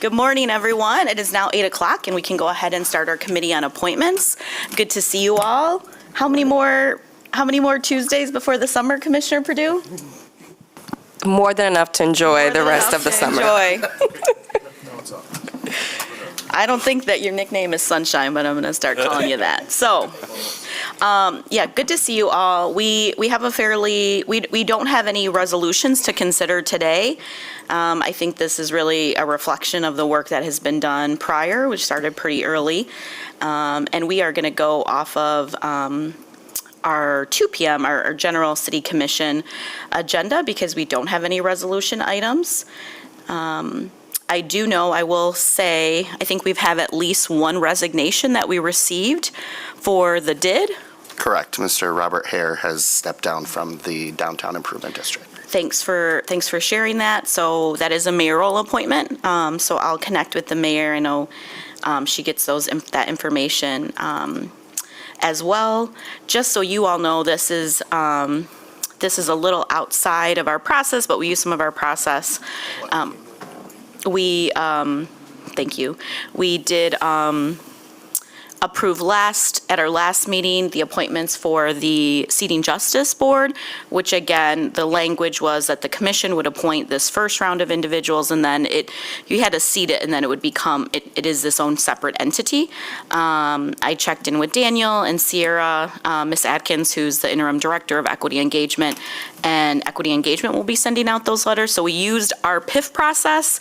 Good morning, everyone. It is now 8 o'clock, and we can go ahead and start our committee on appointments. Good to see you all. How many more Tuesdays before the summer, Commissioner Perdue? More than enough to enjoy the rest of the summer. I don't think that your nickname is Sunshine, but I'm going to start calling you that. So, yeah, good to see you all. We have we don't have any resolutions to consider today. I think this is really a reflection of the work that has been done prior, which started pretty early. And we are going to go off of our 2 p.m., our General City Commission agenda, because we don't have any resolution items. I do know, I will say, I think we've had at least one resignation that we received for the DID. Correct. Mr. Robert Hare has stepped down from the Downtown Improvement District. Thanks for sharing that. So that is a mayoral appointment. So I'll connect with the mayor. I know she gets that information as well. Just so you all know, this is a little outside of our process, but we use some of our process. Thank you. We did approve at our last meeting the appointments for the Seating Justice Board, which again, the language was that the commission would appoint this first round of individuals, and then you had to seat it, and then it would become, it is this own separate entity. I checked in with Daniel and Sierra, Ms. Atkins, who's the interim director of Equity Engagement, and Equity Engagement will be sending out those letters. So we used our PIF process.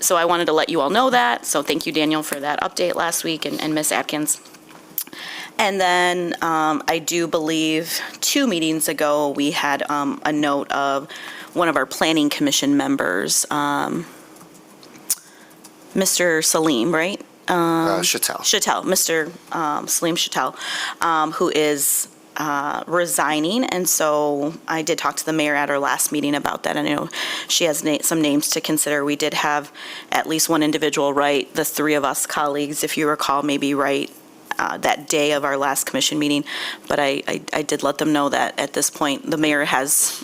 So I wanted to let you all know that. So thank you, Daniel, for that update last week, and Ms. Atkins. And then I do believe 2 meetings ago, we had a note of one of our Planning Commission members, Mr. Salim, right? Chattel. Mr. Salim Chattel, who is resigning, and so I did talk to the mayor at our last meeting about that. I know she has some names to consider. We did have at least one individual write, the 3 of us colleagues, if you recall, maybe write that day of our last commission meeting, but I did let them know that at this point the mayor has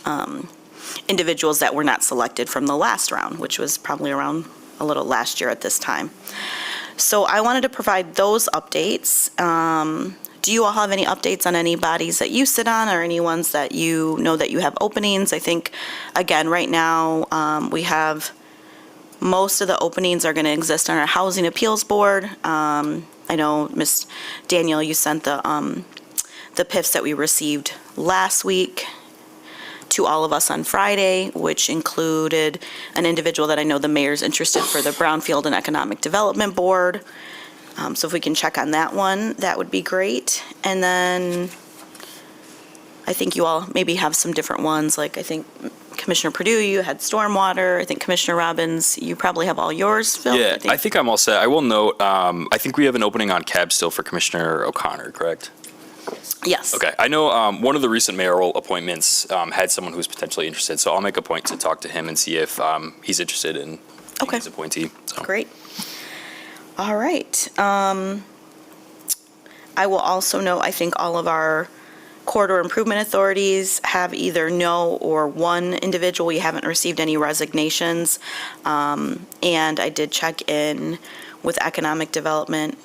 individuals that were not selected from the last round, which was probably around a little last year at this time. So I wanted to provide those updates. Do you all have any updates on any bodies that you sit on, or any ones that you know that you have openings? I think, again, right now, we have most of the openings are going to exist on our Housing Appeals Board. I know, Ms. Daniel, you sent the PIFs that we received last week to all of us on Friday, which included an individual that I know the mayor's interested for the Brownfield and Economic Development Board. So if we can check on that one, that would be great. And then I think you all maybe have some different ones, like I think Commissioner Purdue, you had stormwater. I think Commissioner Robbins, you probably have all yours filled. Yeah, I think I'm all set. I will note, I think we have an opening on cab still for Commissioner O'Connor, correct? Yes. Okay. I know one of the recent mayoral appointments had someone who's potentially interested, so I'll make a point to talk to him and see if he's interested in being Okay. his appointee. So. Great. All right. I will also note, I think all of our corridor improvement authorities have either no or one individual. We haven't received any resignations. And I did check in with economic development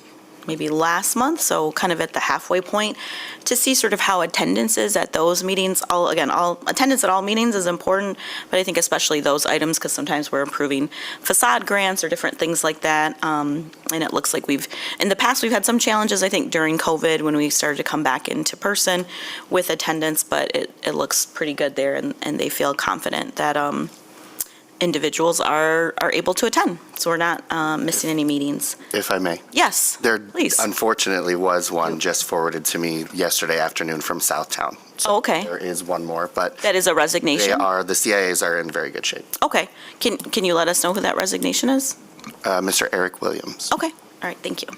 maybe last month, so kind of at the halfway point, to see sort of how attendance is at those meetings. Attendance at all meetings is important, but I think especially those items, because sometimes we're approving facade grants or different things like that. And it looks like in the past, we've had some challenges, I think, during COVID when we started to come back into person with attendance, but it looks pretty good there, and they feel confident that individuals are able to attend, so we're not missing any meetings. If I may. Yes, There please. unfortunately was one just forwarded to me yesterday afternoon from Southtown. So Oh, okay. there is one more, but That is a the resignation? CIAs are in very good shape. Okay. Can you let us know who that resignation is? Mr. Eric Williams. Okay, all right, thank you.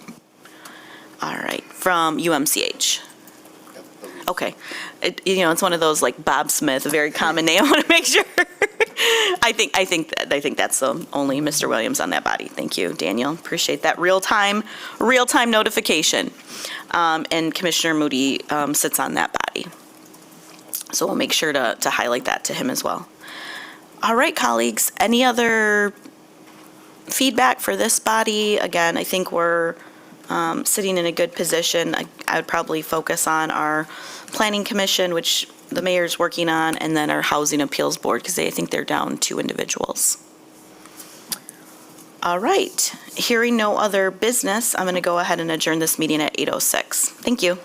All right, from UMCH. Okay. It's one of those like Bob Smith, a very common name. I want to make sure. I think that's the only Mr. Williams on that body. Thank you, Daniel. Appreciate that real-time notification. And Commissioner Moody sits on that body. So we'll make sure to highlight that to him as well. All right, colleagues, any other feedback for this body? Again, I think we're sitting in a good position. I would probably focus on our Planning Commission, which the mayor's working on, and then our Housing Appeals Board, because I think they're down 2 individuals. All right, hearing no other business, I'm going to go ahead and adjourn this meeting at 8:06. Thank you.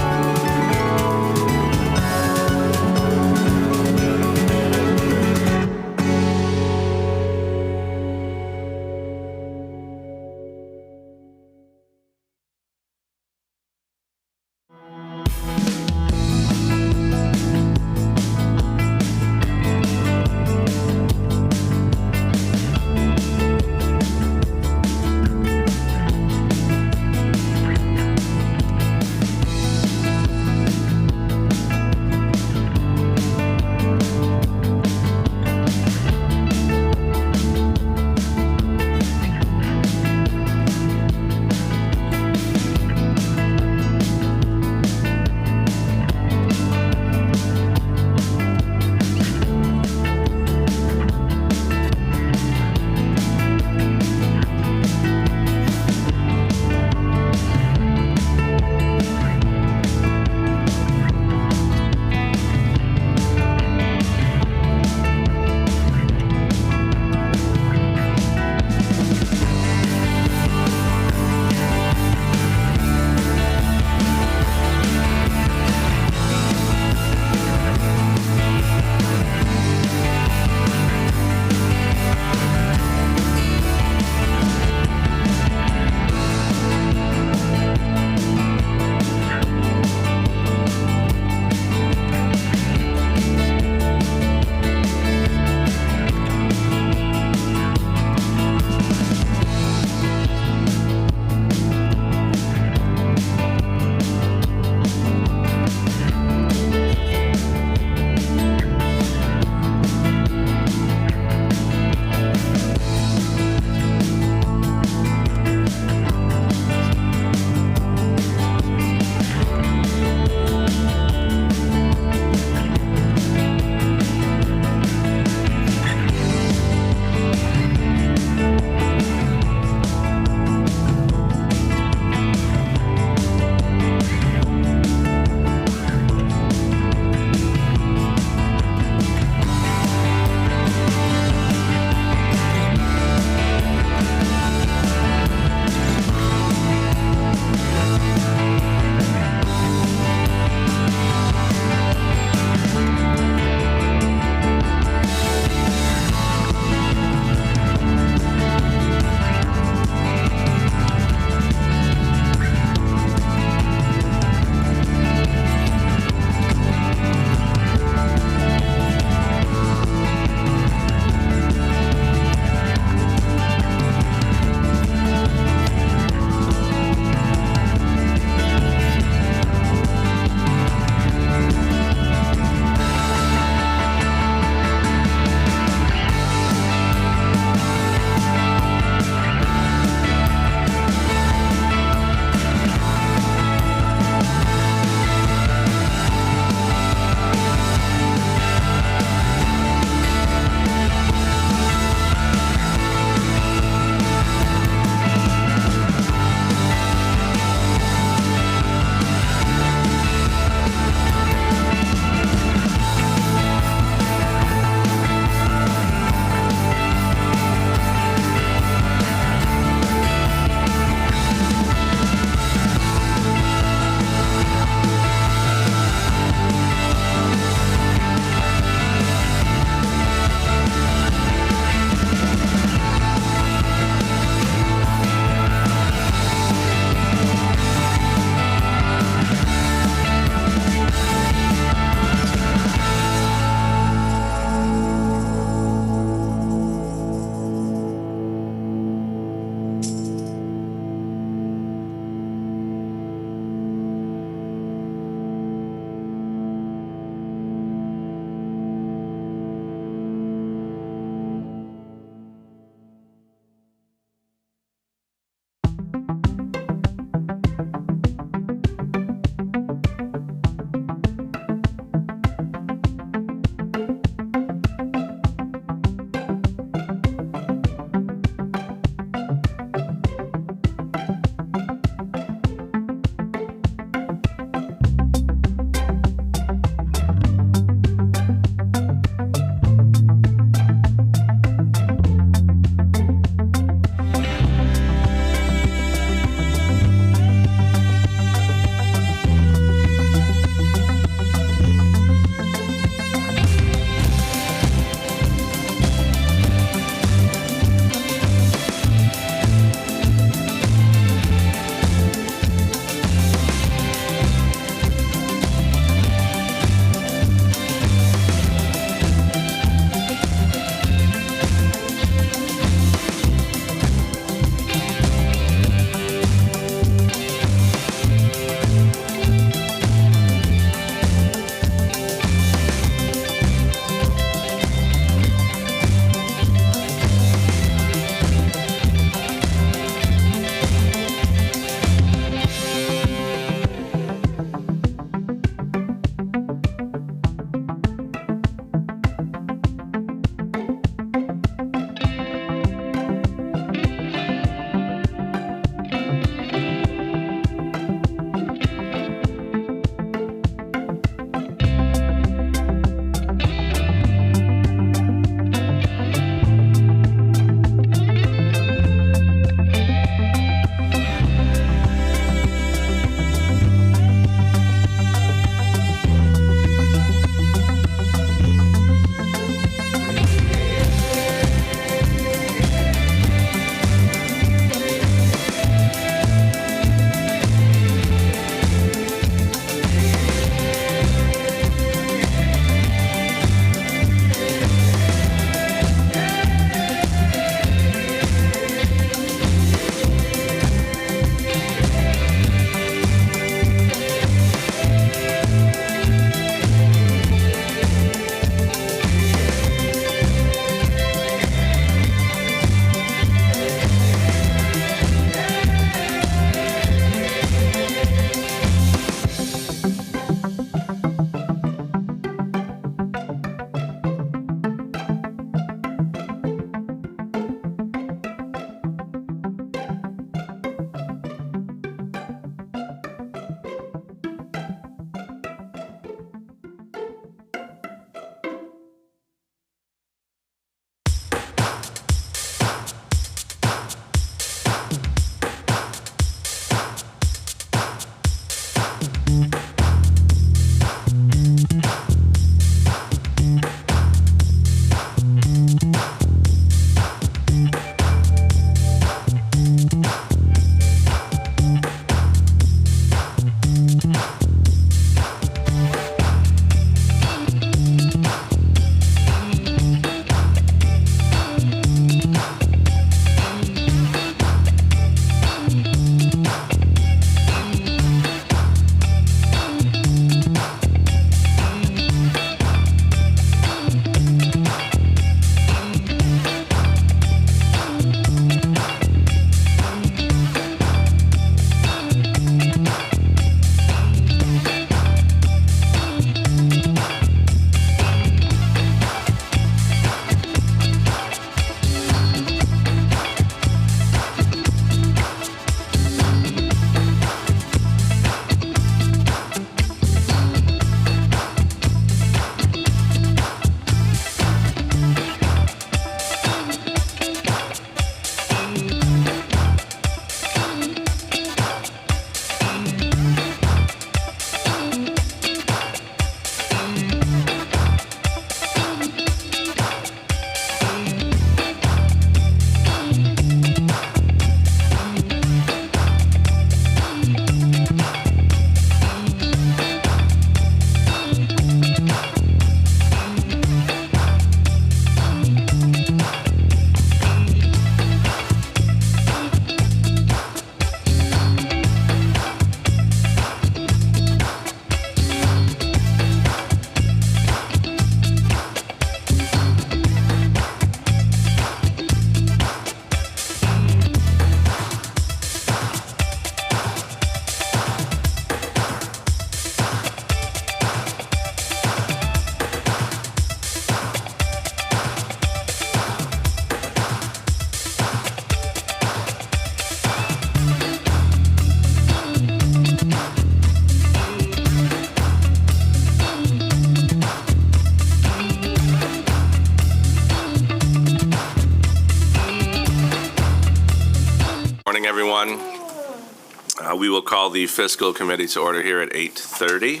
everyone. We will call the Fiscal Committee to order here at 8:30.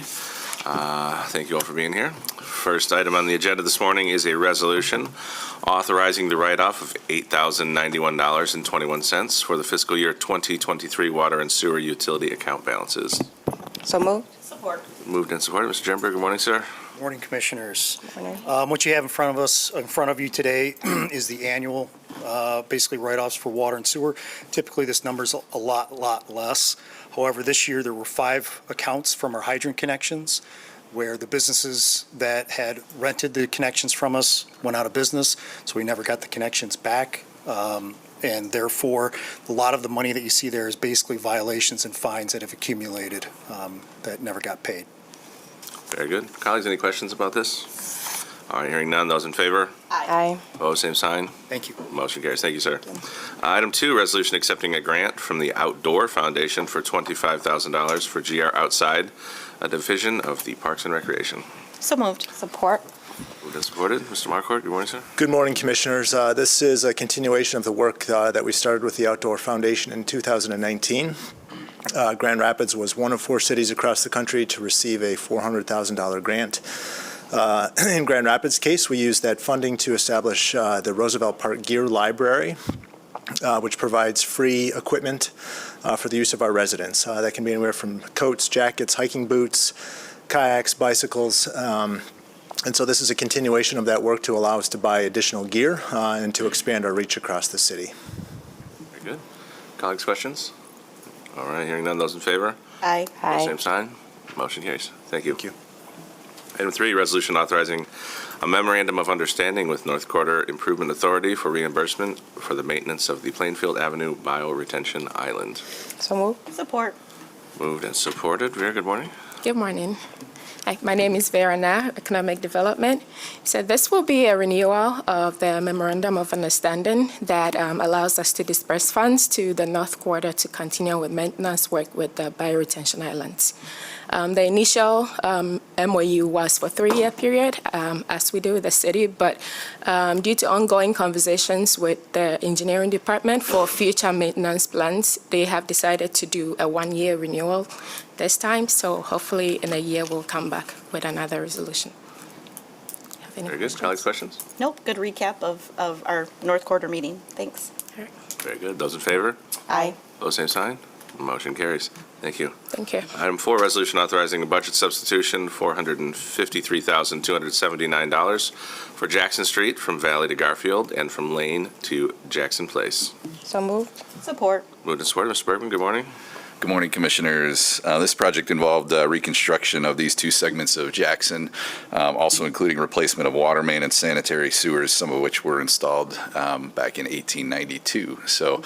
Thank you all for being here. First item on the agenda this morning is a resolution authorizing the write-off of $8,091.21 for the fiscal year 2023 water and sewer utility account balances. So moved. Support. Moved and supported. Mr. Jernberg, good morning, sir. Morning, Commissioners. Morning. What you have in front of you today is the annual, basically write-offs for water and sewer. Typically, this number's a lot less. However, this year, there were 5 accounts from our hydrant connections where the businesses that had rented the connections from us went out of business, so we never got the connections back. And therefore, a lot of the money that you see there is basically violations and fines that have accumulated that never got paid. Very good. Colleagues, any questions about this? All right, hearing none. Those in favor? Aye. Opposed, same sign. Thank you. Motion carries. Thank you, sir. Item 2, resolution accepting a grant from the Outdoor Foundation for $25,000 for GR Outside, a division of the Parks and Recreation. So moved. Support. Moved and supported. Mr. Marquardt, good morning, sir. Good morning, Commissioners. This is a continuation of the work that we started with the Outdoor Foundation in 2019. Grand Rapids was one of 4 cities across the country to receive a $400,000 grant. In Grand Rapids' case, we used that funding to establish the Roosevelt Park Gear Library, which provides free equipment for the use of our residents. That can be anywhere from coats, jackets, hiking boots, kayaks, bicycles. And so this is a continuation of that work to allow us to buy additional gear and to expand our reach across the city. Very good. Colleagues, questions? All right, hearing none. Those in favor? Aye. Aye. Same sign. Motion carries. Thank you. Thank you. Item 3, resolution authorizing a memorandum of understanding with North Quarter Improvement Authority for reimbursement for the maintenance of the Plainfield Avenue Bioretention Island. So moved. Support. Moved and supported. Vera, good morning. Good morning. Hi, my name is Vera Na, Economic Development. So this will be a renewal of the Memorandum of Understanding that allows us to disperse funds to the North Quarter to continue with maintenance work with the bioretention islands. The initial MOU was for 3-year period, as we do with the city, but due to ongoing conversations with the engineering department for future maintenance plans, they have decided to do a 1-year renewal this time, so hopefully in a year we'll come back with another resolution. Have any Very good. Colleagues, questions? Nope, good recap of our North Quarter meeting. Thanks. Very good. Those in favor? Aye. Those same sign. Motion carries. Thank you. Thank you. Item 4, resolution authorizing a budget substitution, $453,279 for Jackson Street from Valley to Garfield and from Lane to Jackson Place. So moved. Support. Moved and supported. Mr. Bergman, good morning. Good morning, Commissioners. This project involved reconstruction of these 2 segments of Jackson, also including replacement of water main and sanitary sewers, some of which were installed back in 1892. So,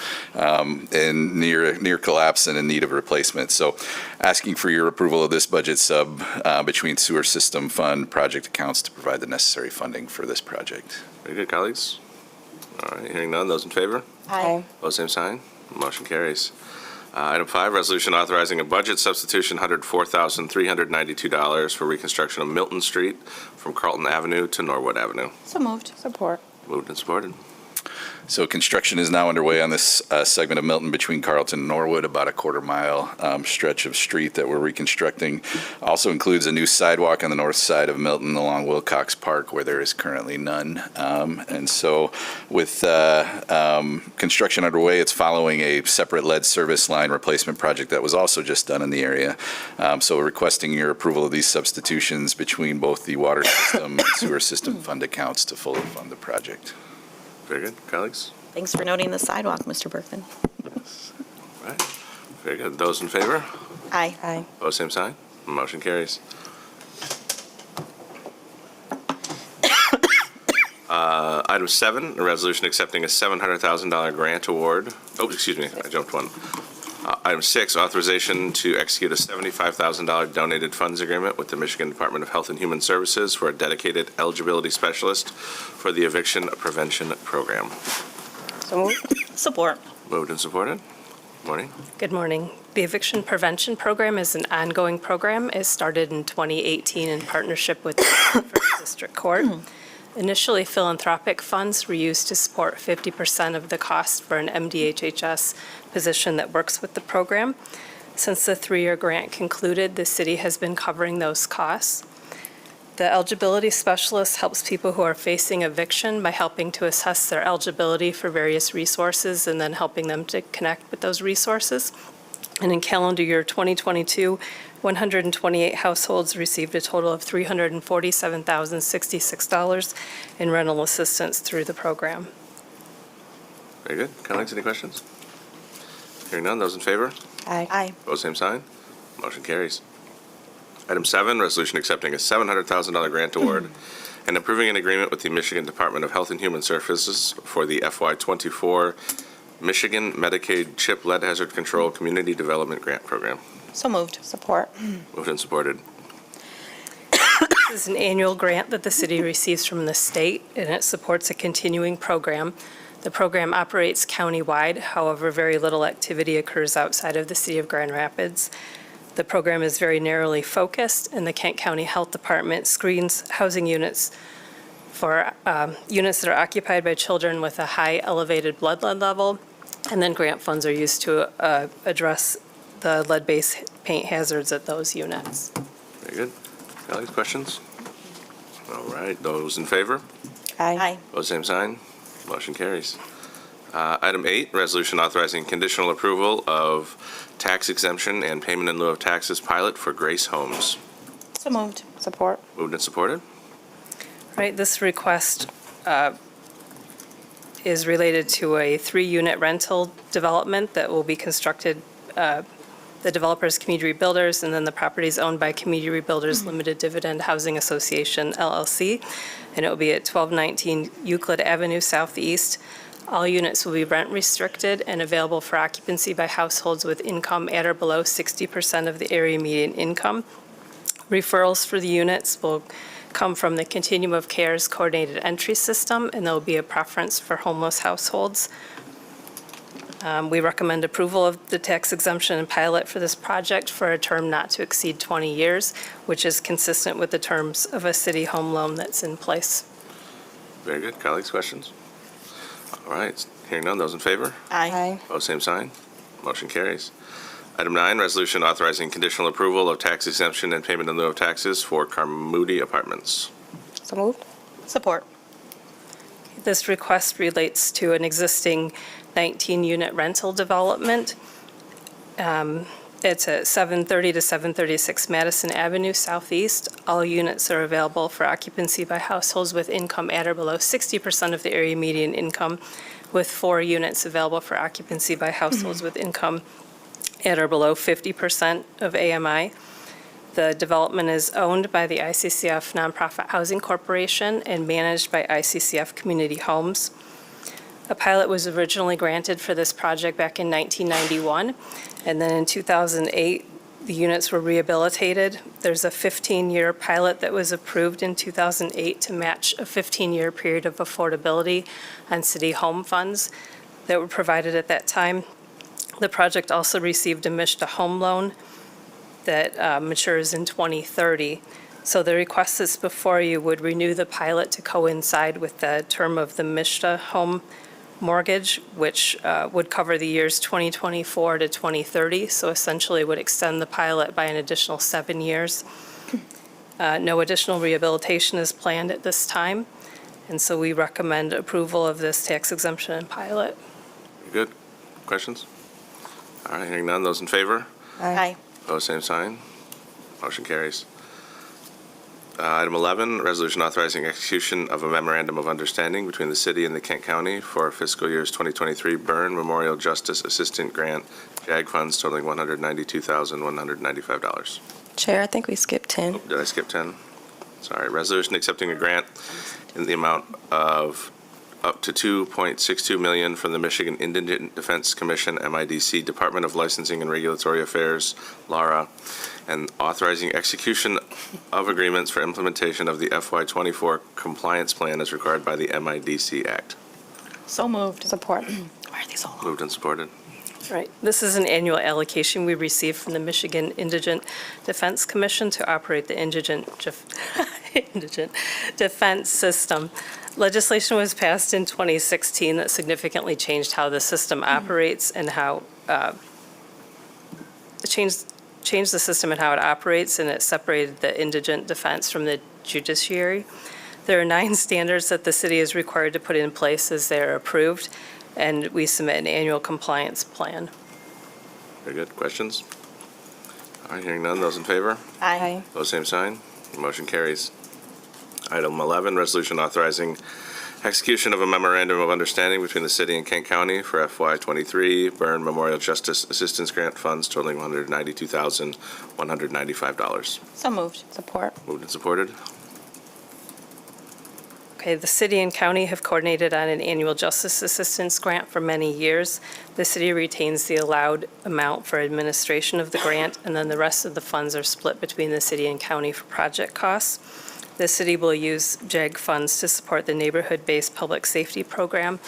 in near collapse and in need of replacement. So, asking for your approval of this budget sub between Sewer System Fund project accounts to provide the necessary funding for this project. Very good, colleagues. All right, hearing none. Those in favor? Aye. Those same sign. Motion carries. Item 5, resolution authorizing a budget substitution, $104,392 for reconstruction of Milton Street from Carlton Avenue to Norwood Avenue. So moved. Support. Moved and supported. So construction is now underway on this segment of Milton between Carlton and Norwood, about a quarter-mile stretch of street that we're reconstructing. Also includes a new sidewalk on the north side of Milton along Wilcox Park, where there is currently none. And so with construction underway, it's following a separate lead service line replacement project that was also just done in the area. So we're requesting your approval of these substitutions between both the water system and sewer system fund accounts to fully fund the project. Very good, colleagues. Thanks for noting the sidewalk, Mr. Berkman. All right. Very good. Those in favor? Aye. Aye. Opposed, same sign. Motion carries. Item 7, a resolution accepting a $700,000 grant award. Oh, excuse me, I jumped one. Item 6, authorization to execute a $75,000 donated funds agreement with the Michigan Department of Health and Human Services for a dedicated eligibility specialist for the eviction prevention program. So moved. Support. Moved and supported. Morning. Good morning. The Eviction Prevention Program is an ongoing program. It started in 2018 in partnership with the First District Court. Initially, philanthropic funds were used to support 50% of the cost for an MDHHS position that works with the program. Since the 3-year grant concluded, the city has been covering those costs. The eligibility specialist helps people who are facing eviction by helping to assess their eligibility for various resources and then helping them to connect with those resources. And in calendar year 2022, 128 households received a total of $347,066 in rental assistance through the program. Very good. Colleagues, any questions? Hearing none, those in favor? Aye. Opposed, same sign. Motion carries. Item 7, resolution accepting a $700,000 grant award and approving an agreement with the Michigan Department of Health and Human Services for the FY24 Michigan Medicaid CHIP Lead Hazard Control Community Development Grant Program. So moved. Support. Moved and supported. This is an annual grant that the city receives from the state, and it supports a continuing program. The program operates countywide, however, very little activity occurs outside of the city of Grand Rapids. The program is very narrowly focused, and the Kent County Health Department screens housing units for units that are occupied by children with a high elevated blood lead level, and then grant funds are used to address the lead-based paint hazards at those units. Very good. Colleagues, questions? All right, those in favor? Aye. Opposed, same sign. Motion carries. Item 8, resolution authorizing conditional approval of tax exemption and payment in lieu of taxes pilot for Grace Homes. So moved. Support. Moved and supported. Right, this request is related to a 3-unit rental development that will be constructed, the developers, Community Rebuilders, and then the property is owned by Community Rebuilders Limited Dividend Housing Association, LLC, and it will be at 1219 Euclid Avenue Southeast. All units will be rent restricted and available for occupancy by households with income at or below 60% of the area median income. Referrals for the units will come from the Continuum of Care's coordinated entry system, and there will be a preference for homeless households. We recommend approval of the tax exemption and pilot for this project for a term not to exceed 20 years, which is consistent with the terms of a city home loan that's in place. Very good. Colleagues, questions? All right, hearing none, those in favor? Aye. Opposed, same sign. Motion carries. Item 9, resolution authorizing conditional approval of tax exemption and payment in lieu of taxes for Carmody Apartments. So moved. Support. This request relates to an existing 19-unit rental development. It's at 730 to 736 Madison Avenue Southeast. All units are available for occupancy by households with income at or below 60% of the area median income, with 4 units available for occupancy by households with income at or below 50% of AMI. The development is owned by the ICCF Nonprofit Housing Corporation and managed by ICCF Community Homes. A pilot was originally granted for this project back in 1991, and then in 2008, the units were rehabilitated. There's a 15-year pilot that was approved in 2008 to match a 15-year period of affordability on city home funds that were provided at that time. The project also received a MSHDA home loan that matures in 2030. So the request that's before you would renew the pilot to coincide with the term of the MSHDA home mortgage, which would cover the years 2024 to 2030, so essentially would extend the pilot by an additional 7 years. No additional rehabilitation is planned at this time, and so we recommend approval of this tax exemption and pilot. Good. Questions? All right, hearing none, those in favor? Aye. Opposed, same sign. Motion carries. Item 11, resolution authorizing execution of a memorandum of understanding between the city and the Kent County for fiscal years 2023 Burn Memorial Justice Assistant Grant JAG funds totaling $192,195. Chair, I think we skipped 10. Did I skip 10? Sorry. Resolution accepting a grant in the amount of up to $2.62 million from the Michigan Indigent Defense Commission, MIDC, Department of Licensing and Regulatory Affairs, LARA, and authorizing execution of agreements for implementation of the FY24 compliance plan as required by the MIDC Act. So moved. Support. Why are these all? Moved and supported. Right. This is an annual allocation we received from the Michigan Indigent Defense Commission to operate the indigent defense system. Legislation was passed in 2016 that significantly changed how the system operates and how changed the system and how it operates, and it separated the indigent defense from the judiciary. There are 9 standards that the city is required to put in place as they're approved, and we submit an annual compliance plan. Very good. Questions? All right, hearing none. Those in favor? Aye. Opposed, same sign. Motion carries. Item 11, resolution authorizing execution of a memorandum of understanding between the city and Kent County for FY23 Burn Memorial Justice Assistance Grant funds totaling $192,195. So moved. Support. Moved and supported. Okay, the city and county have coordinated on an annual justice assistance grant for many years. The city retains the allowed amount for administration of the grant, and then the rest of the funds are split between the city and county for project costs. The city will use JAG funds to support the neighborhood-based public safety program,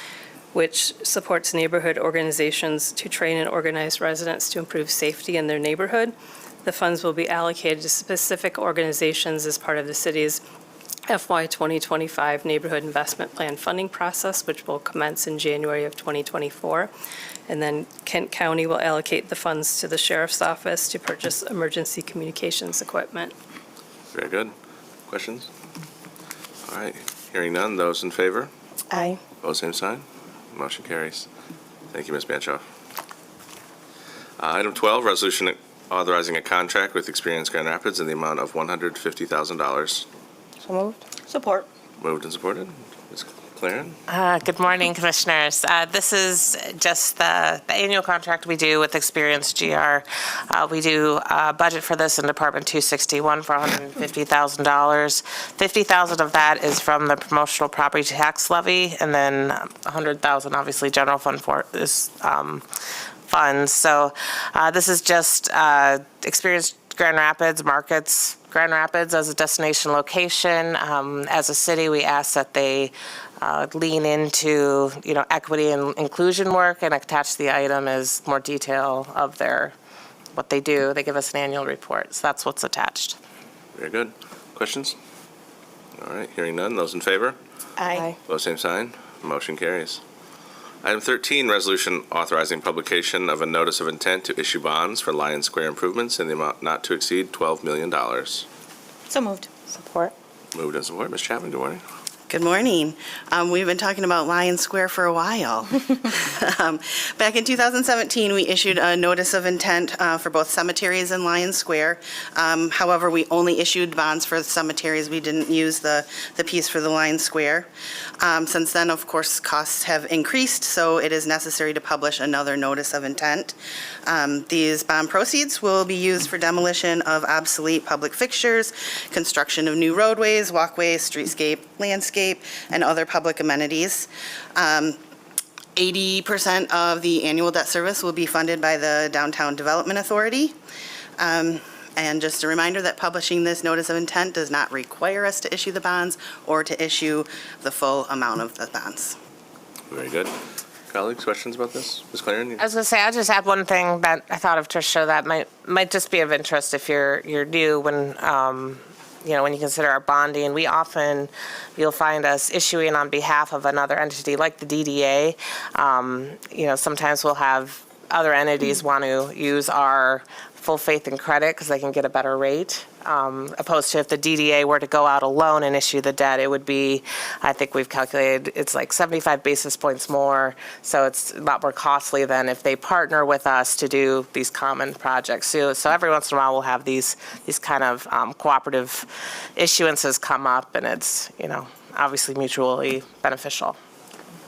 which supports neighborhood organizations to train and organize residents to improve safety in their neighborhood. The funds will be allocated to specific organizations as part of the city's FY 2025 Neighborhood Investment Plan funding process, which will commence in January of 2024. And then Kent County will allocate the funds to the sheriff's office to purchase emergency communications equipment. Very good. Questions? All right, hearing none. Those in favor? Aye. Opposed, same sign. Motion carries. Thank you, Ms. Banchoff. Item 12, resolution authorizing a contract with Experience Grand Rapids in the amount of $150,000. So moved. Support. Moved and supported. Ms. Claren? Good morning, Commissioners. This is just the annual contract we do with Experience GR. We do budget for this in Department 261 for $150,000. $50,000 of that is from the promotional property tax levy, and then $100,000 obviously general fund for this funds. So this is just Experience Grand Rapids markets Grand Rapids as a destination location. As a city, we ask that they lean into, equity and inclusion work, and attach the item as more detail of what they do. They give us an annual report, so that's what's attached. Very good. Questions? All right, hearing none. Those in favor? Aye. Opposed, same sign. Motion carries. Item 13, resolution authorizing publication of a notice of intent to issue bonds for Lion Square improvements in the amount not to exceed $12 million. So moved. Support. Moved and supported. Ms. Chapman, good morning. Good morning. We've been talking about Lion Square for a while. Back in 2017, we issued a notice of intent for both cemeteries and Lion Square. However, we only issued bonds for the cemeteries. We didn't use the piece for the Lion Square. Since then, of course, costs have increased, so it is necessary to publish another notice of intent. These bond proceeds will be used for demolition of obsolete public fixtures, construction of new roadways, walkways, streetscape, landscape, and other public amenities. 80% of the annual debt service will be funded by the Downtown Development Authority. And just a reminder that publishing this notice of intent does not require us to issue the bonds or to issue the full amount of the bonds. Very good. Colleagues, questions about this? Ms. Claren? I was going to say, I'll just add one thing that I thought of, Tricia, that might just be of interest if you're new when when you consider our bonding. We often, you'll find us issuing on behalf of another entity like the DDA. Sometimes we'll have other entities want to use our full faith and credit because they can get a better rate, opposed to if the DDA were to go out alone and issue the debt, it would be, I think we've calculated, it's like 75 basis points more, so it's a lot more costly than if they partner with us to do these common projects. So every once in a while we'll have these kind of cooperative issuances come up, and it's, obviously mutually beneficial.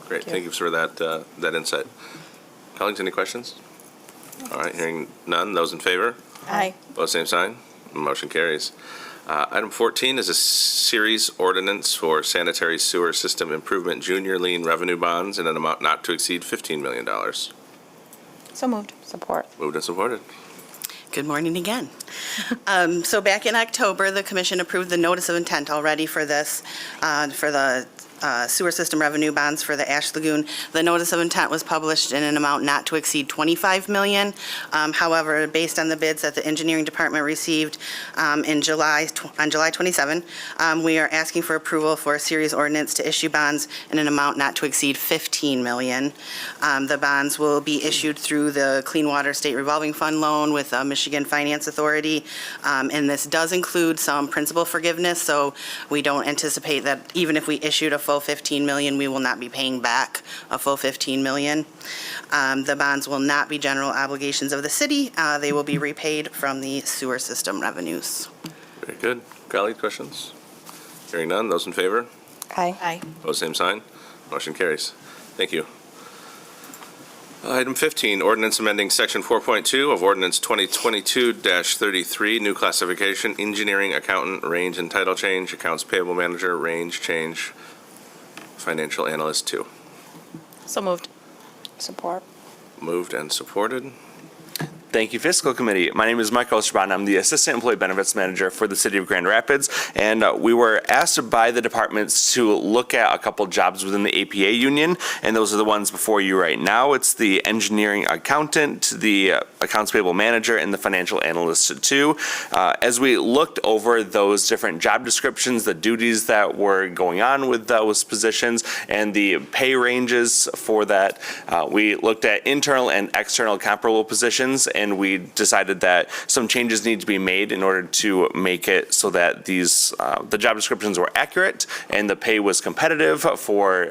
Great. Thank you for that insight. Colleagues, any questions? All right, hearing none. Those in favor? Aye. Both same sign. Motion carries. Item 14 is a series ordinance for sanitary sewer system improvement junior lien revenue bonds in an amount not to exceed $15 million. So moved. Support. Moved and supported. Good morning again. So back in October, the commission approved the notice of intent already for this, for the sewer system revenue bonds for the Ash Lagoon. The notice of intent was published in an amount not to exceed $25 million. However, based on the bids that the engineering department received on July 27, we are asking for approval for a series ordinance to issue bonds in an amount not to exceed $15 million. The bonds will be issued through the Clean Water State Revolving Fund loan with Michigan Finance Authority. And this does include some principal forgiveness, so we don't anticipate that even if we issued a full $15 million, we will not be paying back a full $15 million. The bonds will not be general obligations of the city. They will be repaid from the sewer system revenues. Very good. Colleagues, questions? Hearing none, those in favor? Aye. Opposed, same sign. Motion carries. Thank you. Item 15, ordinance amending Section 4.2 of Ordinance 2022-33, new classification, engineering accountant, range and title change, accounts payable manager, range change, financial analyst 2. So moved. Support. Moved and supported. Thank you, Fiscal Committee. My name is Michael Osterbaum. I'm the Assistant Employee Benefits Manager for the City of Grand Rapids, and we were asked by the departments to look at a couple jobs within the APA union, and those are the ones before you right now. It's the engineering accountant, the accounts payable manager, and the financial analyst 2. As we looked over those different job descriptions, the duties that were going on with those positions, and the pay ranges for that, we looked at internal and external comparable positions, and we decided that some changes need to be made in order to make it so that these the job descriptions were accurate and the pay was competitive for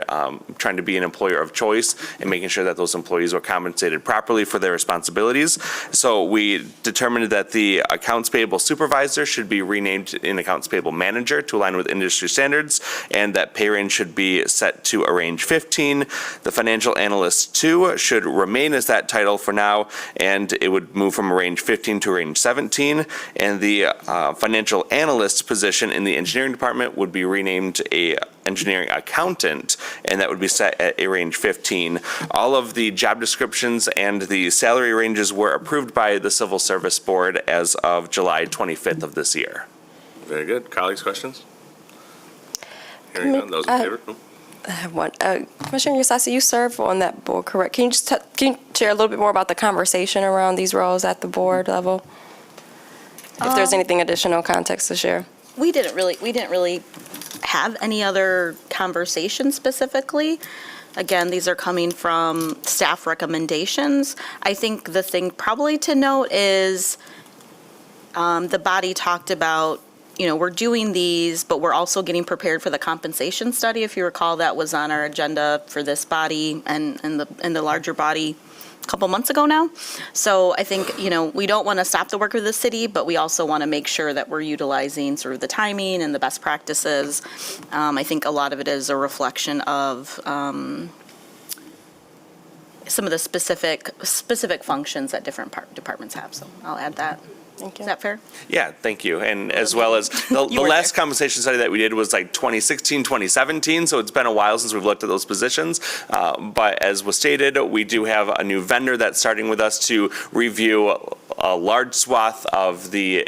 trying to be an employer of choice and making sure that those employees were compensated properly for their responsibilities. So we determined that the accounts payable supervisor should be renamed in accounts payable manager to align with industry standards, and that pay range should be set to a range 15. The financial analyst 2 should remain as that title for now, and it would move from a range 15 to a range 17, and the financial analyst position in the engineering department would be renamed a engineering accountant, and that would be set at a range 15. All of the job descriptions and the salary ranges were approved by the Civil Service Board as of July 25th of this year. Very good. Colleagues, questions? Hearing none, those in favor? I have one. Commissioner Yasasi, you serve on that board, correct? Can you just can you share a little bit more about the conversation around these roles at the board level? If there's anything additional context to share. We didn't really have any other conversation specifically. Again, these are coming from staff recommendations. I think the thing probably to note is the body talked about, we're doing these, but we're also getting prepared for the compensation study. If you recall, that was on our agenda for this body and the larger body a couple months ago now. So I think, we don't want to stop the work of the city, but we also want to make sure that we're utilizing sort of the timing and the best practices. I think a lot of it is a reflection of some of the specific functions that different departments have. So I'll add that. Thank you. Is that fair? Yeah, thank you. And as well as the last compensation study that we did was like 2016, 2017, so it's been a while since we've looked at those positions. But as was stated, we do have a new vendor that's starting with us to review a large swath of the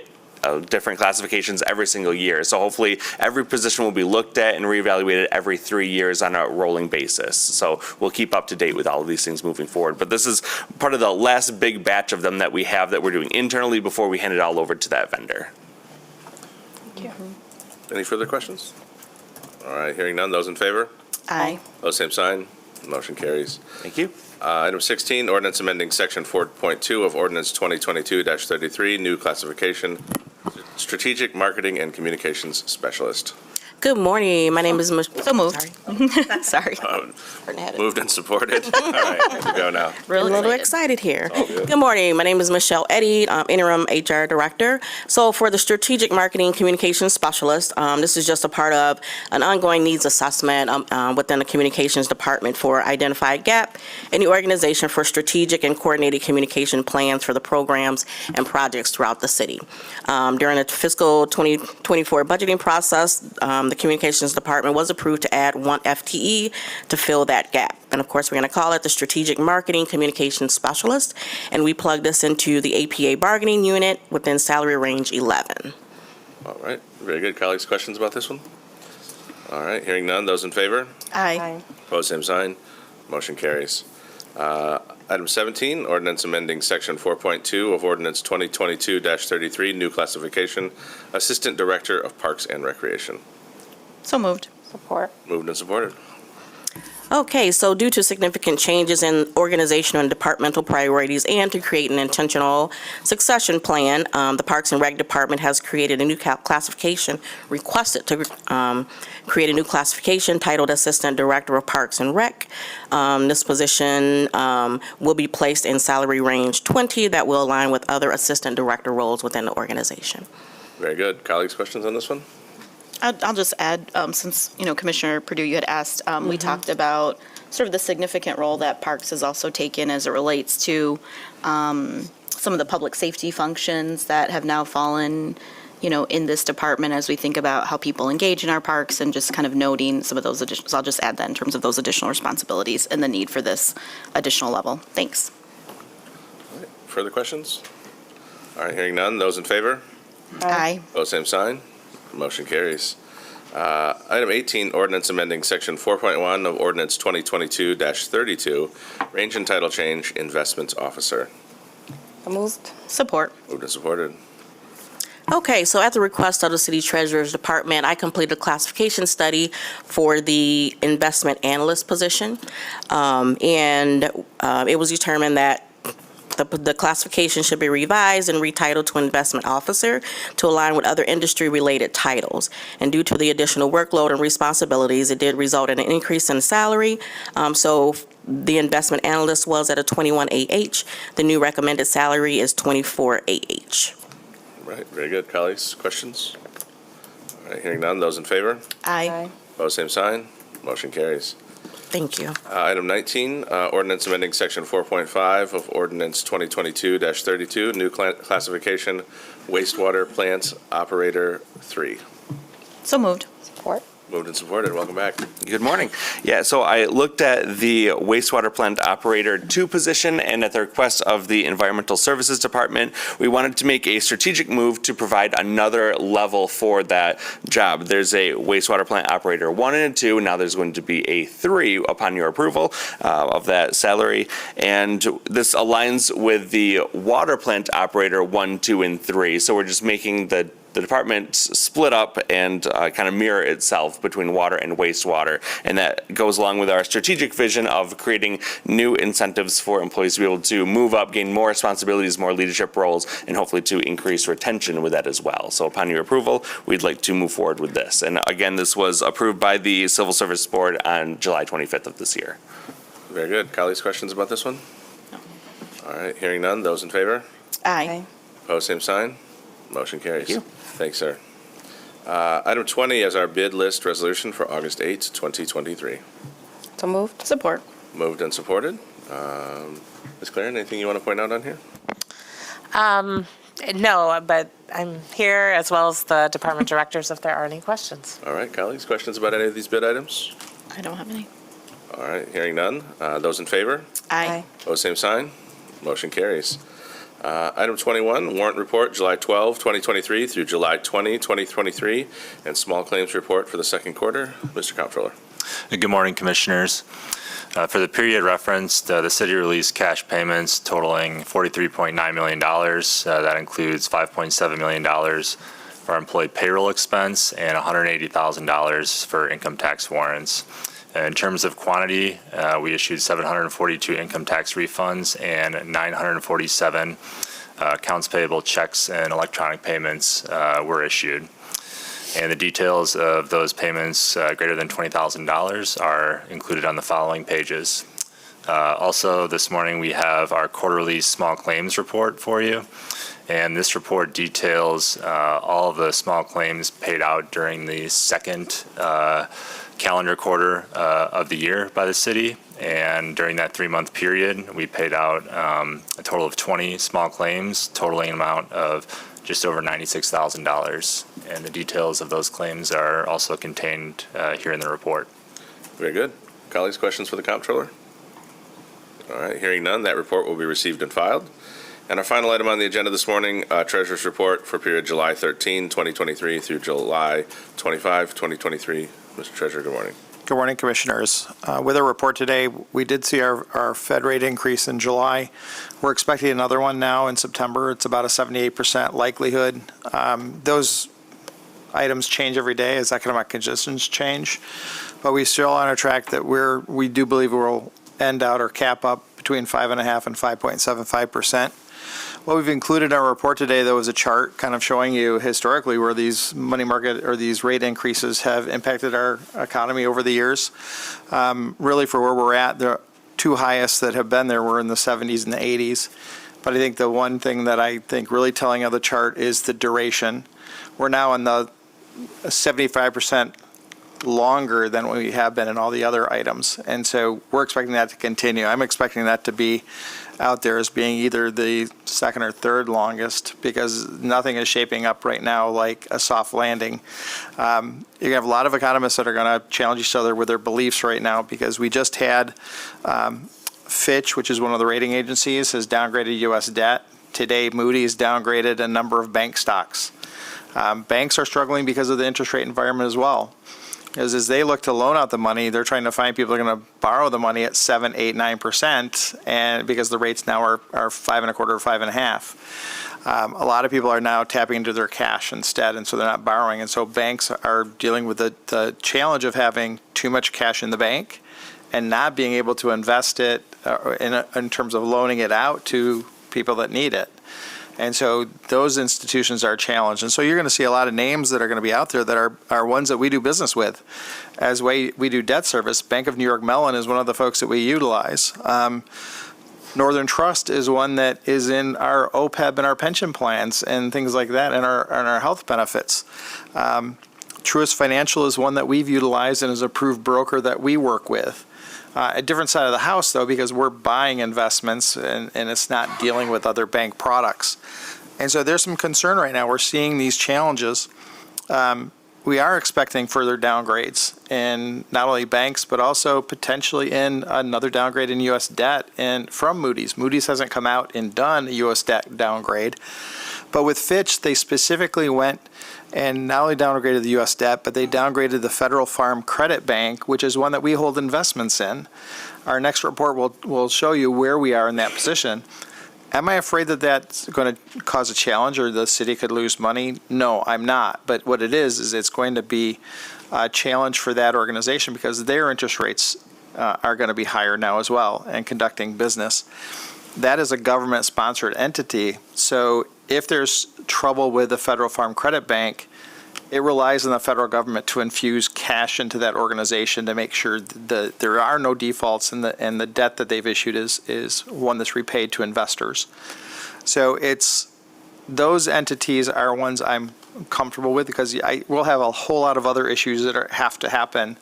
different classifications every single year. So hopefully every position will be looked at and reevaluated every 3 years on a rolling basis. So we'll keep up to date with all of these things moving forward. But this is part of the last big batch of them that we have that we're doing internally before we hand it all over to that vendor. Thank you. Any further questions? All right, hearing none, those in favor? Aye. Those same sign. Motion carries. Thank you. Item 16, ordinance amending Section 4.2 of Ordinance 2022-33, new classification, strategic marketing and communications specialist. Good morning. My name is Michelle. So moved. Sorry. Moved and supported. All right, here we go now. Really a little excited here. Good morning. My name is Michelle Eddy, interim HR director. So for the strategic marketing communications specialist, this is just a part of an ongoing needs assessment within the communications department for identified gap in the organization for strategic and coordinated communication plans for the programs and projects throughout the city. During the fiscal 2024 budgeting process, the communications department was approved to add 1 FTE to fill that gap. And of course, we're going to call it the strategic marketing communications specialist. And we plug this into the APA bargaining unit within salary range 11. All right, very good. Colleagues, questions about this one? All right, hearing none, those in favor? Aye. Opposed, same sign. Motion carries. Item 17, ordinance amending Section 4.2 of Ordinance 2022-33, new classification, Assistant Director of Parks and Recreation. So moved. Support. Moved and supported. Okay, so due to significant changes in organizational and departmental priorities and to create an intentional succession plan, the Parks and Rec Department has created a new requested to create a new classification titled Assistant Director of Parks and Rec. This position will be placed in salary range 20 that will align with other assistant director roles within the organization. Very good. Colleagues, questions on this one? I'll just add, since, Commissioner Perdue, you had asked, we talked about sort of the significant role that Parks has also taken as it relates to some of the public safety functions that have now fallen, in this department as we think about how people engage in our parks and just kind of noting some of those additional, so I'll just add that in terms of those additional responsibilities and the need for this additional level. Thanks. All right, further questions? All right, hearing none, those in favor? Aye. Opposed, same sign. Motion carries. Item 18, ordinance amending Section 4.1 of Ordinance 2022-32, range and title change, investments officer. Moved. Support. Moved and supported. Okay, so at the request of the City Treasurer's Department, I completed a classification study for the investment analyst position. It was determined that the classification should be revised and retitled to investment officer to align with other industry-related titles. And due to the additional workload and responsibilities, it did result in an increase in salary. So the investment analyst was at a 21 AH. The new recommended salary is 24 AH. Right, very good. Colleagues, questions? All right, hearing none, those in favor? Aye. Opposed, same sign. Motion carries. Thank you. Item 19, ordinance amending Section 4.5 of Ordinance 2022-32, new classification, wastewater plant operator 3. So moved. Support. Moved and supported. Welcome back. Good morning. Yeah, so I looked at the wastewater plant operator 2 position, and at the request of the Environmental Services Department, we wanted to make a strategic move to provide another level for that job. There's a wastewater plant operator 1 and a 2. Now there's going to be a 3 upon your approval of that salary. And this aligns with the water plant operator 1, 2, and 3. So we're just making the department split up and kind of mirror itself between water and wastewater. And that goes along with our strategic vision of creating new incentives for employees to be able to move up, gain more responsibilities, more leadership roles, and hopefully to increase retention with that as well. So upon your approval, we'd like to move forward with this. And again, this was approved by the Civil Service Board on July 25th of this year. Very good. Colleagues, questions about this one? All right, hearing none, those in favor? Aye. Opposed, same sign. Motion carries. Thank you. Thanks, sir. Item 20 is our bid list resolution for August 8, 2023. So moved. Support. Moved and supported. Ms. Claren, anything you want to point out on here? No, but I'm here as well as the department directors if there are any questions. All right, colleagues, questions about any of these bid items? I don't have any. All right, hearing none. Those in favor? Aye. Opposed, same sign. Motion carries. Item 21, warrant report, July 12, 2023 through July 20, 2023, and small claims report for the second quarter. Mr. Comptroller. Good morning, Commissioners. For the period referenced, the city released cash payments totaling $43.9 million. That includes $5.7 million for employee payroll expense and $180,000 for income tax warrants. In terms of quantity, we issued 742 income tax refunds and 947 accounts payable checks and electronic payments were issued. And the details of those payments greater than $20,000 are included on the following pages. Also, this morning we have our quarterly small claims report for you. And this report details all of the small claims paid out during the second calendar quarter of the year by the city. And during that 3-month period, we paid out a total of 20 small claims, totaling an amount of just over $96,000. And the details of those claims are also contained here in the report. Very good. Colleagues, questions for the Comptroller? All right, hearing none, that report will be received and filed. And our final item on the agenda this morning, Treasurer's Report for period July 13, 2023 through July 25, 2023. Mr. Treasurer, good morning. Good morning, Commissioners. With our report today, we did see our Fed rate increase in July. We're expecting another one now in September. It's about a 78% likelihood. Those items change every day as economic conditions change, but we still on a track that we do believe we'll end out or cap up between 5.5% and 5.75%. What we've included in our report today, though, is a chart kind of showing you historically where these money market or these rate increases have impacted our economy over the years. Really, for where we're at, the two highest that have been there were in the 70s and the 80s. But I think the one thing that I think really telling of the chart is the duration. We're now in the 75% longer than we have been in all the other items. And so we're expecting that to continue. I'm expecting that to be out there as being either the second or third longest because nothing is shaping up right now like a soft landing. You have a lot of economists that are going to challenge each other with their beliefs right now because we just had Fitch, which is one of the rating agencies, has downgraded U.S. debt. Today, Moody's downgraded a number of bank stocks. Banks are struggling because of the interest rate environment as well. As they look to loan out the money, they're trying to find people who are going to borrow the money at 7%, 8%, 9%, and because the rates now are 5.25% or 5.5%. A lot of people are now tapping into their cash instead, and so they're not borrowing. And so banks are dealing with the challenge of having too much cash in the bank and not being able to invest it in terms of loaning it out to people that need it. And so those institutions are challenged. And so you're going to see a lot of names that are going to be out there that are ones that we do business with. As we do debt service, Bank of New York Mellon is one of the folks that we utilize. Northern Trust is one that is in our OPEB and our pension plans and things like that and our health benefits. Truist Financial is one that we've utilized and is an approved broker that we work with. A different side of the house, though, because we're buying investments and it's not dealing with other bank products. And so there's some concern right now. We're seeing these challenges. We are expecting further downgrades in not only banks, but also potentially in another downgrade in U.S. debt and from Moody's. Moody's hasn't come out and done a U.S. debt downgrade. But with Fitch, they specifically went and not only downgraded the U.S. debt, but they downgraded the Federal Farm Credit Bank, which is one that we hold investments in. Our next report will show you where we are in that position. Am I afraid that that's going to cause a challenge or the city could lose money? No, I'm not. But what it is it's going to be a challenge for that organization because their interest rates are going to be higher now as well and conducting business. That is a government-sponsored entity, so if there's trouble with the Federal Farm Credit Bank, it relies on the federal government to infuse cash into that organization to make sure that there are no defaults and the debt that they've issued is one that's repaid to investors. So those entities are ones I'm comfortable with because we'll have a whole lot of other issues that have to happen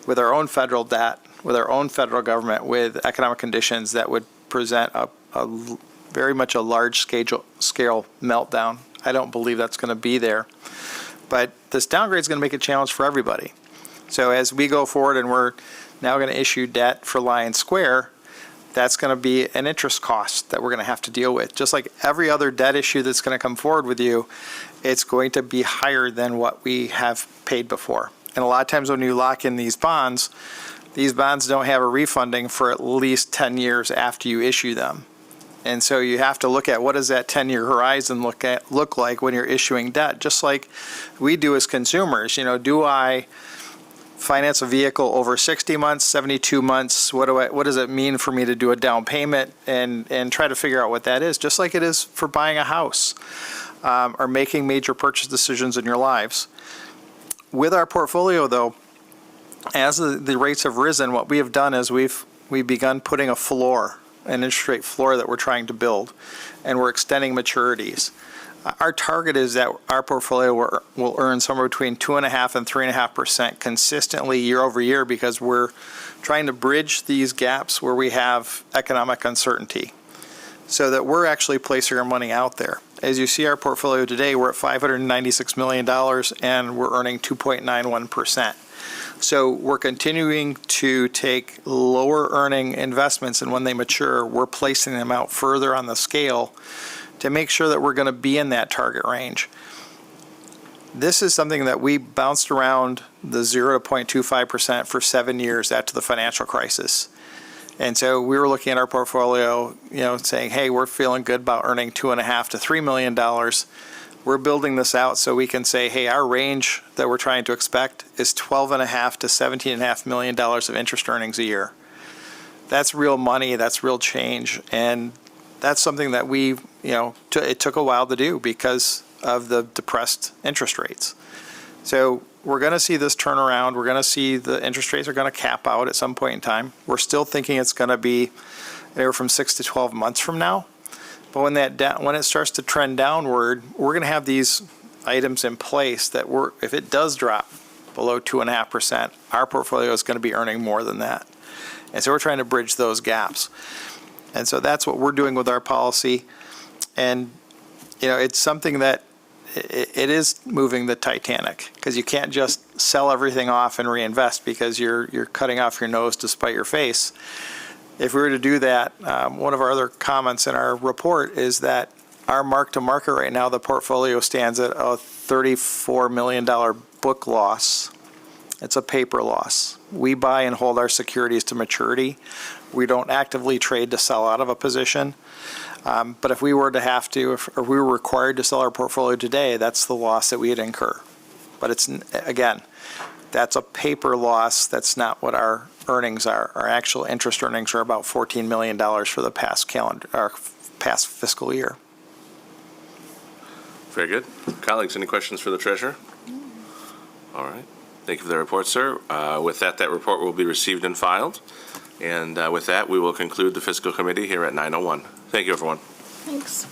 with our own federal debt, with our own federal government, with economic conditions that would present a very much a large scale meltdown. I don't believe that's going to be there. But this downgrade is going to make a challenge for everybody. So as we go forward and we're now going to issue debt for Lion Square, that's going to be an interest cost that we're going to have to deal with. Just like every other debt issue that's going to come forward with you, it's going to be higher than what we have paid before. And a lot of times when you lock in these bonds don't have a refunding for at least 10 years after you issue them. And so you have to look at what does that 10-year horizon look like when you're issuing debt, just like we do as consumers. Do I finance a vehicle over 60 months, 72 months? What does it mean for me to do a down payment and try to figure out what that is, just like it is for buying a house or making major purchase decisions in your lives. With our portfolio, though, as the rates have risen, what we have done is we've begun putting a floor, an interest rate floor that we're trying to build, and we're extending maturities. Our target is that our portfolio will earn somewhere between 2.5% and 3.5% consistently year over year because we're trying to bridge these gaps where we have economic uncertainty so that we're actually placing our money out there. As you see our portfolio today, we're at $596 million and we're earning 2.91%. So we're continuing to take lower earning investments, and when they mature, we're placing them out further on the scale to make sure that we're going to be in that target range. This is something that we bounced around the 0 to 0.25% for 7 years after the financial crisis. And so we were looking at our portfolio, saying, hey, we're feeling good about earning $2.5 to $3 million. We're building this out so we can say, hey, our range that we're trying to expect is $12.5 to $17.5 million of interest earnings a year. That's real money, that's real change, and that's something that it took a while to do because of the depressed interest rates. So we're going to see this turn around. We're going to see the interest rates are going to cap out at some point in time. We're still thinking it's going to be anywhere from 6 to 12 months from now. But when it starts to trend downward, we're going to have these items in place that if it does drop below 2.5%, our portfolio is going to be earning more than that. And so we're trying to bridge those gaps. And so that's what we're doing with our policy. And, it's something that it is moving the Titanic, because you can't just sell everything off and reinvest because you're cutting off your nose to spite your face. If we were to do that, one of our other comments in our report is that our mark-to-market right now, the portfolio stands at a $34 million book loss. It's a paper loss. We buy and hold our securities to maturity. We don't actively trade to sell out of a position. But if we were to have to, or we were required to sell our portfolio today, that's the loss that we'd incur. But it's, again, that's a paper loss. That's not what our earnings are. Our actual interest earnings are about $14 million for the past fiscal year. Very good. Colleagues, any questions for the treasurer? All right. Thank you for the report, sir. With that report will be received and filed. And with that, we will conclude the fiscal committee here at 9:01. Thank you, everyone. Thanks.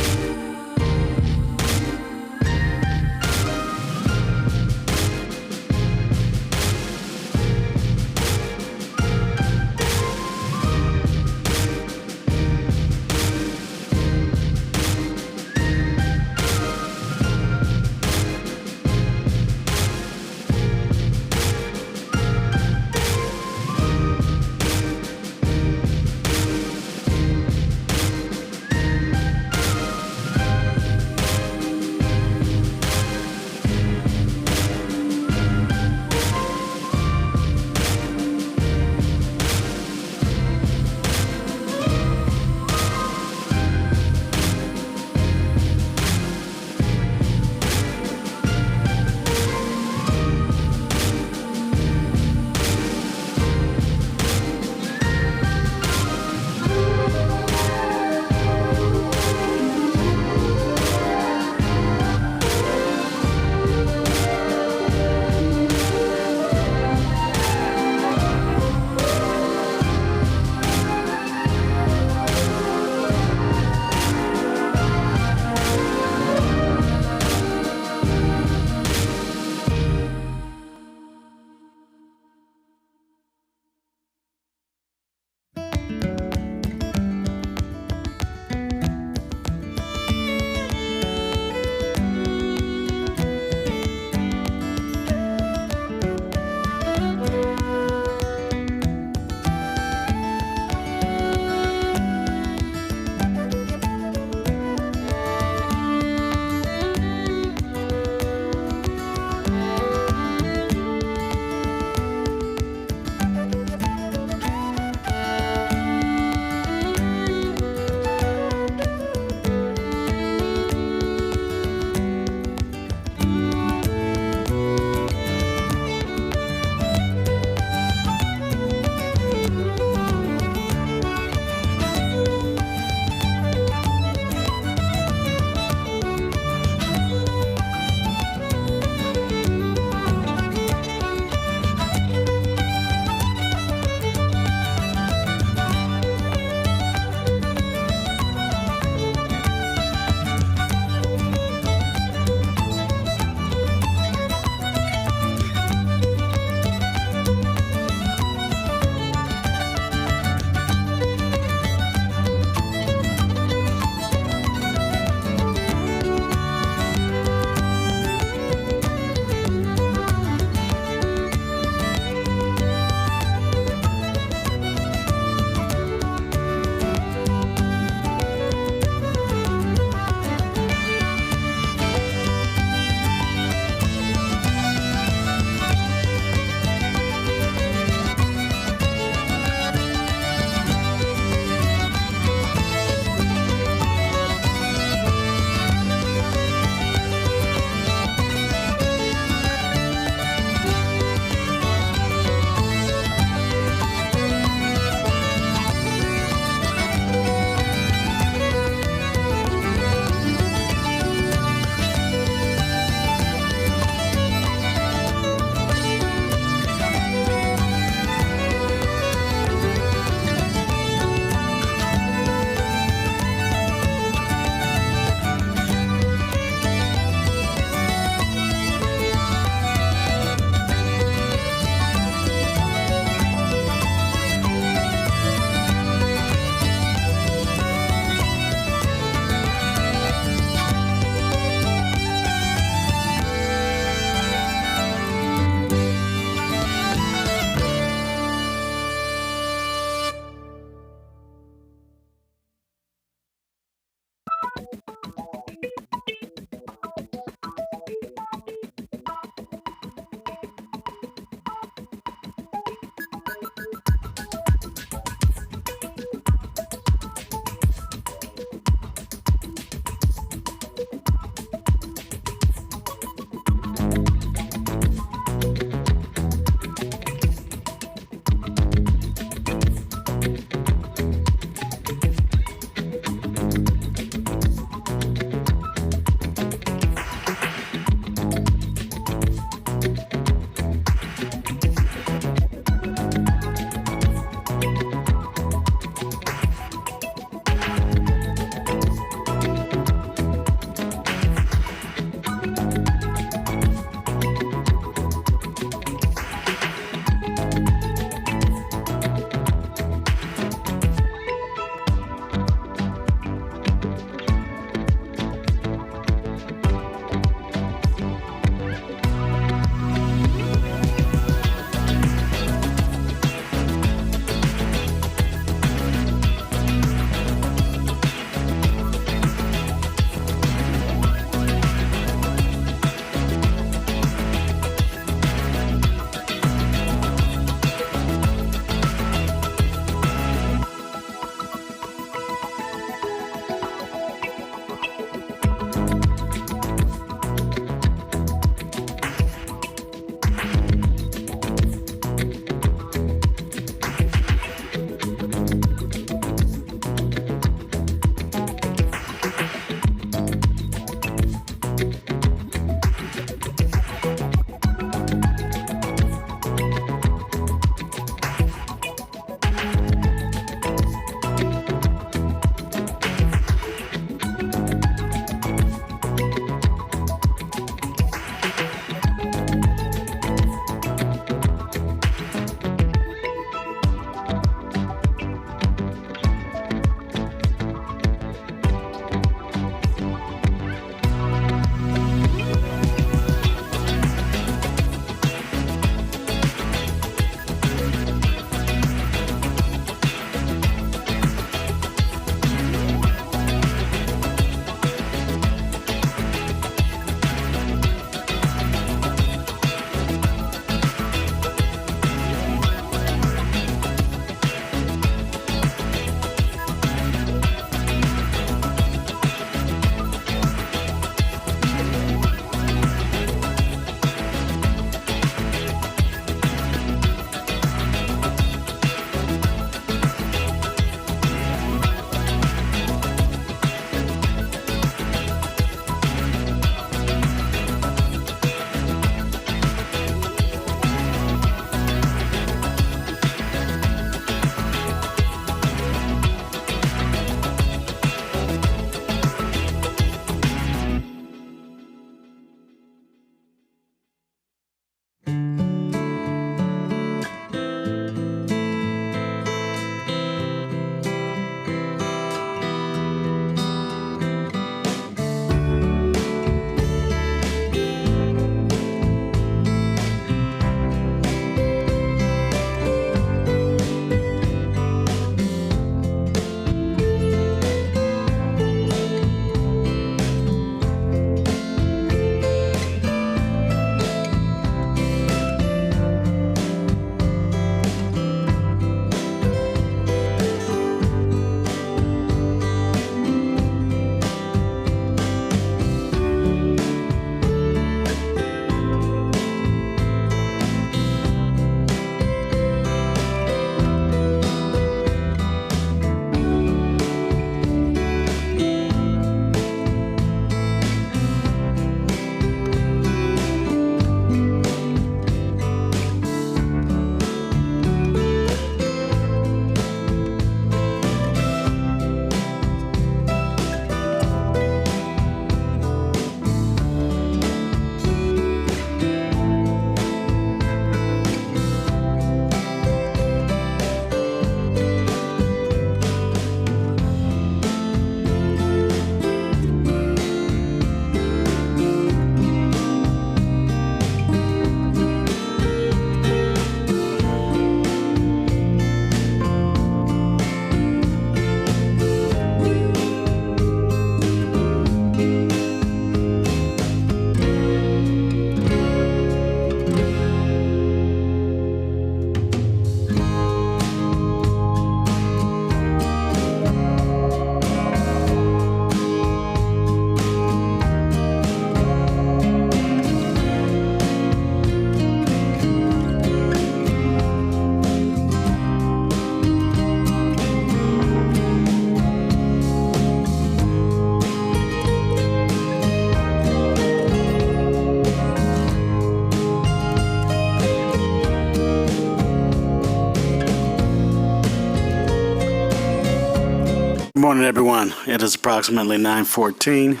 morning, everyone. It is approximately 9:14,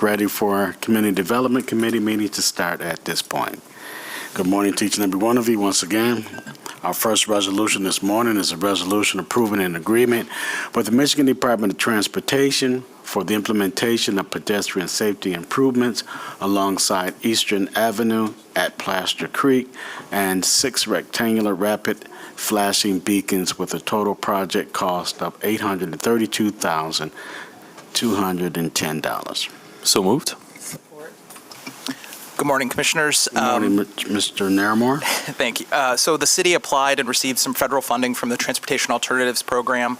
ready for our Community Development Committee meeting to start at this point. Good morning to each and every one of you once again. Our first resolution this morning is a resolution approving an agreement with the Michigan Department of Transportation for the implementation of pedestrian safety improvements alongside Eastern Avenue at Plaster Creek and 6 rectangular rapid flashing beacons with a total project cost of $832,210. So moved. Good morning, Commissioners. Good morning, Mr. Naramore. Thank you. So the city applied and received some federal funding from the Transportation Alternatives Program.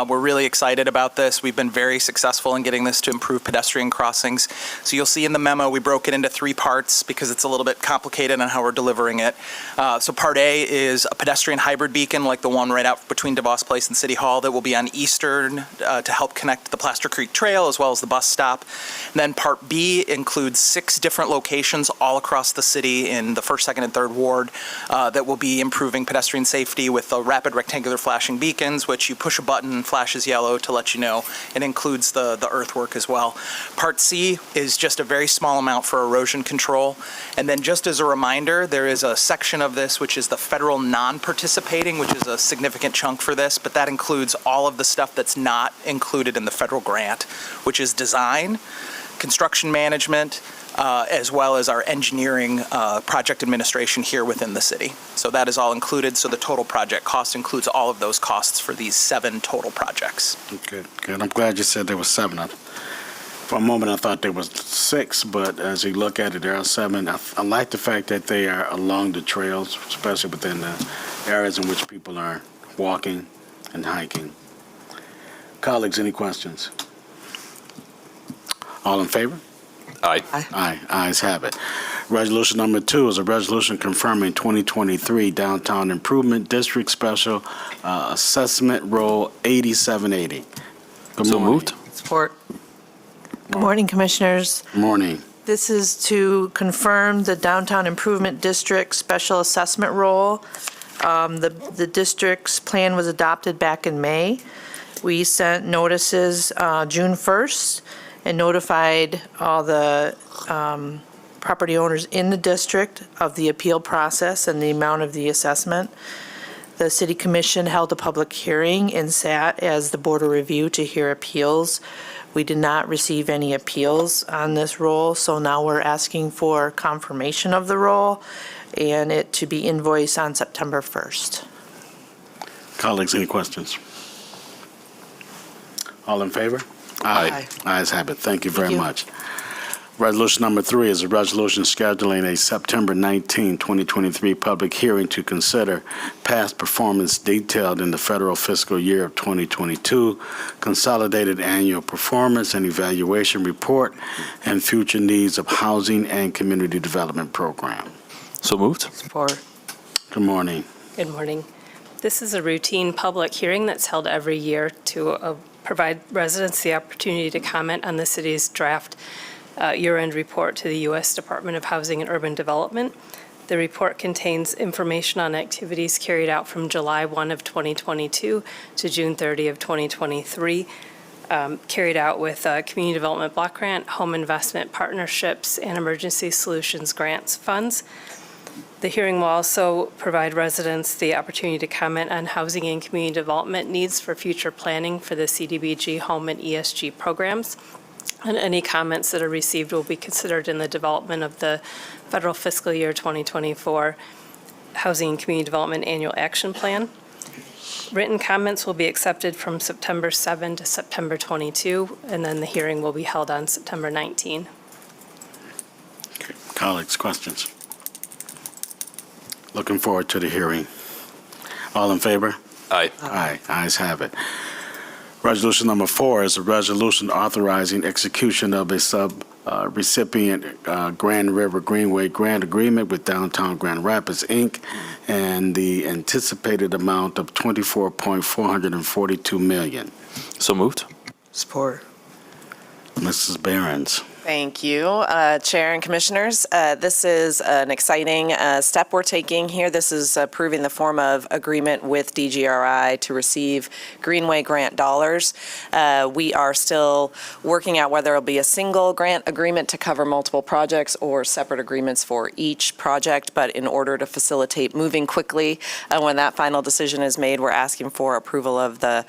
We're really excited about this. We've been very successful in getting this to improve pedestrian crossings. So you'll see in the memo, we broke it into 3 parts because it's a little bit complicated on how we're delivering it. So Part A is a pedestrian hybrid beacon like the one right out between DeVos Place and City Hall that will be on Eastern to help connect the Plaster Creek Trail as well as the bus stop. And then Part B includes 6 different locations all across the city in the 1st, 2nd, and 3rd Ward that will be improving pedestrian safety with the rapid rectangular flashing beacons, which you push a button and flashes yellow to let you know. It includes the earthwork as well. Part C is just a very small amount for erosion control. And then just as a reminder, there is a section of this which is the federal non-participating, which is a significant chunk for this, but that includes all of the stuff that's not included in the federal grant, which is design, construction management, as well as our engineering project administration here within the city. So that is all included, so the total project cost includes all of those costs for these 7 total projects. Good, good. I'm glad you said there was 7. For a moment, I thought there was 6, but as you look at it, there are 7. I like the fact that they are along the trails, especially within the areas in which people are walking and hiking. Colleagues, any questions? All in favor? Aye. Aye. Ayes have it. Resolution number 2 is a resolution confirming 2023 Downtown Improvement District Special Assessment Roll 8780. Good So morning. moved. Support. Good morning, Commissioners. Morning. This is to confirm the Downtown Improvement District Special Assessment Role. The district's plan was adopted back in May. We sent notices June 1st and notified all the property owners in the district of the appeal process and the amount of the assessment. The City Commission held a public hearing and sat as the Board of Review to hear appeals. We did not receive any appeals on this roll, so now we're asking for confirmation of the roll and it to be invoiced on September 1st. Colleagues, any questions? All in favor? Aye. Ayes have it. Thank you very much. Resolution number 3 is a resolution scheduling a September 19, 2023 public hearing to consider past performance detailed in the federal fiscal year of 2022, consolidated annual performance and evaluation report, and future needs of housing and community development program. So moved. Support. Good morning. Good morning. This is a routine public hearing that's held every year to provide residents the opportunity to comment on the city's draft year-end report to the U.S. Department of Housing and Urban Development. The report contains information on activities carried out from July 1 of 2022 to June 30 of 2023, carried out with Community Development Block Grant, Home Investment Partnerships, and Emergency Solutions Grants funds. The hearing will also provide residents the opportunity to comment on housing and community development needs for future planning for the CDBG home and ESG programs. And any comments that are received will be considered in the development of the federal fiscal year 2024 Housing and Community Development Annual Action Plan. Written comments will be accepted from September 7 to September 22, and then the hearing will be held on September 19. Okay. Colleagues, questions? Looking forward to the hearing. All in favor? Aye. Aye. Ayes have it. Resolution number 4 is a resolution authorizing execution of a sub-recipient Grand River Greenway grant agreement with Downtown Grand Rapids, Inc., and the anticipated amount of $24.442 million. So moved. Support. Mrs. Behrens. Thank you, Chair and Commissioners. This is an exciting step we're taking here. This is approving the form of agreement with DGRI to receive Greenway grant dollars. We are still working out whether it'll be a single grant agreement to cover multiple projects or separate agreements for each project, but in order to facilitate moving quickly, when that final decision is made, we're asking for approval of the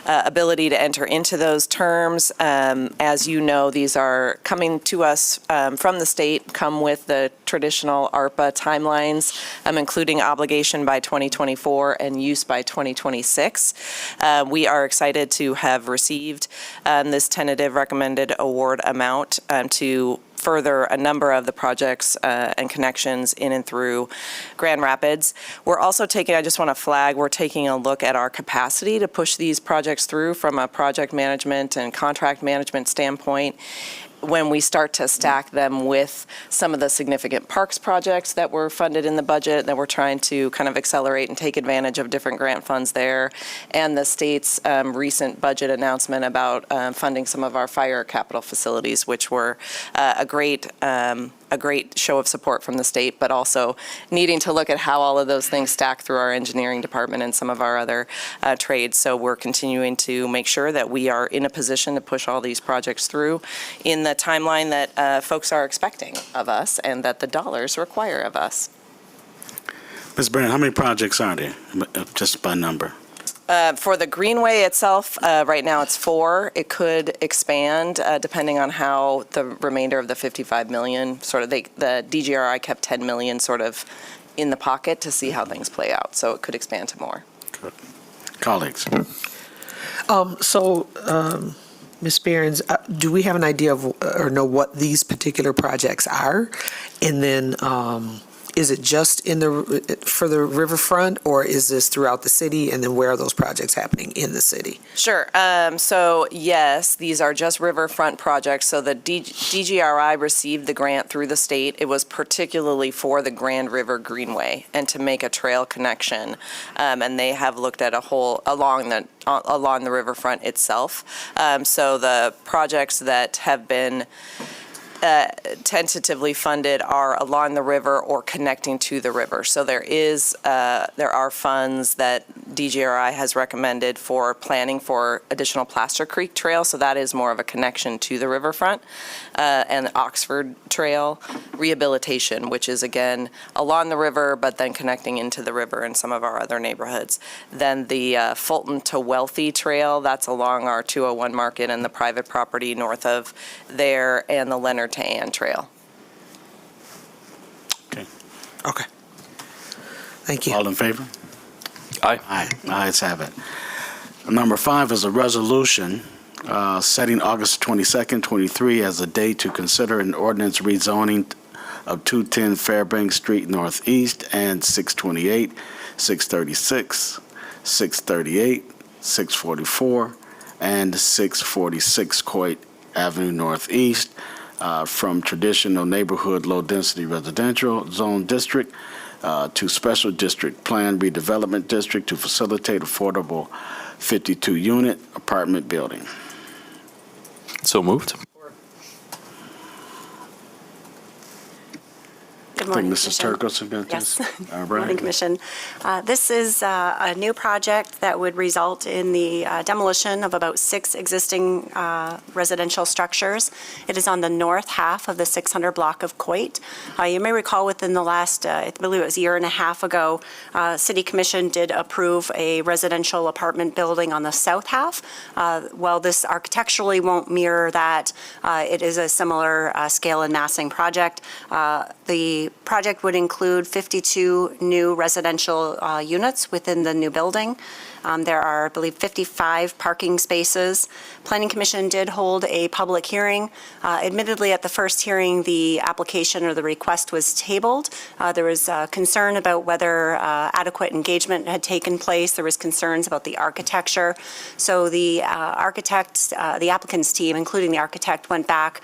ability to enter into those terms. As you know, these are coming to us from the state, come with the traditional ARPA timelines, including obligation by 2024 and use by 2026. We are excited to have received this tentative recommended award amount to further a number of the projects and connections in and through Grand Rapids. We're also taking, I just want to flag, we're taking a look at our capacity to push these projects through from a project management and contract management standpoint when we start to stack them with some of the significant parks projects that were funded in the budget that we're trying to kind of accelerate and take advantage of different grant funds there, and the state's recent budget announcement about funding some of our fire capital facilities, which were a great show of support from the state, but also needing to look at how all of those things stack through our engineering department and some of our other trades. So we're continuing to make sure that we are in a position to push all these projects through in the timeline that folks are expecting of us and that the dollars require of us. Ms. Brown, how many projects are there, just by number? For the Greenway itself, right now it's 4. It could expand depending on how the remainder of the 55 million, the DGRI kept 10 million sort of in the pocket to see how things play out. So it could expand to more. Good. Colleagues. Ms. Behrens, do we have an idea of or know what these particular projects are? And then is it just for the riverfront, or is this throughout the city? And then where are those projects happening in the city? Sure. So yes, these are just riverfront projects. So the DGRI received the grant through the state. It was particularly for the Grand River Greenway and to make a trail connection. And they have looked at a whole along the riverfront itself. So the projects that have been tentatively funded are along the river or connecting to the river. So there are funds that DGRI has recommended for planning for additional Plaster Creek Trail. So that is more of a connection to the riverfront, and Oxford Trail rehabilitation, which is again along the river, but then connecting into the river in some of our other neighborhoods. Then the Fulton to Wealthy Trail, that's along our 201 Market and the private property north of there, and the Leonard to Ann Trail. Okay. Thank you. All in favor? Aye. Aye. Ayes have it. Number 5 is a resolution setting August 22nd, 23 as a date to consider an ordinance rezoning of 210 Fairbanks Street Northeast and 628, 636, 638, 644, and 646 Coit Avenue Northeast from traditional neighborhood low-density residential zone district to special district plan redevelopment district to facilitate affordable 52-unit apartment building. So moved. Good morning, I think Mrs. Turcos is going to Yes. All right. Morning, Commission. This is a new project that would result in the demolition of about 6 existing residential structures. It is on the north half of the 600 block of Coit. You may recall within the last, I believe it was a year and a half ago, City Commission did approve a residential apartment building on the south half. While this architecturally won't mirror that, it is a similar scale and massing project. The project would include 52 new residential units within the new building. There are, I believe, 55 parking spaces. Planning Commission did hold a public hearing. Admittedly, at the first hearing, the application or the request was tabled. There was concern about whether adequate engagement had taken place. There was concerns about the architecture. So the the applicant's team, including the architect, went back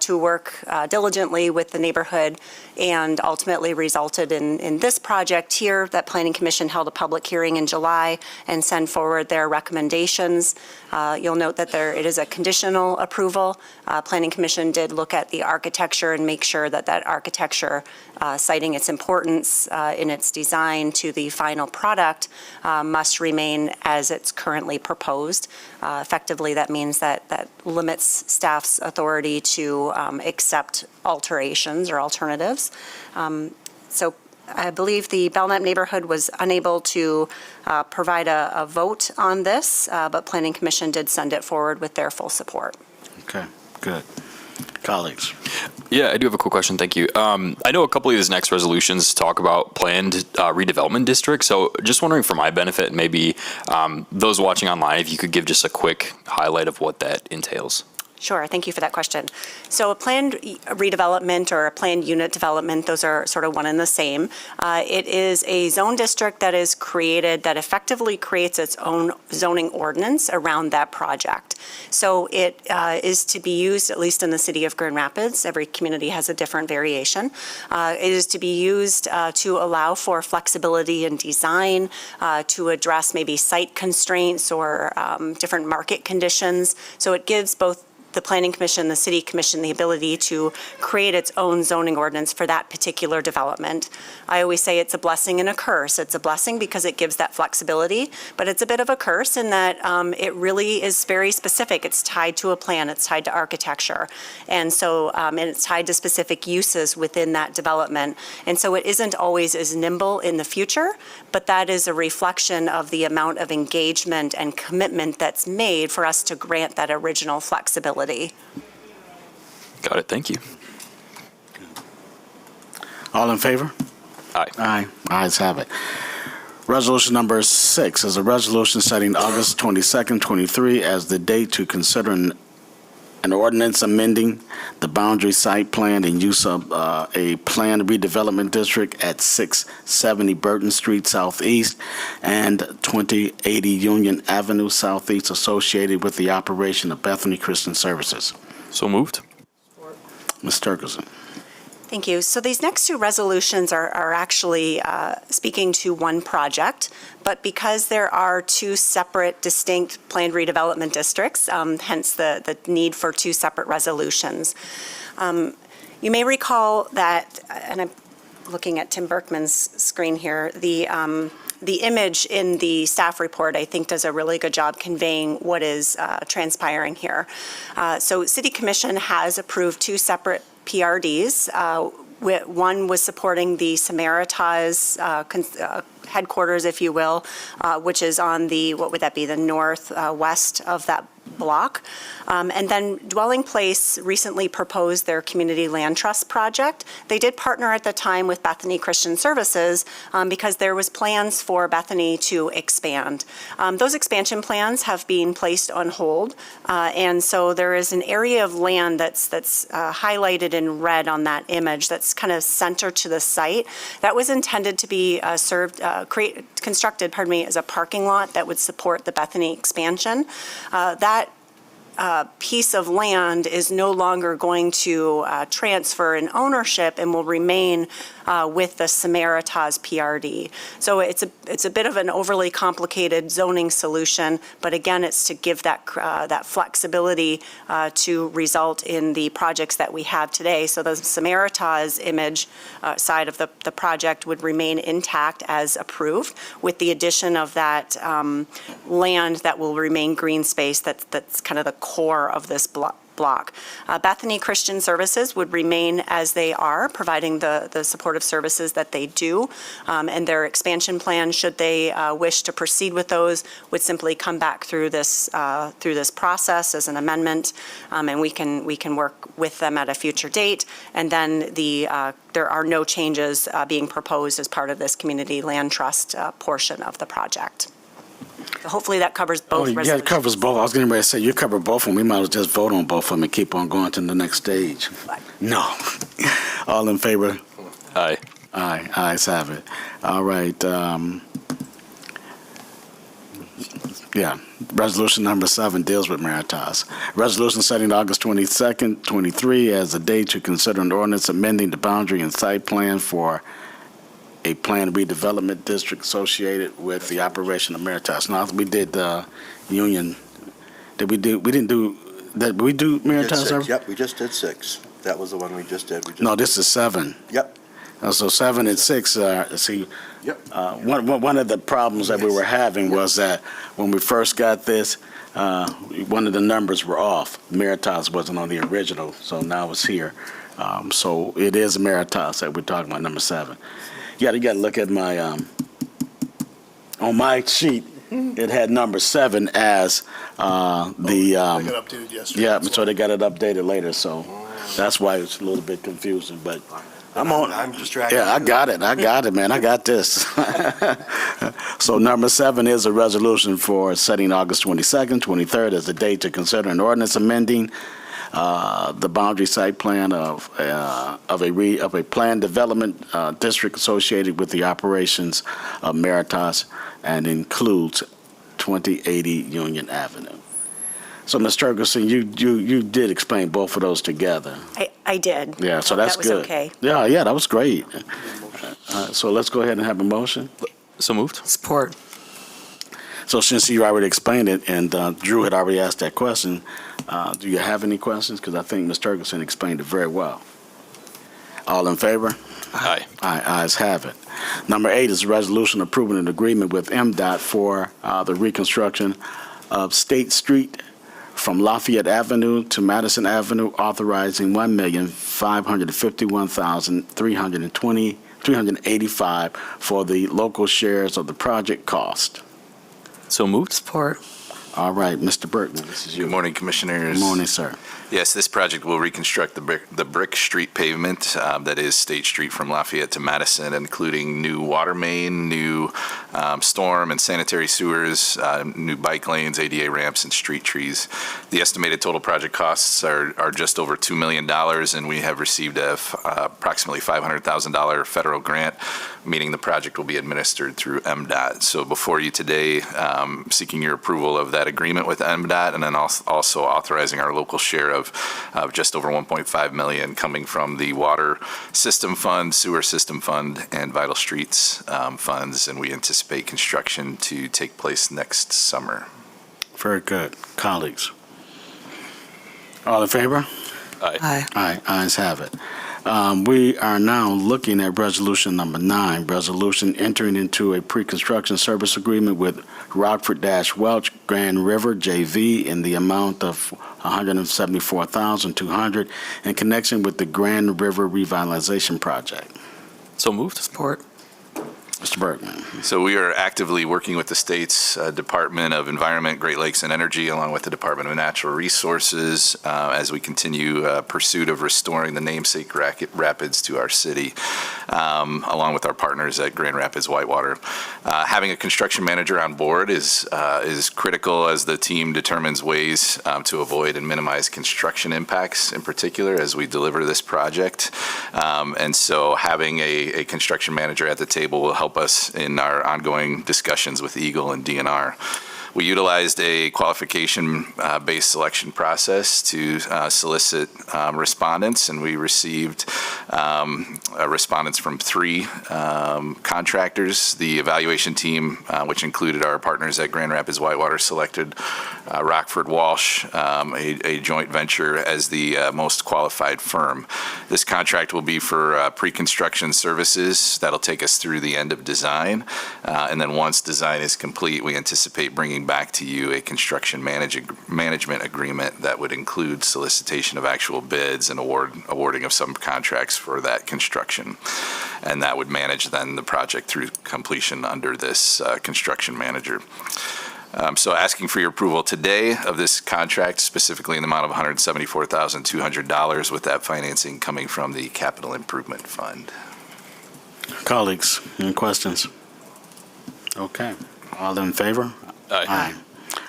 to work diligently with the neighborhood and and ultimately resulted in this project here that Planning Commission held a public hearing in July and sent forward their recommendations. You'll note that it is a conditional approval. Planning Commission did look at the architecture and make sure that that architecture, citing its importance in its design to the final product, must remain as it's currently proposed. Effectively, that means that limits staff's authority to accept alterations or alternatives. So I believe the Belknap neighborhood was unable to provide a vote on this, but Planning Commission did send it forward with their full support. Okay, good. Colleagues. Yeah, I do have a quick question. Thank you. I know a couple of these next resolutions talk about planned redevelopment districts. So just wondering for my benefit, maybe those watching online, if you could give just a quick highlight of what that entails. Sure, thank you for that question. So a planned redevelopment or a planned unit development, those are sort of one and the same. It is a zone district that is created that effectively creates its own zoning ordinance around that project. So it is to be used, at least in the city of Grand Rapids, every community has a different variation. It is to be used to allow for flexibility in design, to address maybe site constraints or different market conditions. So it gives both the Planning Commission, the City Commission, the ability to create its own zoning ordinance for that particular development. I always say it's a blessing and a curse. It's a blessing because it gives that flexibility, but it's a bit of a curse in that it really is very specific. It's tied to a plan, it's tied to architecture, and so and it's tied to specific uses within that development. And so it isn't always as nimble in the future, but that is a reflection of the amount of engagement and commitment that's made for us to grant that original flexibility. Got it. Thank you. All in favor? Aye. Aye. Ayes have it. Resolution number 6 is a resolution setting August 22nd, 23 as the date to consider an ordinance amending the boundary site plan and use of a planned redevelopment district at 670 Burton Street Southeast and 2080 Union Avenue Southeast associated with the operation of Bethany Christian Services. So moved. Ms. Turkelson. Thank you. So these next two resolutions are actually speaking to one project, but because there are two separate, distinct planned redevelopment districts, hence the need for two separate resolutions. You may recall that, and I'm looking at Tim Berkman's screen here, the image in the staff report, I think, does a really good job conveying what is transpiring here. So City Commission has approved two separate PRDs. One was supporting the Samaritas headquarters, if you will, which is on the, what would that be, the northwest of that block. And then Dwelling Place recently proposed their community land trust project. They did partner at the time with Bethany Christian Services because there was plans for Bethany to expand. Those expansion plans have been placed on hold. And so there is an area of land that's highlighted in red on that image that's kind of center to the site. That was intended to be constructed as a parking lot that would support the Bethany expansion. That piece of land is no longer going to transfer in ownership and will remain with the Samaritas PRD. So it's a bit of an overly complicated zoning solution, but again, it's to give that flexibility to result in the projects that we have today. So the Samaritas image side of the project would remain intact as approved, with the addition of that land that will remain green space that's kind of the core of this block. Bethany Christian Services would remain as they are, providing the supportive services that they do, and their expansion plan, should they wish to proceed with those, would simply come back through this process as an amendment, and we can work with them at a future date. And then there are no changes being proposed as part of this community land trust portion of the project. So hopefully that covers both resolutions. Yeah, it covers both. I was getting ready to say, you cover both of them. We might as well just vote on both of them and keep on going to the next stage. No. All in favor? Aye. Aye. Ayes have it. All right. Yeah, resolution number 7 deals with Meritas. Resolution setting August 22nd, 23 as a date to consider an ordinance amending the boundary and site plan for a planned redevelopment district associated with the operation of Meritas. Now, we did Union, we didn't do, did we do Meritas? Yep, we just did 6. That was the one we just did. No, this is 7. Yep. So 7 and 6, one of the problems that we were having was that when we first got this, one of the numbers were off. Meritas wasn't on the original, so now it's here. So it is Meritas that we're talking about, number 7. You got to look at my, on my sheet, it had number 7 as the. They got updated yesterday. Yeah, so they got it updated later, so that's why it's a little bit confusing, but. I'm distracted. Yeah, I got it, man. I got this. So number 7 is a resolution for setting August 22nd, 23rd as the date to consider an ordinance amending the boundary site plan of a planned development district associated with the operations of Meritas and includes 2080 Union Avenue. So, Ms. Turgerson, you did explain both of those together. I did. Yeah, so Hope that's that was good. okay. Yeah, that was great. So let's go ahead and have a motion. So moved. Support. So since you already explained it and Drew had already asked that question, do you have any questions? Because I think Ms. Turgerson explained it very well. All in favor? Aye. Aye, ayes have it. Number 8 is a resolution approving an agreement with MDOT for the reconstruction of State Street from Lafayette Avenue to Madison Avenue, authorizing $1,551,385 for the local shares of the project cost. So moved. Support. All right, Mr. Bergman, this is you. Good morning, Commissioners. Good morning, sir. Yes, this project will reconstruct the brick street pavement that is State Street from Lafayette to Madison, including new water main, new storm and sanitary sewers, new bike lanes, ADA ramps, and street trees. The estimated total project costs are just over $2 million, and we have received approximately $500,000 federal grant, meaning the project will be administered through MDOT. So before you today, seeking your approval of that agreement with MDOT, and then also authorizing our local share of just over $1.5 million coming from the Water System Fund, Sewer System Fund, and Vital Streets funds, and we anticipate construction to take place next summer. Very good. Colleagues? All in favor? Aye. Aye, ayes have it. We are now looking at resolution number 9, resolution entering into a pre-construction service agreement with Rockford-Welch Grand River JV in the amount of $174,200 in connection with the Grand River Revitalization Project. So moved. Support. Mr. Bergman. So we are actively working with the state's Department of Environment, Great Lakes and Energy, along with the Department of Natural Resources, as we continue pursuit of restoring the namesake rapids to our city, along with our partners at Grand Rapids Whitewater. Having a construction manager on board is critical as the team determines ways to avoid and minimize construction impacts, in particular, as we deliver this project. And so having a construction manager at the table will help us in our ongoing discussions with Eagle and DNR. We utilized a qualification-based selection process to solicit respondents, and we received respondents from 3 contractors. The evaluation team, which included our partners at Grand Rapids Whitewater, selected Rockford Walsh, a joint venture, as the most qualified firm. This contract will be for pre-construction services that'll take us through the end of design, and then once design is complete, we anticipate bringing back to you a construction management agreement that would include solicitation of actual bids and awarding of some contracts for that construction. And that would manage then the project through completion under this construction manager. So asking for your approval today of this contract, specifically in the amount of $174,200, with that financing coming from the Capital Improvement Fund. Colleagues, any questions? Okay. All in favor? Aye.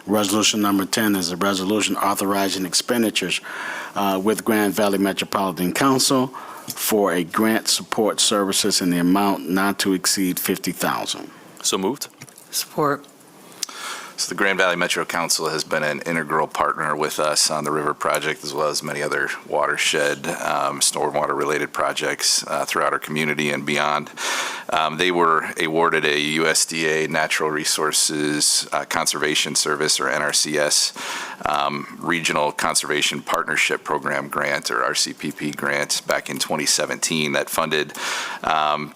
Resolution number 10 is a resolution authorizing expenditures with Grand Valley Metropolitan Council for a grant support services in the amount not to exceed $50,000. So moved. Support. So the Grand Valley Metro Council has been an integral partner with us on the river project, as well as many other watershed, stormwater-related projects throughout our community and beyond. They were awarded a USDA Natural Resources Conservation Service, or NRCS, Regional Conservation Partnership Program grant, or RCPP grant, back in 2017 that funded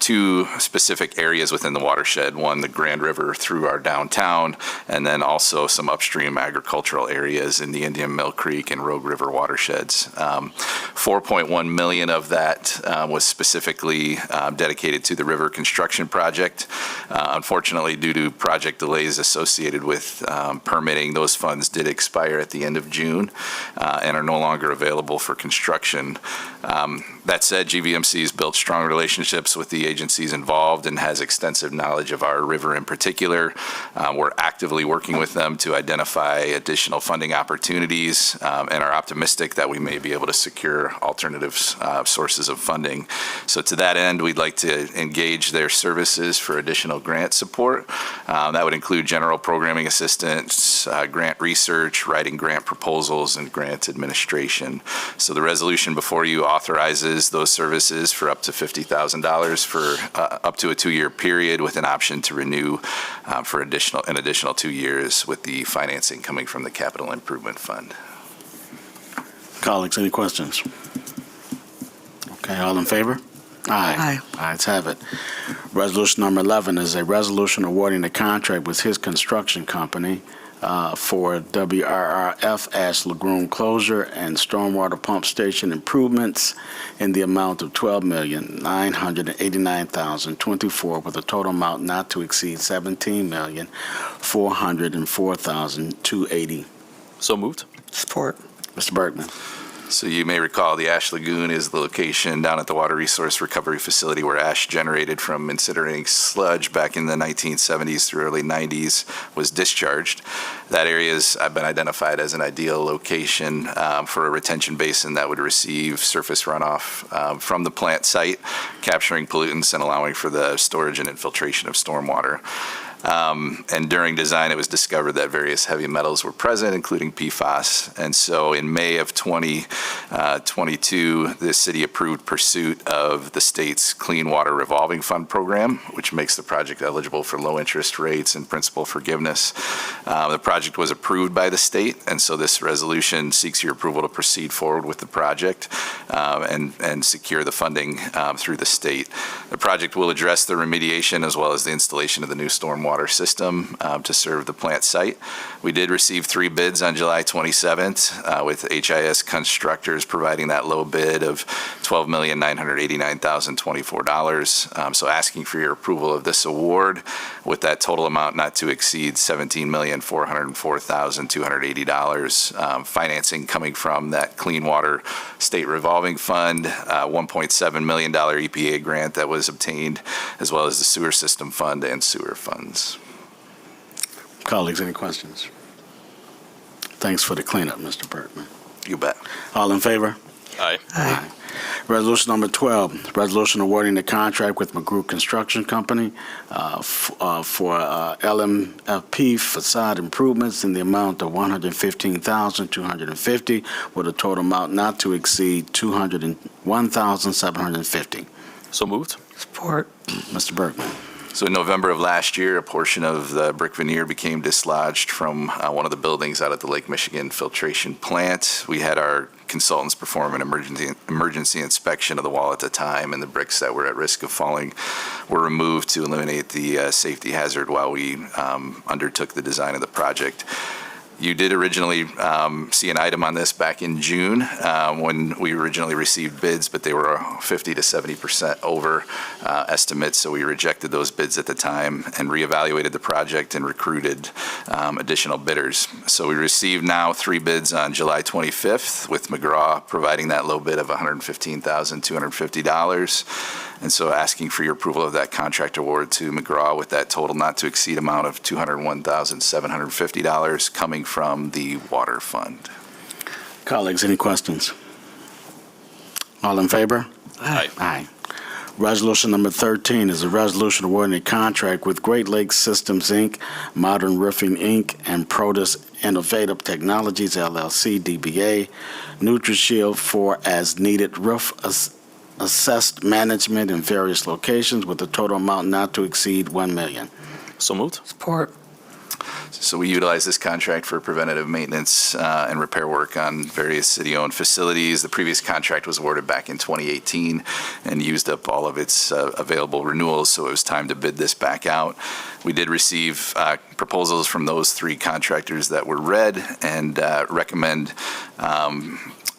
2 specific areas within the watershed. One, the Grand River through our downtown, and then also some upstream agricultural areas in the Indian Mill Creek and Rogue River watersheds. 4.1 million of that was specifically dedicated to the river construction project. Unfortunately, due to project delays associated with permitting, those funds did expire at the end of June and are no longer available for construction. That said, GVMC has built strong relationships with the agencies involved and has extensive knowledge of our river in particular. We're actively working with them to identify additional funding opportunities and are optimistic that we may be able to secure alternative sources of funding. So to that end, we'd like to engage their services for additional grant support. That would include general programming assistance, grant research, writing grant proposals, and grant administration. So the resolution before you authorizes those services for up to $50,000 for up to a 2-year period, with an option to renew for an additional 2 years, with the financing coming from the Capital Improvement Fund. Colleagues, any questions? Okay, all in favor? Aye. Ayes have it. Resolution number 11 is a resolution awarding a contract with his construction company for WRRF Ash Lagoon closure and stormwater pump station improvements in the amount of $12,989,024, with a total amount not to exceed $17,404,280. So moved. Support. Mr. Bergman. So you may recall the Ash Lagoon is the location down at the Water Resource Recovery Facility where ash generated from incinerating sludge back in the 1970s through early 90s was discharged. That area has been identified as an ideal location for a retention basin that would receive surface runoff from the plant site, capturing pollutants and allowing for the storage and infiltration of stormwater. And during design, it was discovered that various heavy metals were present, including PFAS. And so in May of 2022, the city approved pursuit of the state's Clean Water Revolving Fund program, which makes the project eligible for low interest rates and principal forgiveness. The project was approved by the state, and so this resolution seeks your approval to proceed forward with the project and secure the funding through the state. The project will address the remediation as well as the installation of the new stormwater system to serve the plant site. We did receive 3 bids on July 27th, with HIS Constructors providing that low bid of $12,989,024. So asking for your approval of this award, with that total amount not to exceed $17,404,280. Financing coming from that Clean Water State Revolving Fund, $1.7 million EPA grant that was obtained, as well as the Sewer System Fund and sewer funds. Colleagues, any questions? Thanks for the cleanup, Mr. Bergman. You bet. All in favor? Aye. Aye. Resolution number 12, resolution awarding the contract with McGrew Construction Company for LMFP facade improvements in the amount of $115,250, with a total amount not to exceed $201,750. So moved. Support. Mr. Bergman. So in November of last year, a portion of the brick veneer became dislodged from one of the buildings out at the Lake Michigan filtration plant. We had our consultants perform an emergency inspection of the wall at the time, and the bricks that were at risk of falling were removed to eliminate the safety hazard while we undertook the design of the project. You did originally see an item on this back in June when we originally received bids, but they were 50 to 70% over estimates, so we rejected those bids at the time and reevaluated the project and recruited additional bidders. So we received now 3 bids on July 25th, with McGraw providing that low bid of $115,250. And so asking for your approval of that contract award to McGraw, with that total not to exceed amount of $201,750 coming from the water fund. Colleagues, any questions? All in favor? Aye. Aye. Resolution number 13 is a resolution awarding a contract with Great Lakes Systems, Inc., Modern Roofing, Inc., and Protus Innovative Technologies, LLC, DBA, NutriShield for as-needed roof assessed management in various locations with a total amount not to exceed $1 million. So moved. Support. So we utilize this contract for preventative maintenance and repair work on various city-owned facilities. The previous contract was awarded back in 2018 and used up all of its available renewals, so it was time to bid this back out. We did receive proposals from those three contractors that were read and recommend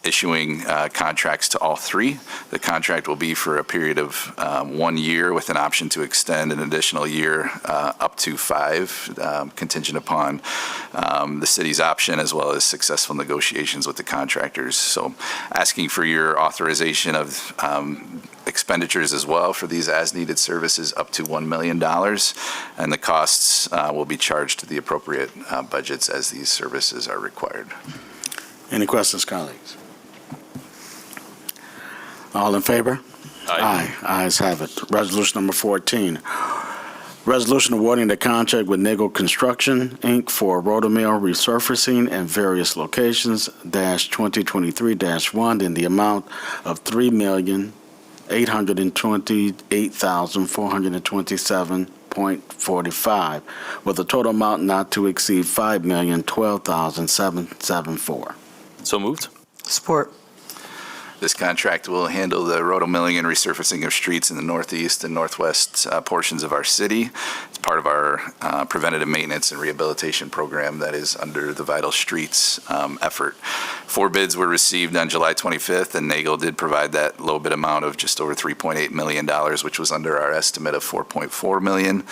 issuing contracts to all three. The contract will be for a period of 1 year with an option to extend an additional year up to 5, contingent upon the city's option as well as successful negotiations with the contractors. So asking for your authorization of expenditures as well for these as-needed services up to $1 million, and the costs will be charged to the appropriate budgets as these services are required. Any questions, colleagues? All in favor? Aye. Ayes have it. Resolution number 14. Resolution awarding the contract with Nagel Construction, Inc. for rotomill resurfacing in various locations, -2023-1 in the amount of $3,828,427.45, with a total amount not to exceed $5,012,774. So moved. Support. This contract will handle the rotomilling and resurfacing of streets in the northeast and northwest portions of our city. It's part of our preventative maintenance and rehabilitation program that is under the Vital Streets effort. 4 bids were received on July 25th, and Nagel did provide that low bid amount of just over $3.8 million, which was under our estimate of $4.4 million.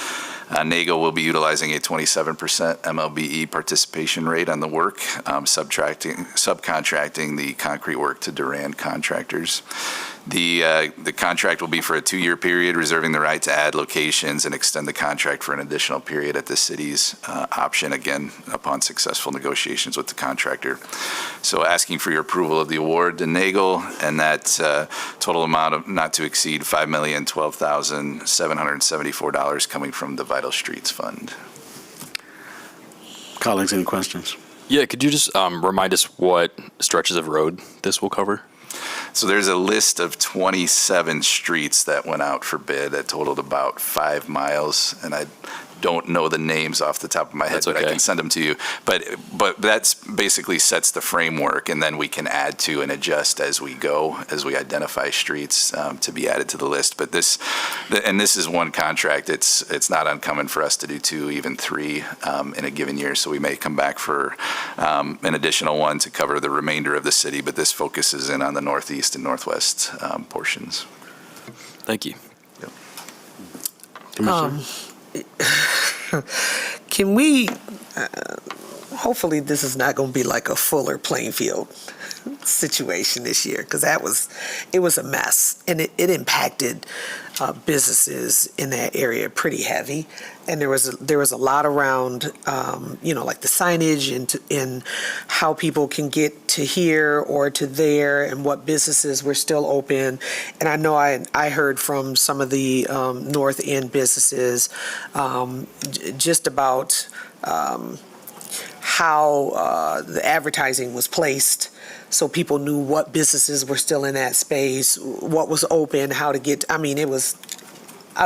Nagel will be utilizing a 27% MLBE participation rate on the work, subcontracting the concrete work to Durand contractors. The contract will be for a 2-year period, reserving the right to add locations and extend the contract for an additional period at the city's option, again, upon successful negotiations with the contractor. So asking for your approval of the award to Nagel, and that total amount of not to exceed $5,012,774 coming from the Vital Streets Fund. Colleagues, any questions? Yeah, could you just remind us what stretches of road this will cover? So there's a list of 27 streets that went out for bid that totaled about 5 miles, and I don't know the names off the top of my head, That's but okay. I can send them to you. But that's basically sets the framework, and then we can add to and adjust as we go, as we identify streets to be added to the list. But this is one contract. It's not uncommon for us to do 2, even 3 in a given year. So we may come back for an additional one to cover the remainder of the city. But this focuses in on the northeast and northwest portions. Thank you. Commissioner? Can we, hopefully this is not going to be like a Fuller playing field situation this year, because it was a mess, and it impacted businesses in that area pretty heavy, and there was a lot around, like the signage and how people can get to here or to there, and what businesses were still open. And I know I heard from some of the North End businesses just about how the advertising was placed, so people knew what businesses were still in that space, what was open, how to get. I mean, I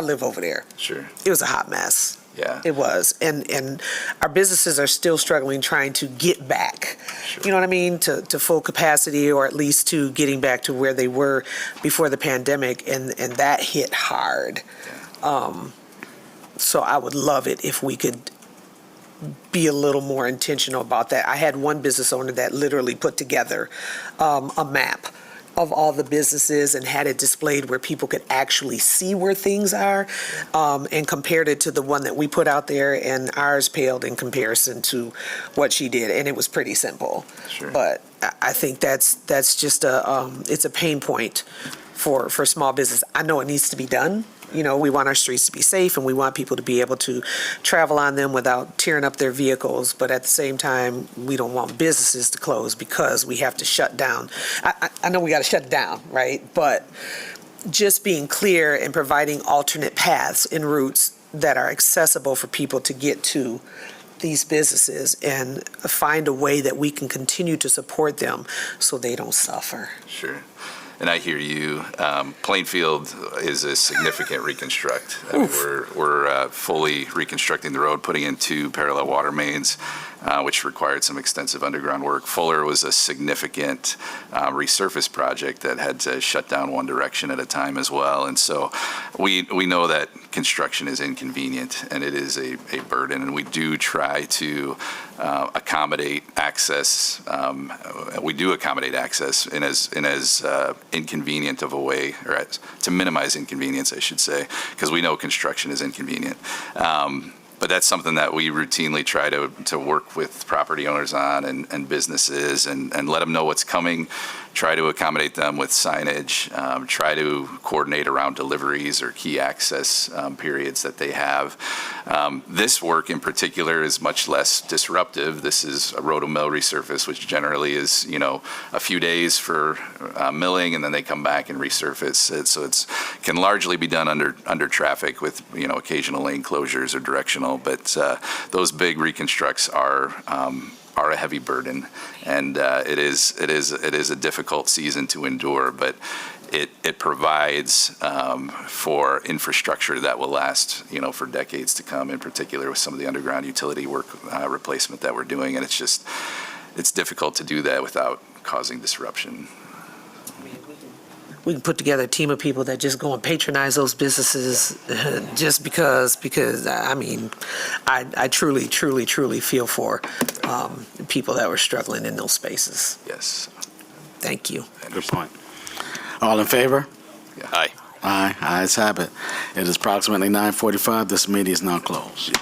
live over there. Sure. It was a hot mess. Yeah. It was. And our businesses are still struggling trying to get back, Sure. you know what I mean, to full capacity, or at least to getting back to where they were before the pandemic, and that hit hard. So I would love it if we could be a little more intentional about that. I had one business owner that literally put together a map of all the businesses and had it displayed where people could actually see where things are, and compared it to the one that we put out there, and ours paled in comparison to what she did, and it was pretty simple. Sure. But I think that's just it's a pain point for small business. I know it needs to be done. We want our streets to be safe, and we want people to be able to travel on them without tearing up their vehicles. But at the same time, we don't want businesses to close because we have to shut down. I know we got to shut it down, right? But just being clear and providing alternate paths and routes that are accessible for people to get to these businesses and find a way that we can continue to support them so they don't suffer. Sure. And I hear you. Plainfield is a significant reconstruct. I mean, we're fully reconstructing the road, putting in 2 parallel water mains, which required some extensive underground work. Fuller was a significant resurface project that had to shut down one direction at a time as well. And so we know that construction is inconvenient and it is a burden, and we do try to accommodate access. We do accommodate access in as inconvenient of a way, or to minimize inconvenience, I should say, because we know construction is inconvenient. But that's something that we routinely try to work with property owners on and businesses and let them know what's coming, try to accommodate them with signage, try to coordinate around deliveries or key access periods that they have. This work in particular is much less disruptive. This is a roto-mill resurface, which generally is, a few days for milling, and then they come back and resurface it. So it can largely be done under traffic with, occasional lane closures or directional, but those big reconstructs are a heavy burden, and it is a difficult season to endure, but it provides for infrastructure that will last, for decades to come, in particular with some of the underground utility work replacement that we're doing, and it's difficult to do that without causing disruption. We can put together a team of people that just go and patronize those businesses just because I mean, I truly, truly, truly feel for people that were struggling in those spaces. Yes. Thank you. Good point. All in favor? Yeah. Aye. Aye. Ayes have it. It is approximately 9:45. This meeting is now closed.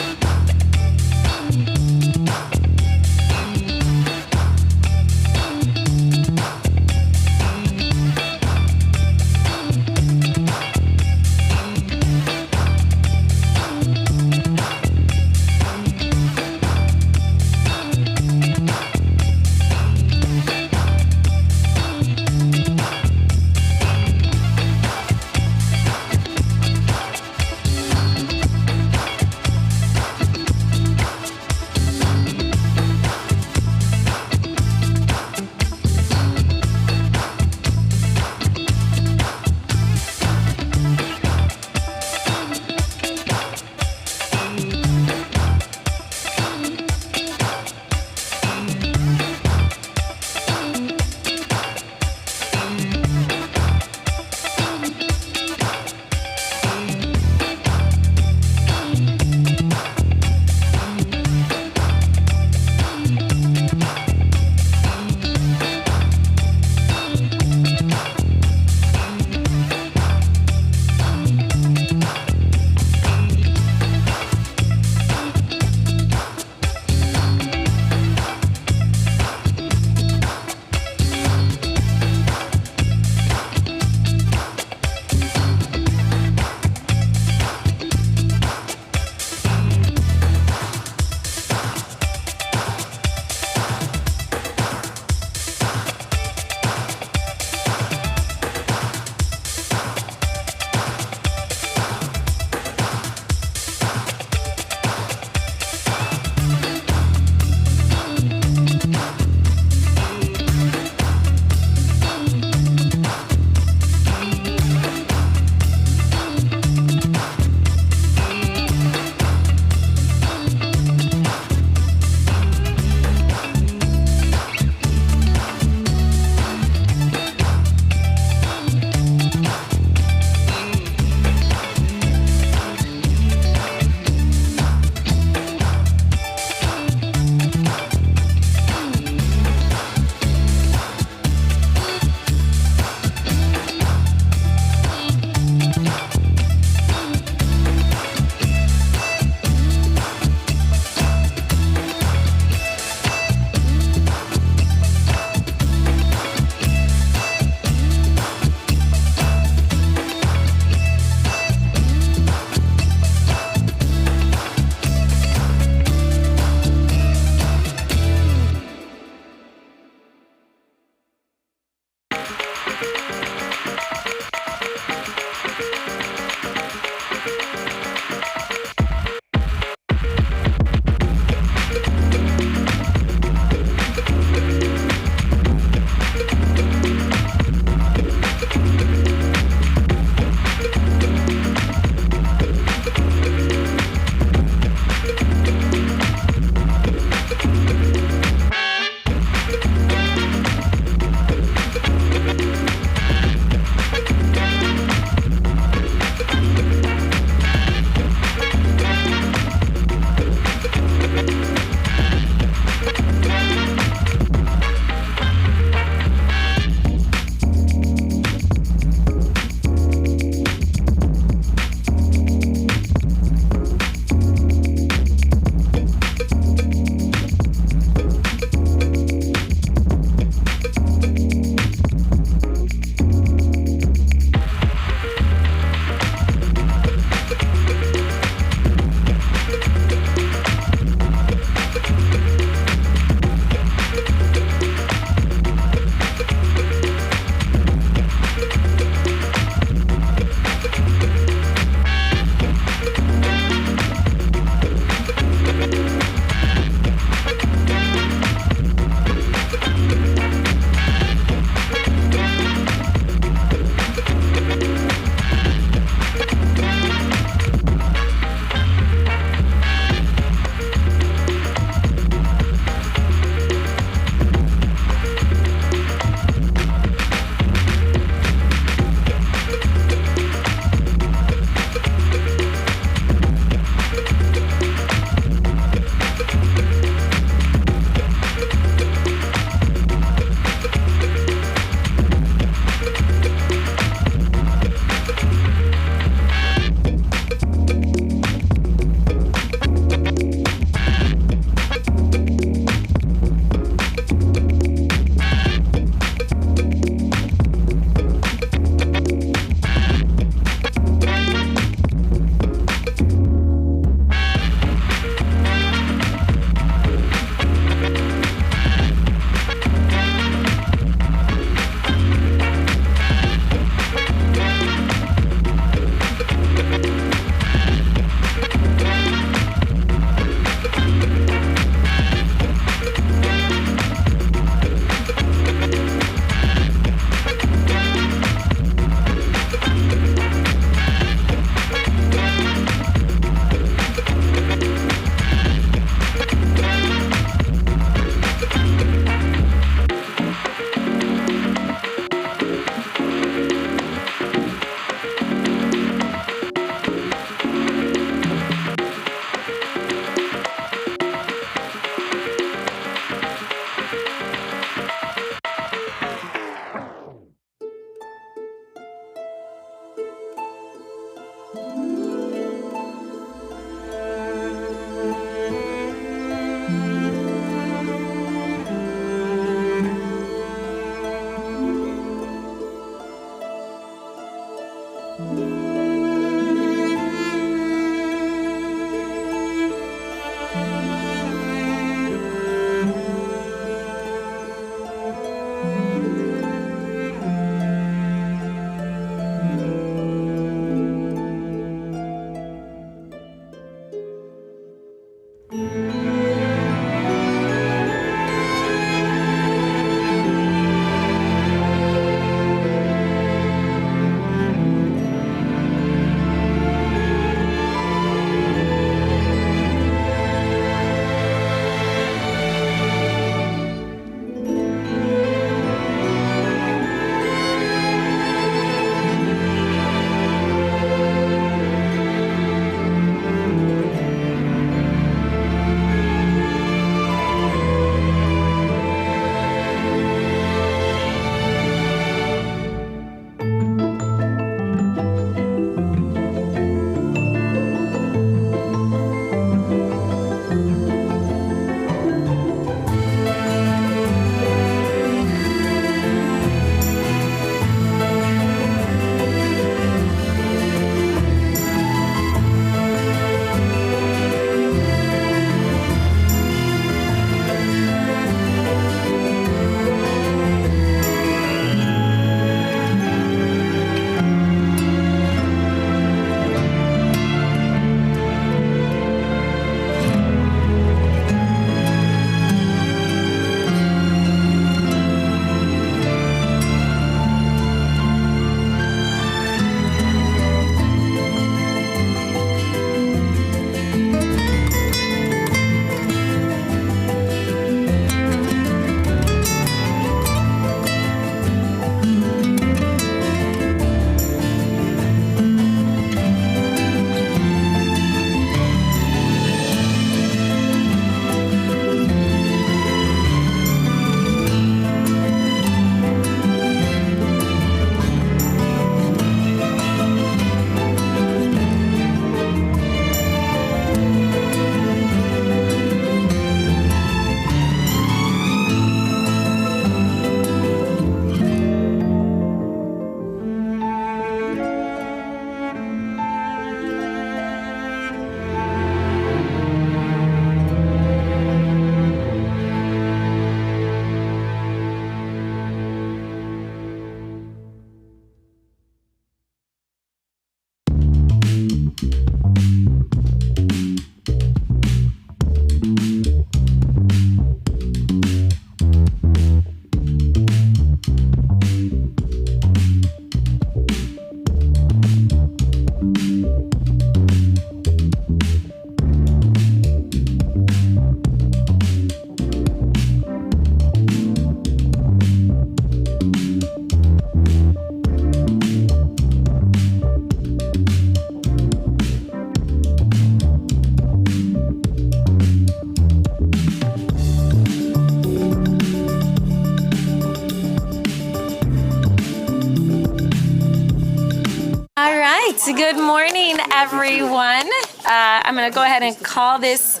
Good morning, everyone. I'm going to go ahead and call this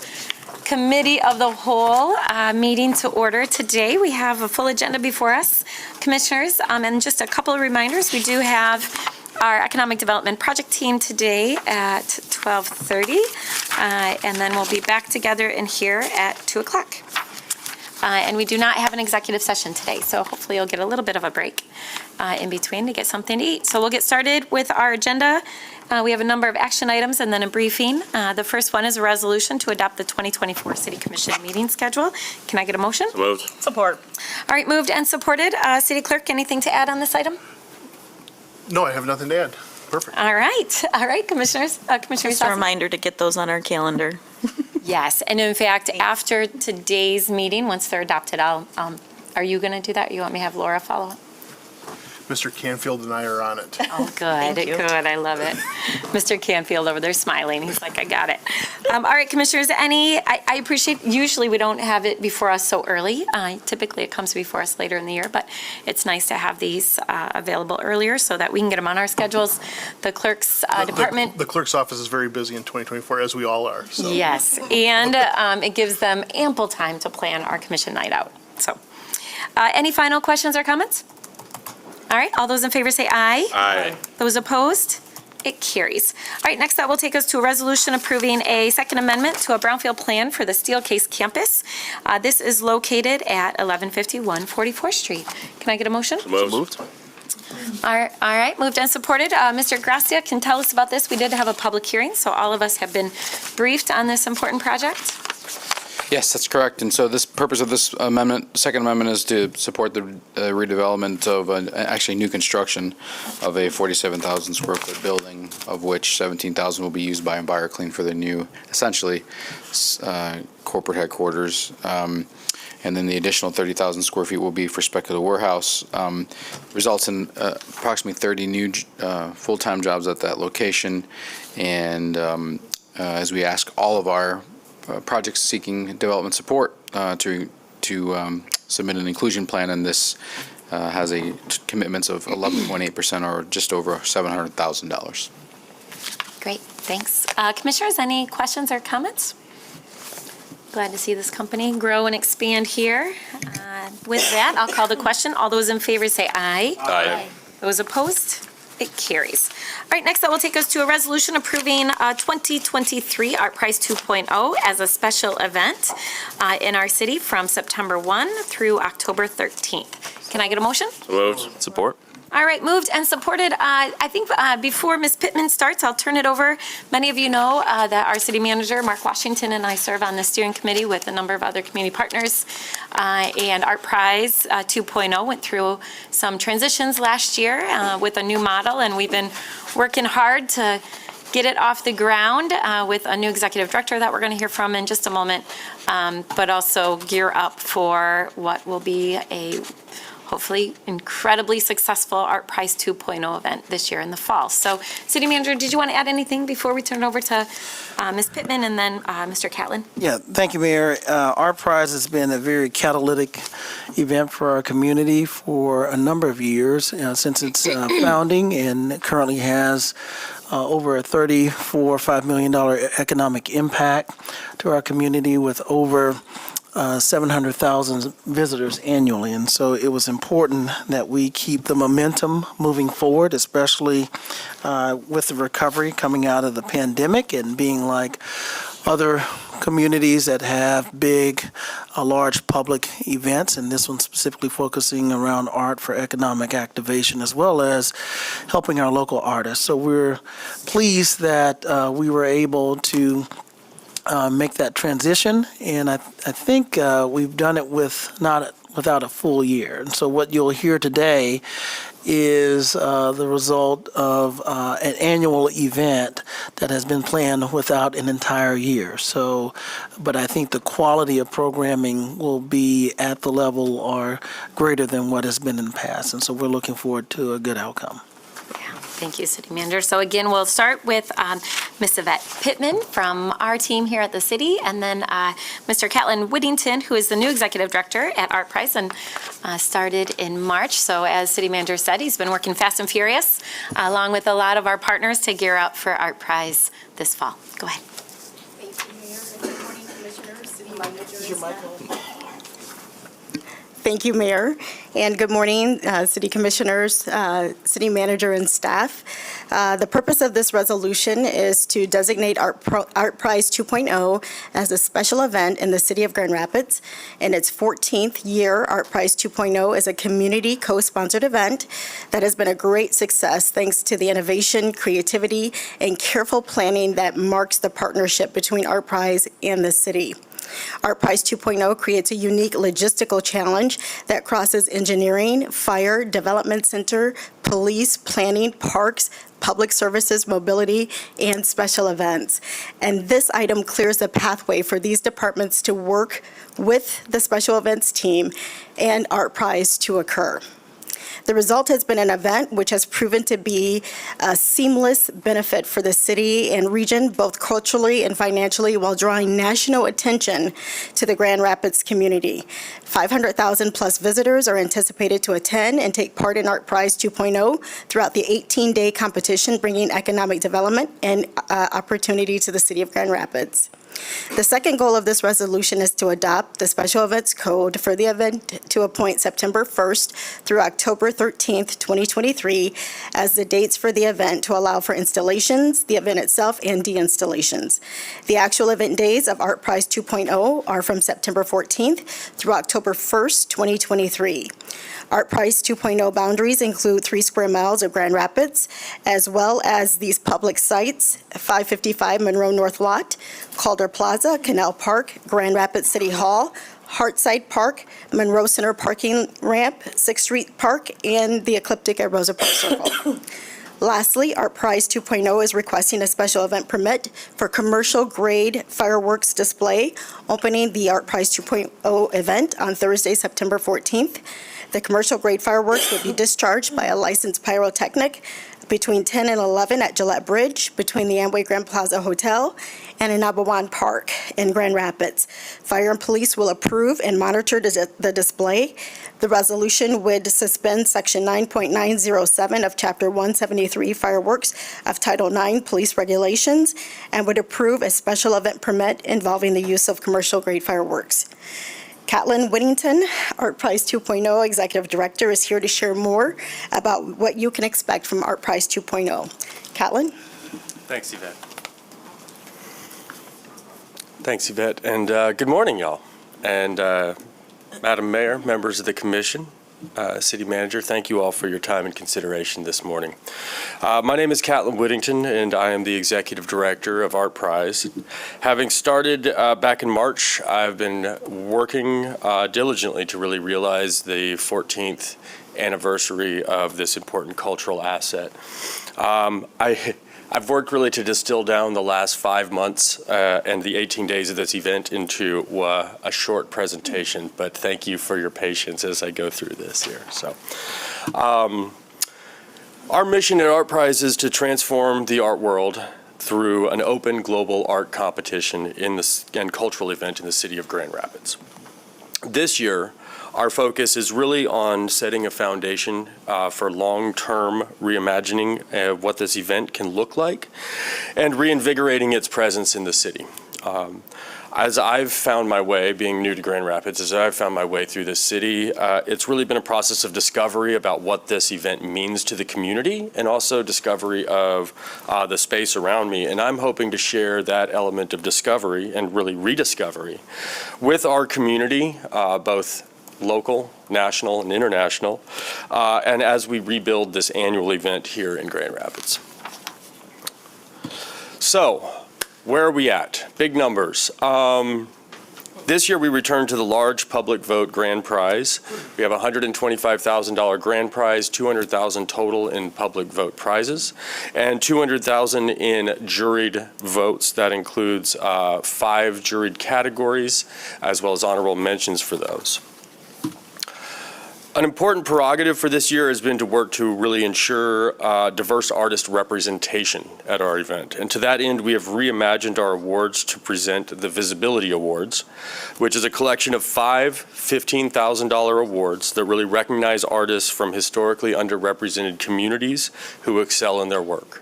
Committee of the Whole meeting to order. Today, we have a full agenda before us, Commissioners, and just a couple of reminders. We do have our Economic Development Project team today at 12:30, and then we'll be back together in here at 2 o'clock. And we do not have an executive session today, so hopefully you'll get a little bit of a break in between to get something to eat. So we'll get started with our agenda. We have a number of action items and then a briefing. The first one is a resolution to adopt the 2024 City Commission meeting schedule. Can I get a motion? So moved. Support. All right, moved and supported. City Clerk, anything to add on this item? No, I have nothing to add. Perfect. All right, Commissioners. Commissioner Just a Sassi? reminder to get those on our calendar. Yes, and in fact, after today's meeting, once they're adopted, are you going to do that? You want me to have Laura follow up? Mr. Canfield and I are on it. Oh, good, good, I love it. Mr. Canfield over there smiling, he's like, I got it. All right, Commissioners, I appreciate, usually we don't have it before us so early. Typically, it comes before us later in the year, but it's nice to have these available earlier so that we can get them on our schedules. The clerk's department. The clerk's office is very busy in 2024, as we all are. So. Yes, and it gives them ample time to plan our commission night out. So, any final questions or comments? All right, all those in favor say aye. Aye. Those opposed? It carries. All right, next that will take us to a resolution approving a second amendment to a brownfield plan for the Steelcase campus. This is located at 1151 44th Street. Can I get a motion? Moved. All right, moved and supported. Mr. Gracia can tell us about this. We did have a public hearing, so all of us have been briefed on this important project. Yes, that's correct. And so this purpose of this amendment, second amendment, is to support the redevelopment of actually new construction of a 47,000 square foot building, of which 17,000 will be used by EnviroClean for the new, essentially, corporate headquarters. And then the additional 30,000 square feet will be for speculative warehouse. Results in approximately 30 new full-time jobs at that location. And as we ask all of our projects seeking development support to submit an inclusion plan, and this has a commitments of 11.8% or just over $700,000. Great, thanks. Commissioners, any questions or comments? Glad to see this company grow and expand here. With that, I'll call the question. All those in favor say aye. Aye. Those opposed? It carries. All right, next that will take us to a resolution approving 2023 Art Prize 2.0 as a special event in our city from September 1 through October 13th. Can I get a motion? Moved. Support. All right, moved and supported. I think before Ms. Pittman starts, I'll turn it over. Many of you know that our city manager, Mark Washington, and I serve on the steering committee with a number of other community partners. And Art Prize 2.0 went through some transitions last year with a new model, and we've been working hard to get it off the ground with a new executive director that we're going to hear from in just a moment, but also gear up for what will be a hopefully incredibly successful Art Prize 2.0 event this year in the fall. So, City Manager, did you want to add anything before we turn it over to Ms. Pittman and then Mr. Catlin? Yeah, thank you, Mayor. Art Prize has been a very catalytic event for our community for a number of years since its founding, and currently has over a $34.5 million economic impact to our community with over 700,000 visitors annually. And so it was important that we keep the momentum moving forward, especially with the recovery coming out of the pandemic and being like other communities that have big, large public events, and this one specifically focusing around art for economic activation as well as helping our local artists. So we're pleased that we were able to make that transition, and I think we've done it without a full year. And so what you'll hear today is the result of an annual event that has been planned without an entire year. So, but I think the quality of programming will be at the level or greater than what has been in the past. And so we're looking forward to a good outcome. Thank you, City Manager. So again, we'll start with Ms. Yvette Pittman from our team here at the city, and then Mr. Catlin Whittington, who is the new Executive Director at Art Prize and started in March. So as City Manager said, he's been working fast and furious, along with a lot of our partners to gear up for Art Prize this fall. Go ahead. Thank you, Mayor. Good morning, Commissioners. City Manager. Thank you, Mayor, and good morning, City Commissioners, City Manager, and staff. The purpose of this resolution is to designate Art Prize 2.0 as a special event in the City of Grand Rapids. In its 14th year, Art Prize 2.0 is a community co-sponsored event that has been a great success thanks to the innovation, creativity, and careful planning that marks the partnership between Art Prize and the city. Art Prize 2.0 creates a unique logistical challenge that crosses engineering, fire, development center, police, planning, parks, public services, mobility, and special events. And this item clears the pathway for these departments to work with the special events team and Art Prize to occur. The result has been an event which has proven to be a seamless benefit for the city and region, both culturally and financially, while drawing national attention to the Grand Rapids community. 500,000 plus visitors are anticipated to attend and take part in Art Prize 2.0 throughout the 18-day competition, bringing economic development and opportunity to the city of Grand Rapids. The second goal of this resolution is to adopt the Special Events Code for the event to appoint September 1st through October 13th, 2023 as the dates for the event to allow for installations, the event itself, and de-installations. The actual event days of Art Prize 2.0 are from September 14th through October 1st, 2023. Art Prize 2.0 boundaries include 3 square miles of Grand Rapids, as well as these public sites: 555 Monroe North Lot, Calder Plaza, Canal Park, Grand Rapids City Hall, Hartside Park, Monroe Center Parking Ramp, 6th Street Park, and the Ecliptic at Rosa Park Circle. Lastly, Art Prize 2.0 is requesting a special event permit for commercial-grade fireworks display, opening the Art Prize 2.0 event on Thursday, September 14th. The commercial-grade fireworks will be discharged by a licensed pyrotechnic between 10 and 11 at Gillette Bridge, between the Amway Grand Plaza Hotel and in Abawan Park in Grand Rapids. Fire and police will approve and monitor the display. The resolution would suspend Section 9.907 of Chapter 173 Fireworks of Title IX Police Regulations and would approve a special event permit involving the use of commercial-grade fireworks. Catlin Whittington, Art Prize 2.0 Executive Director, is here to share more about what you can expect from Art Prize 2.0. Catlin? Thanks, Yvette. Thanks, Yvette. And good morning, y'all. And Madam Mayor, members of the commission, City Manager, thank you all for your time and consideration this morning. My name is Catlin Whittington, and I am the Executive Director of Art Prize. Having started back in March, I've been working diligently to really realize the 14th anniversary of this important cultural asset. I've worked really to distill down the last 5 months and the 18 days of this event into a short presentation, but thank you for your patience as I go through this here. So, our mission at Art Prize is to transform the art world through an open global art competition and cultural event in the city of Grand Rapids. This year, our focus is really on setting a foundation for long-term reimagining of what this event can look like and reinvigorating its presence in the city. As I've found my way, being new to Grand Rapids, as I've found my way through this city, it's really been a process of discovery about what this event means to the community and also discovery of the space around me. And I'm hoping to share that element of discovery and really rediscovery with our community, both local, national, and international, and as we rebuild this annual event here in Grand Rapids. So, where are we at? Big numbers. This year we returned to the large public vote grand prize. We have a $125,000 grand prize, $200,000 total in public vote prizes, and $200,000 in juried votes. That includes 5 juried categories, as well as honorable mentions for those. An important prerogative for this year has been to work to really ensure diverse artist representation at our event. And to that end, we have reimagined our awards to present the Visibility Awards, which is a collection of 5 $15,000 awards that really recognize artists from historically underrepresented communities who excel in their work.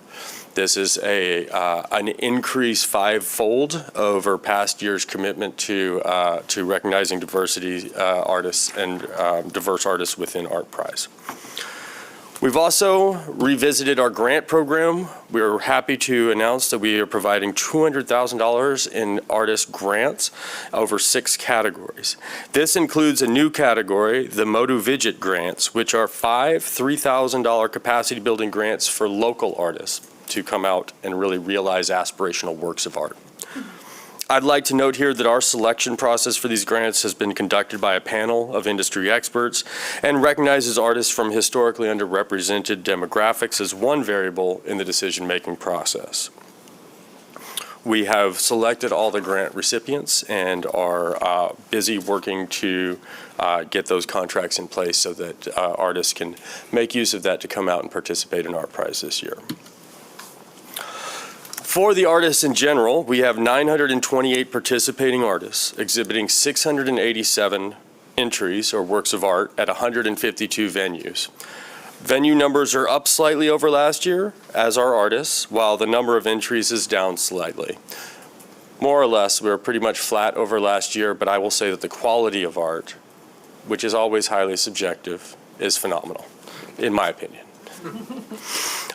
This is an increase 5-fold over past year's commitment to recognizing diversity artists and diverse artists within Art Prize. We've also revisited our grant program. We're happy to announce that we are providing $200,000 in artist grants over 6 categories. This includes a new category, the Modu Vidget grants, which are 5 $3,000 capacity building grants for local artists to come out and really realize aspirational works of art. I'd like to note here that our selection process for these grants has been conducted by a panel of industry experts and recognizes artists from historically underrepresented demographics as one variable in the decision-making process. We have selected all the grant recipients and are busy working to get those contracts in place so that artists can make use of that to come out and participate in Art Prize this year. For the artists in general, we have 928 participating artists exhibiting 687 entries or works of art at 152 venues. Venue numbers are up slightly over last year, as are artists, while the number of entries is down slightly. More or less, we're pretty much flat over last year, but I will say that the quality of art, which is always highly subjective, is phenomenal, in my opinion.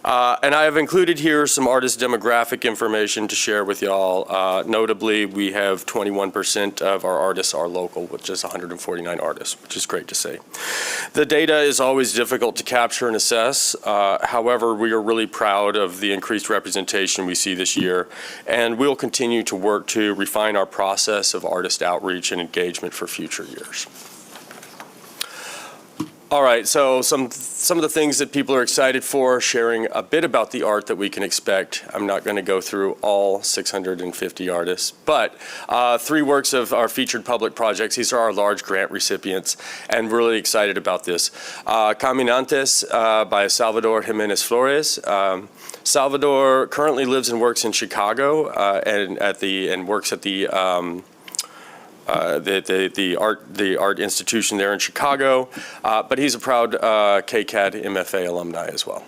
And I have included here some artist demographic information to share with y'all. Notably, we have 21% of our artists are local, which is 149 artists, which is great to see. The data is always difficult to capture and assess. However, we are really proud of the increased representation we see this year, and we'll continue to work to refine our process of artist outreach and engagement for future years. All right, so some of the things that people are excited for, sharing a bit about the art that we can expect. I'm not going to go through all 650 artists, but 3 works of our featured public projects. These are our large grant recipients, and we're really excited about this. Caminantes by Salvador Jimenez Flores. Salvador currently lives and works in Chicago and works at the art institution there in Chicago, but he's a proud KCAD MFA alumni as well.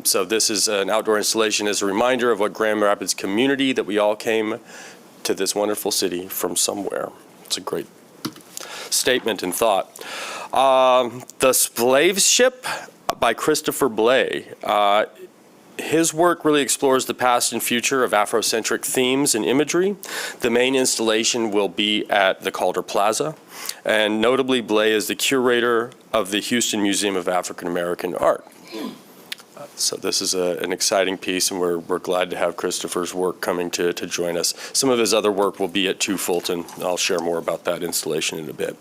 So this is an outdoor installation as a reminder of what Grand Rapids community that we all came to this wonderful city from somewhere. It's a great statement and thought. The Slave Ship by Christopher Blay. His work really explores the past and future of Afrocentric themes and imagery. The main installation will be at the Calder Plaza, and notably Blay is the curator of the Houston Museum of African American Art. So this is an exciting piece, and we're glad to have Christopher's work coming to join us. Some of his other work will be at 2 Fulton. I'll share more about that installation in a bit.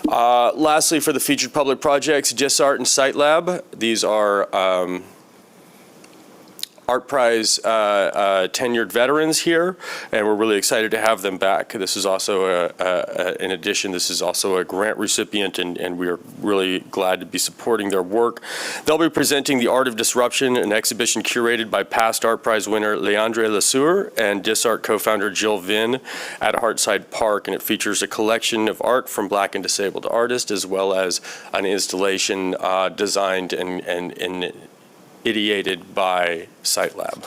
Lastly, for the featured public projects, DisArt and Site Lab. These are Art Prize tenured veterans here, and we're really excited to have them back. This is also, in addition, this is also a grant recipient, and we are really glad to be supporting their work. They'll be presenting The Art of Disruption, an exhibition curated by past Art Prize winner Leandre Lesueur and DisArt co-founder Jill Vinn at Hartside Park, and it features a collection of art from Black and disabled artists, as well as an installation designed and ideated by Site Lab.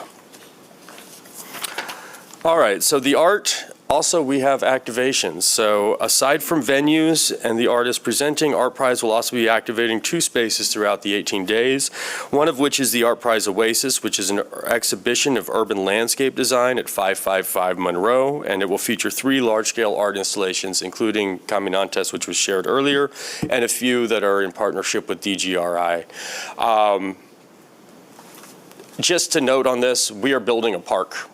All right, so the art, also we have activations. So aside from venues and the artists presenting, Art Prize will also be activating 2 spaces throughout the 18 days, one of which is the Art Prize Oasis, which is an exhibition of urban landscape design at 555 Monroe, and it will feature 3 large-scale art installations, including Caminantes, which was shared earlier, and a few that are in partnership with DGRI. Just to note on this, we are building a park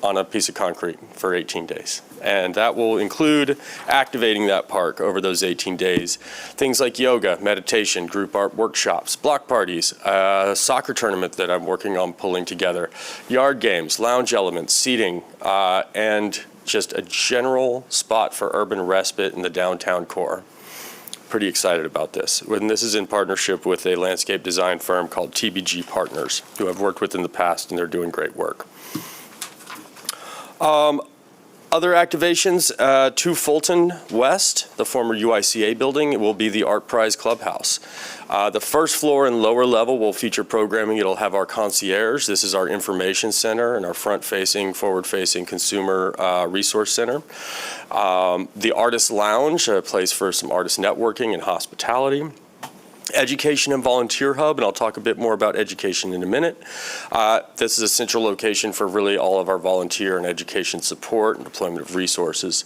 on a piece of concrete for 18 days. And that will include activating that park over those 18 days. Things like yoga, meditation, group art workshops, block parties, a soccer tournament that I'm working on pulling together, yard games, lounge elements, seating, and just a general spot for urban respite in the downtown core. Pretty excited about this. And this is in partnership with a landscape design firm called TBG Partners, who I've worked with in the past, and they're doing great work. Other activations, 2 Fulton West, the former UICA building, it will be the Art Prize Clubhouse. The first floor and lower level will feature programming. It'll have our concierge. This is our information center and our front-facing, forward-facing consumer resource center. The Artist Lounge, a place for some artist networking and hospitality. Education and Volunteer Hub, and I'll talk a bit more about education in a minute. This is a central location for really all of our volunteer and education support and deployment of resources.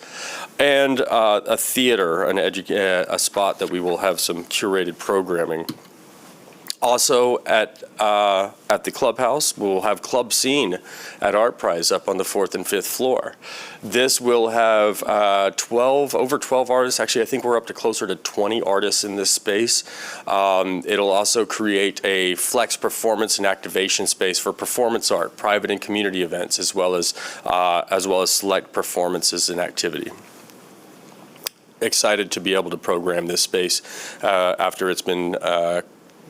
And a theater, a spot that we will have some curated programming. Also at the clubhouse, we'll have Club Scene at Art Prize up on the 4th and 5th floor. This will have over 12 artists. Actually, I think we're up to closer to 20 artists in this space. It'll also create a flex performance and activation space for performance art, private and community events, as well as select performances and activity. Excited to be able to program this space after it's been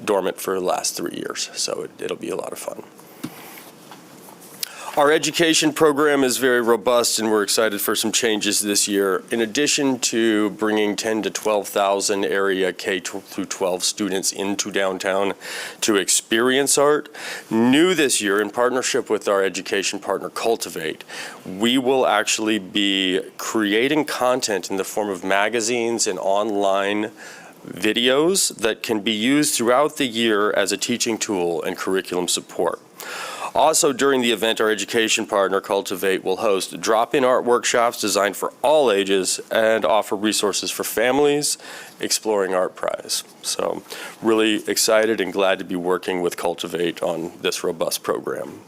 dormant for the last 3 years, so it'll be a lot of fun. Our education program is very robust, and we're excited for some changes this year. In addition to bringing 10 to 12,000 area K through 12 students into downtown to experience art, new this year in partnership with our education partner Cultivate, we will actually be creating content in the form of magazines and online videos that can be used throughout the year as a teaching tool and curriculum support. Also, during the event, our education partner, Cultivate, will host drop-in art workshops designed for all ages and offer resources for families exploring Art Prize. So, really excited and glad to be working with Cultivate on this robust program.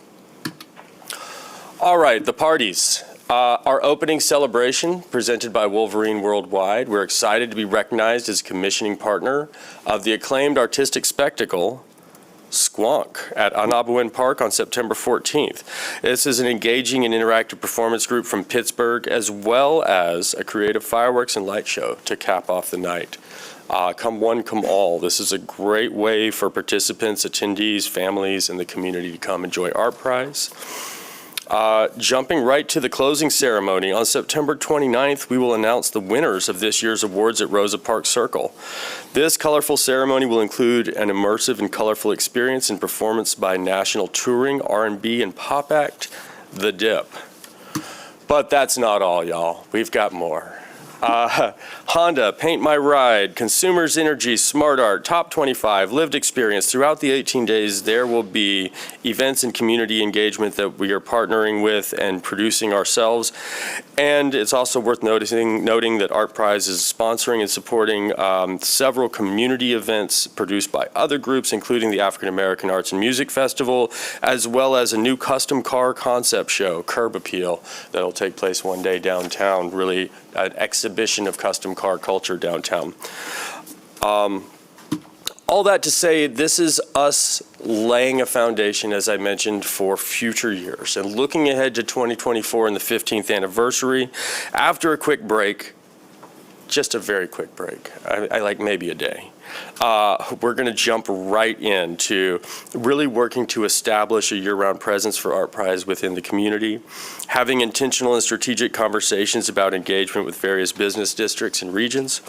All right, the parties. Our opening celebration, presented by Wolverine Worldwide. We're excited to be recognized as commissioning partner of the acclaimed artistic spectacle, Squonk, at Anabuin Park on September 14th. This is an engaging and interactive performance group from Pittsburgh, as well as a creative fireworks and light show to cap off the night. Come one, come all. This is a great way for participants, attendees, families, and the community to come enjoy Art Prize. Jumping right to the closing ceremony, on September 29th, we will announce the winners of this year's awards at Rosa Parks Circle. This colorful ceremony will include an immersive and colorful experience and performance by national touring R&B and pop act, The Dip. But that's not all, y'all. We've got more. Honda, Paint My Ride, Consumers Energy, Smart Art, Top 25, Lived Experience. Throughout the 18 days, there will be events and community engagement that we are partnering with and producing ourselves. And it's also worth noting that Art Prize is sponsoring and supporting several community events produced by other groups, including the African American Arts and Music Festival, as well as a new custom car concept show, Curb Appeal, that will take place one day downtown. Really an exhibition of custom car culture downtown. All that to say, this is us laying a foundation, as I mentioned, for future years. And looking ahead to 2024 and the 15th anniversary, after a quick break, just a very quick break, I like maybe a day, we're going to jump right into really working to establish a year-round presence for Art Prize within the community, having intentional and strategic conversations about engagement with various business districts and regions,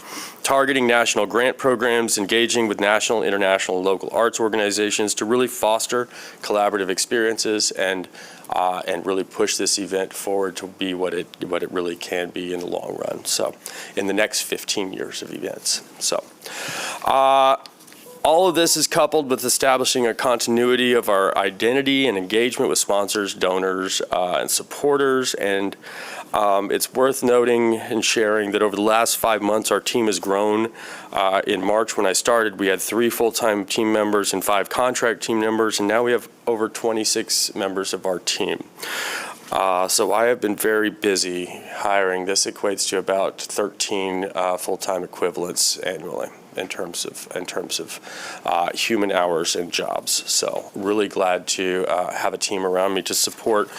targeting national grant programs, engaging with national, international, and local arts organizations to really foster collaborative experiences and really push this event forward to be what it really can be in the long run. So, in the next 15 years of events. So, all of this is coupled with establishing a continuity of our identity and engagement with sponsors, donors, and supporters. And it's worth noting and sharing that over the last 5 months, our team has grown. In March, when I started, we had 3 full-time team members and 5 contract team members, and now we have over 26 members of our team. So I have been very busy hiring. This equates to about 13 full-time equivalents annually in terms of human hours and jobs. So really glad to have a team around me to support.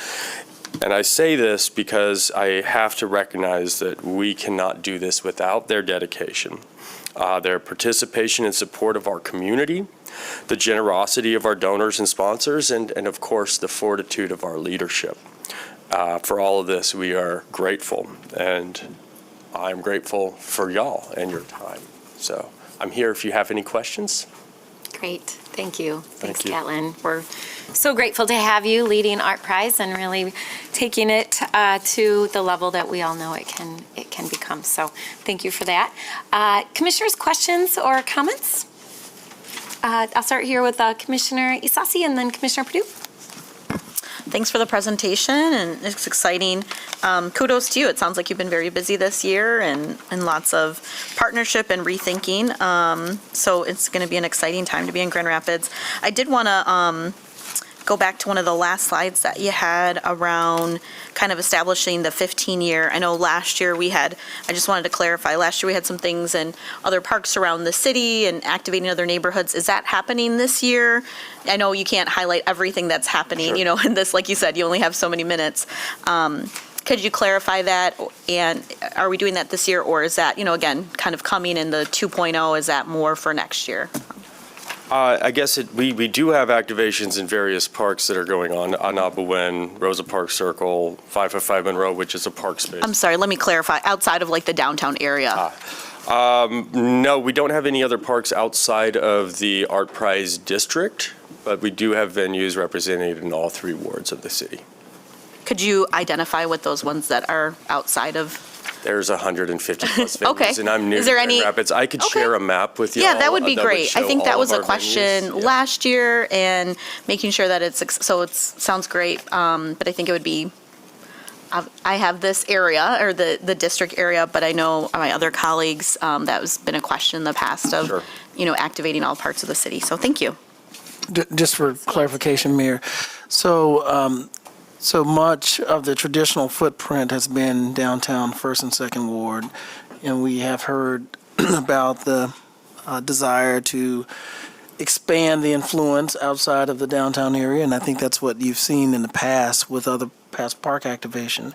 And I say this because I have to recognize that we cannot do this without their dedication, their participation and support of our community, the generosity of our donors and sponsors, and of course, the fortitude of our leadership. For all of this, we are grateful, and I'm grateful for y'all and your time. So I'm here if you have any questions. Great, thank you. Thanks, Thank you. Catlin. We're so grateful to have you leading Art Prize and really taking it to the level that we all know it can become. So thank you for that. Commissioners, questions or comments? I'll start here with Commissioner Isasi and then Commissioner Perdue. Thanks for the presentation, and it's exciting. Kudos to you. It sounds like you've been very busy this year and lots of partnership and rethinking. So it's going to be an exciting time to be in Grand Rapids. I did want to go back to one of the last slides that you had around kind of establishing the 15-year. I know last year I just wanted to clarify, last year we had some things in other parks around the city and activating other neighborhoods. Is that happening this year? I know you can't highlight everything that's happening, in this, like you said, you only have so many minutes. Could you clarify that? And are we doing that this year, or is that, again, kind of coming in the 2.0, is that more for next year? I guess we do have activations in various parks that are going on. Anabawen, Rosa Park Circle, 555 Monroe, which is a park space. I'm sorry, let me clarify, outside of like the downtown area. No, we don't have any other parks outside of the Art Prize District, but we do have venues represented in all 3 wards of the city. Could you identify what those ones that are outside of? There's 150 plus venues, Okay. and I'm new Is to there Grand any- Rapids. I could share a map with you. Yeah, that would be great. I show think that all was of a our question venues. Yeah. last year, and making sure that sounds great, but I think it would be, I have this area, or the district area, but I know my other colleagues, that has been a question in the past of, Sure. activating all parts of the city, so thank you. Just for clarification, Mayor, so much of the traditional footprint has been downtown First and Second Ward, and we have heard about the desire to expand the influence outside of the downtown area, and I think that's what you've seen in the past with other past park activation.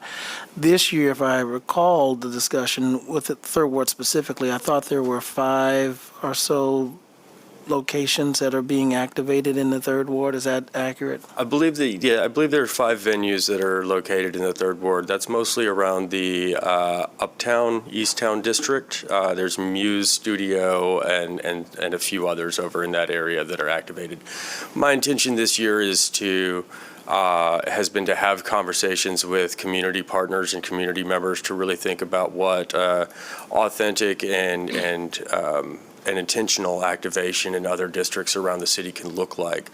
This year, if I recall the discussion with the Third Ward specifically, I thought there were 5 or so locations that are being activated in the Third Ward. Is that accurate? I believe there are 5 venues that are located in the Third Ward. That's mostly around the Uptown, Easttown district. There's Muse Studio and a few others over in that area that are activated. My intention this year has been to have conversations with community partners and community members to really think about what authentic and intentional activation in other districts around the city can look like.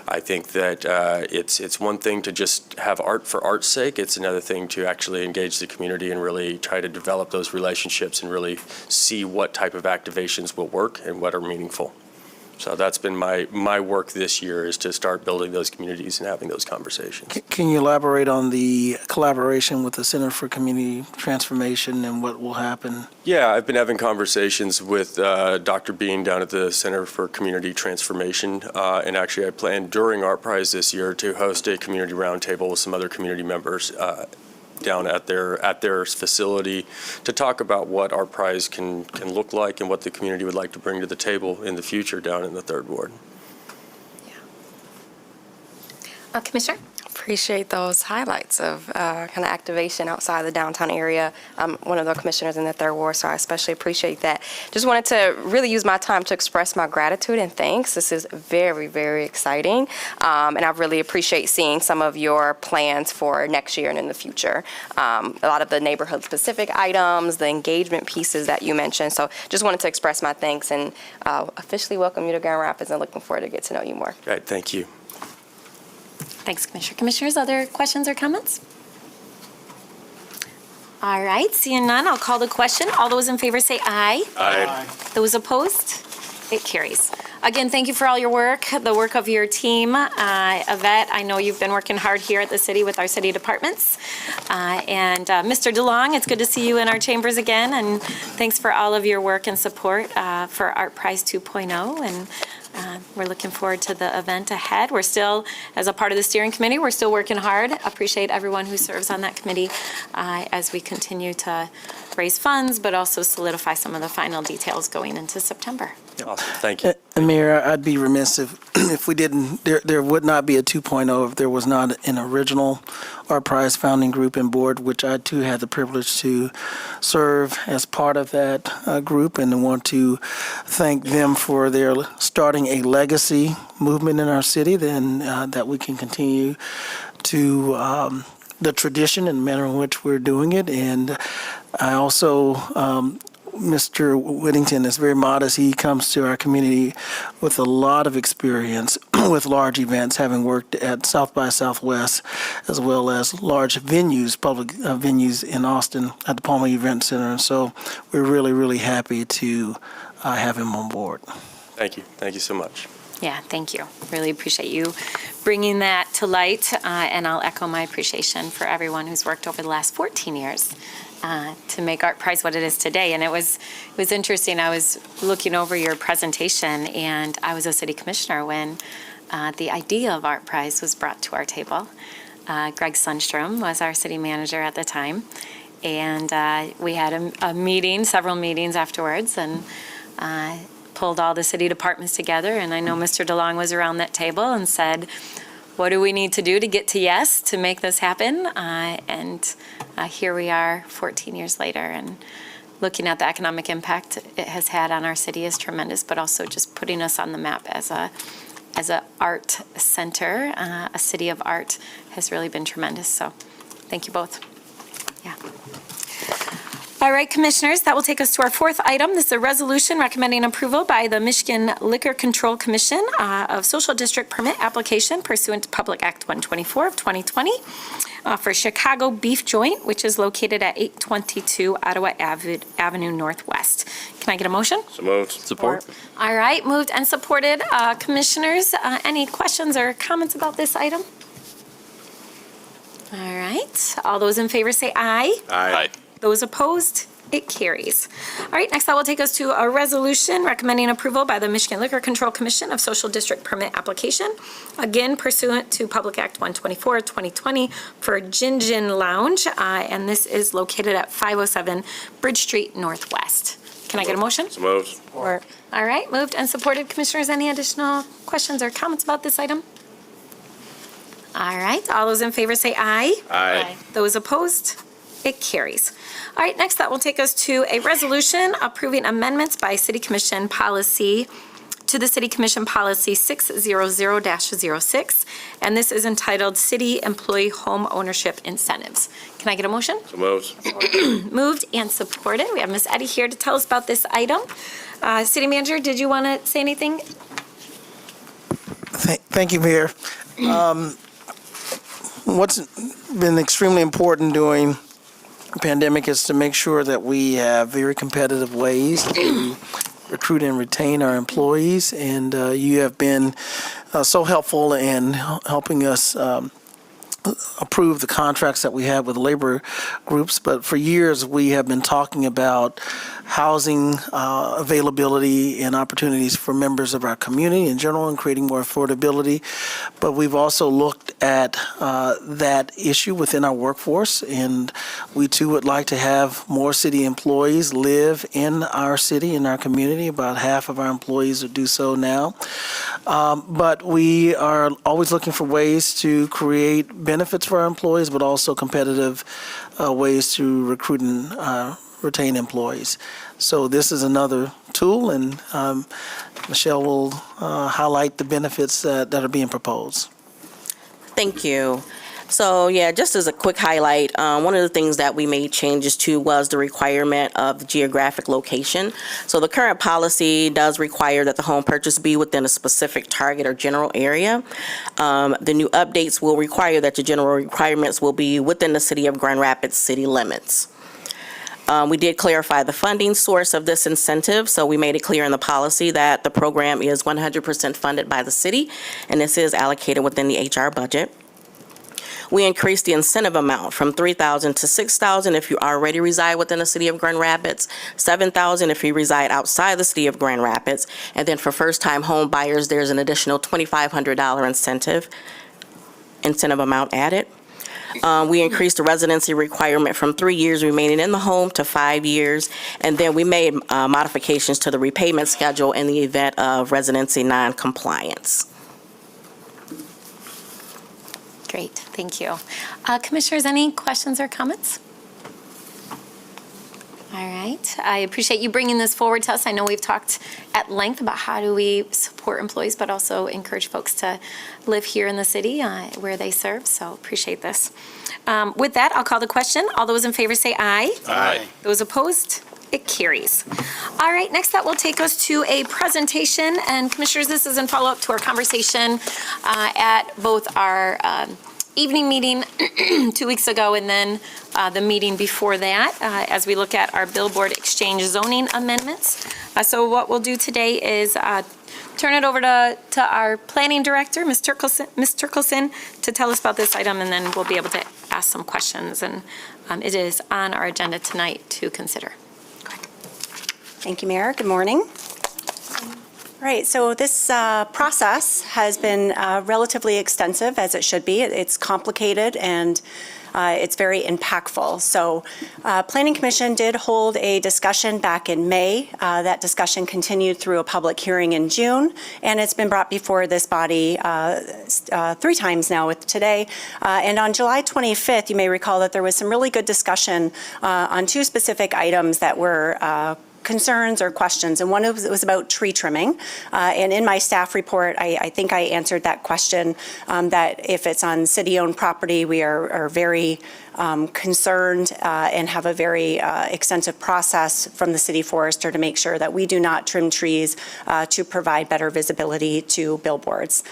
I think that it's one thing to just have art for art's sake. It's another thing to actually engage the community and really try to develop those relationships and really see what type of activations will work and what are meaningful. So that's been my work this year, is to start building those communities and having those conversations. Can you elaborate on the collaboration with the Center for Community Transformation and what will happen? Yeah, I've been having conversations with Dr. Bean down at the Center for Community Transformation, and actually I plan during Art Prize this year to host a community roundtable with some other community members down at their facility to talk about what Art Prize can look like and what the community would like to bring to the table in the future down in the Third Ward. Commissioner? Appreciate those highlights of kind of activation outside the downtown area. I'm one of the commissioners in the Third Ward, so I especially appreciate that. Just wanted to really use my time to express my gratitude and thanks. This is very, very exciting, and I really appreciate seeing some of your plans for next year and in the future. A lot of the neighborhood-specific items, the engagement pieces that you mentioned. So just wanted to express my thanks and officially welcome you to Grand Rapids, and looking forward to get to know you more. Right, thank you. Thanks, Commissioner. Commissioners, other questions or comments? All right, seeing none, I'll call the question. All those in favor say aye. Aye. Those opposed? It carries. Again, thank you for all your work, the work of your team. Yvette, I know you've been working hard here at the city with our city departments. And Mr. DeLong, it's good to see you in our chambers again, and thanks for all of your work and support for Art Prize 2.0, and we're looking forward to the event ahead. We're still, as a part of the steering committee, we're still working hard. Appreciate everyone who serves on that committee as we continue to raise funds, but also solidify some of the final details going into September. Awesome, thank you. And Mayor, I'd be remiss if we didn't, there would not be a 2.0 if there was not an original Art Prize founding group and board, which I too had the privilege to serve as part of that group, and I want to thank them for their starting a legacy movement in our city, then that we can continue to the tradition and manner in which we're doing it. And I also, Mr. Whittington is very modest. He comes to our community with a lot of experience with large events, having worked at South by Southwest as well as large venues, public venues in Austin at the Palmer Event Center. And so we're really, really happy to have him on board. Thank you. Thank you so much. Yeah, thank you. Really appreciate you bringing that to light, and I'll echo my appreciation for everyone who's worked over the last 14 years to make Art Prize what it is today. And it was interesting. I was looking over your presentation, and I was a city commissioner when the idea of Art Prize was brought to our table. Greg Sundstrom was our city manager at the time, and we had a meeting, several meetings afterwards, and pulled all the city departments together, and I know Mr. DeLong was around that table and said, what do we need to do to get to yes to make this happen? And here we are 14 years later, and looking at the economic impact it has had on our city is tremendous, but also just putting us on the map as a art center, a city of art, has really been tremendous. So thank you both. Yeah. All right, Commissioners, that will take us to our fourth item. This is a resolution recommending approval by the Michigan Liquor Control Commission of Social District Permit Application pursuant to Public Act 124 of 2020 for Chicago Beef Joint, which is located at 822 Ottawa Avenue Northwest. Can I get a motion? So moved. Support. All right, moved and supported. Commissioners, any questions or comments about this item? All right, all those in favor say aye. Aye. Those opposed, it carries. All right, next that will take us to a resolution recommending approval by the Michigan Liquor Control Commission of Social District Permit Application, again pursuant to Public Act 124, 2020 for Gin Gin Lounge, and this is located at 507 Bridge Street Northwest. Can I get a motion? So moved. All right, moved and supported. Commissioners, any additional questions or comments about this item? All right, all those in favor say aye. Aye. Those opposed? It carries. All right, next that will take us to a resolution approving amendments by City Commission Policy to the City Commission Policy 600-06, and this is entitled City Employee Home Ownership Incentives. Can I get a motion? So moved. Moved and supported. We have Ms. Eddy here to tell us about this item. City Manager, did you want to say anything? Thank you, Mayor. What's been extremely important during the pandemic is to make sure that we have very competitive ways to recruit and retain our employees, and you have been so helpful in helping us approve the contracts that we have with labor groups. But for years, we have been talking about housing availability and opportunities for members of our community in general and creating more affordability. But we've also looked at that issue within our workforce, and we too would like to have more city employees live in our city, in our community. About half of our employees do so now. But we are always looking for ways to create benefits for our employees, but also competitive ways to recruit and retain employees. So this is another tool, and Michelle will highlight the benefits that are being proposed. Thank you. So yeah, just as a quick highlight, one of the things that we made changes to was the requirement of geographic location. So the current policy does require that the home purchase be within a specific target or general area. The new updates will require that the general requirements will be within the city of Grand Rapids city limits. We did clarify the funding source of this incentive, so we made it clear in the policy that the program is 100% funded by the city, and this is allocated within the HR budget. We increased the incentive amount from $3,000 to $6,000 if you already reside within the city of Grand Rapids, $7,000 if you reside outside the city of Grand Rapids, and then for first-time home buyers, there's an additional $2,500 incentive amount added. We increased the residency requirement from 3 years remaining in the home to 5 years, and then we made modifications to the repayment schedule in the event of residency non-compliance. Great, thank you. Commissioners, any questions or comments? All right, I appreciate you bringing this forward to us. I know we've talked at length about how do we support employees, but also encourage folks to live here in the city where they serve, so appreciate this. With that, I'll call the question. All those in favor say aye. Aye. Those opposed? It carries. All right, next that will take us to a presentation, and Commissioners, this is in follow-up to our conversation at both our evening meeting 2 weeks ago, and then the meeting before that, as we look at our billboard exchange zoning amendments. So what we'll do today is turn it over to our planning director, Ms. Turkelson, to tell us about this item, and then we'll be able to ask some questions. And it is on our agenda tonight to consider. Thank you, Mayor. Good morning. All right, so this process has been relatively extensive, as it should be. It's complicated and it's very impactful. So Planning Commission did hold a discussion back in May. That discussion continued through a public hearing in June, and it's been brought before this body 3 times now with today. And on July 25th, you may recall that there was some really good discussion on 2 specific items that were concerns or questions, and one was about tree trimming. And in my staff report, I think I answered that question, that if it's on city-owned property, we are very concerned and have a very extensive process from the city forester to make sure that we do not trim trees to provide better visibility to billboards.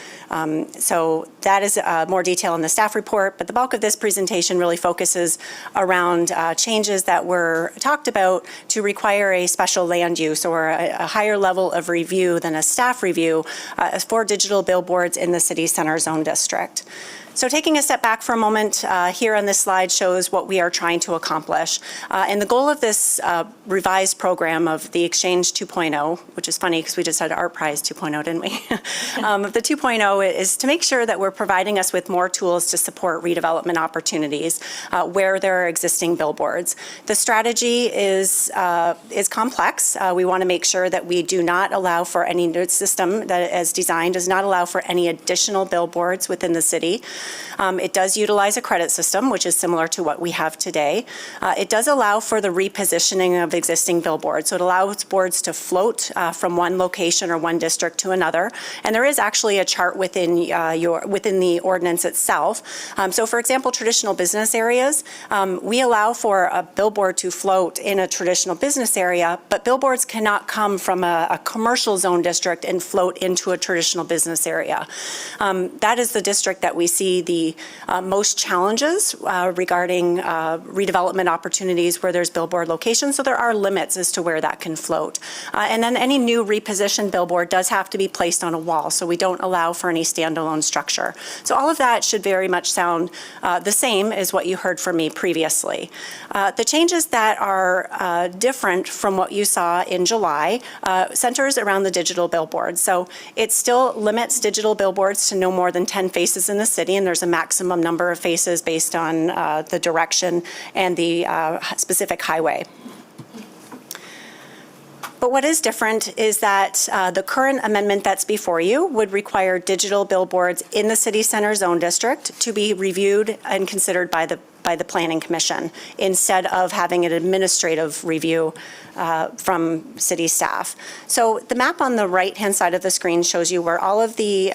So that is more detail in the staff report, but the bulk of this presentation really focuses around changes that were talked about to require a special land use or a higher level of review than a staff review for digital billboards in the city center zone district. So taking a step back for a moment, here on this slide shows what we are trying to accomplish. And the goal of this revised program of the Exchange 2.0, which is funny because we just had Art Prize 2.0, didn't we? The 2.0 is to make sure that we're providing us with more tools to support redevelopment opportunities where there are existing billboards. The strategy is complex. We want to make sure that we do not allow for any system that as designed does not allow for any additional billboards within the city. It does utilize a credit system, which is similar to what we have today. It does allow for the repositioning of existing billboards. So it allows boards to float from one location or one district to another. And there is actually a chart within the ordinance itself. So for example, traditional business areas, we allow for a billboard to float in a traditional business area, but billboards cannot come from a commercial zone district and float into a traditional business area. That is the district that we see the most challenges regarding redevelopment opportunities where there's billboard locations. So there are limits as to where that can float. And then any new repositioned billboard does have to be placed on a wall. So we don't allow for any standalone structure. So all of that should very much sound the same as what you heard from me previously. The changes that are different from what you saw in July centers around the digital billboard. So it still limits digital billboards to no more than 10 faces in the city, and there's a maximum number of faces based on the direction and the specific highway. But what is different is that the current amendment that's before you would require digital billboards in the city center zone district to be reviewed and considered by the Planning Commission instead of having an administrative review from city staff. So the map on the right-hand side of the screen shows you where all of the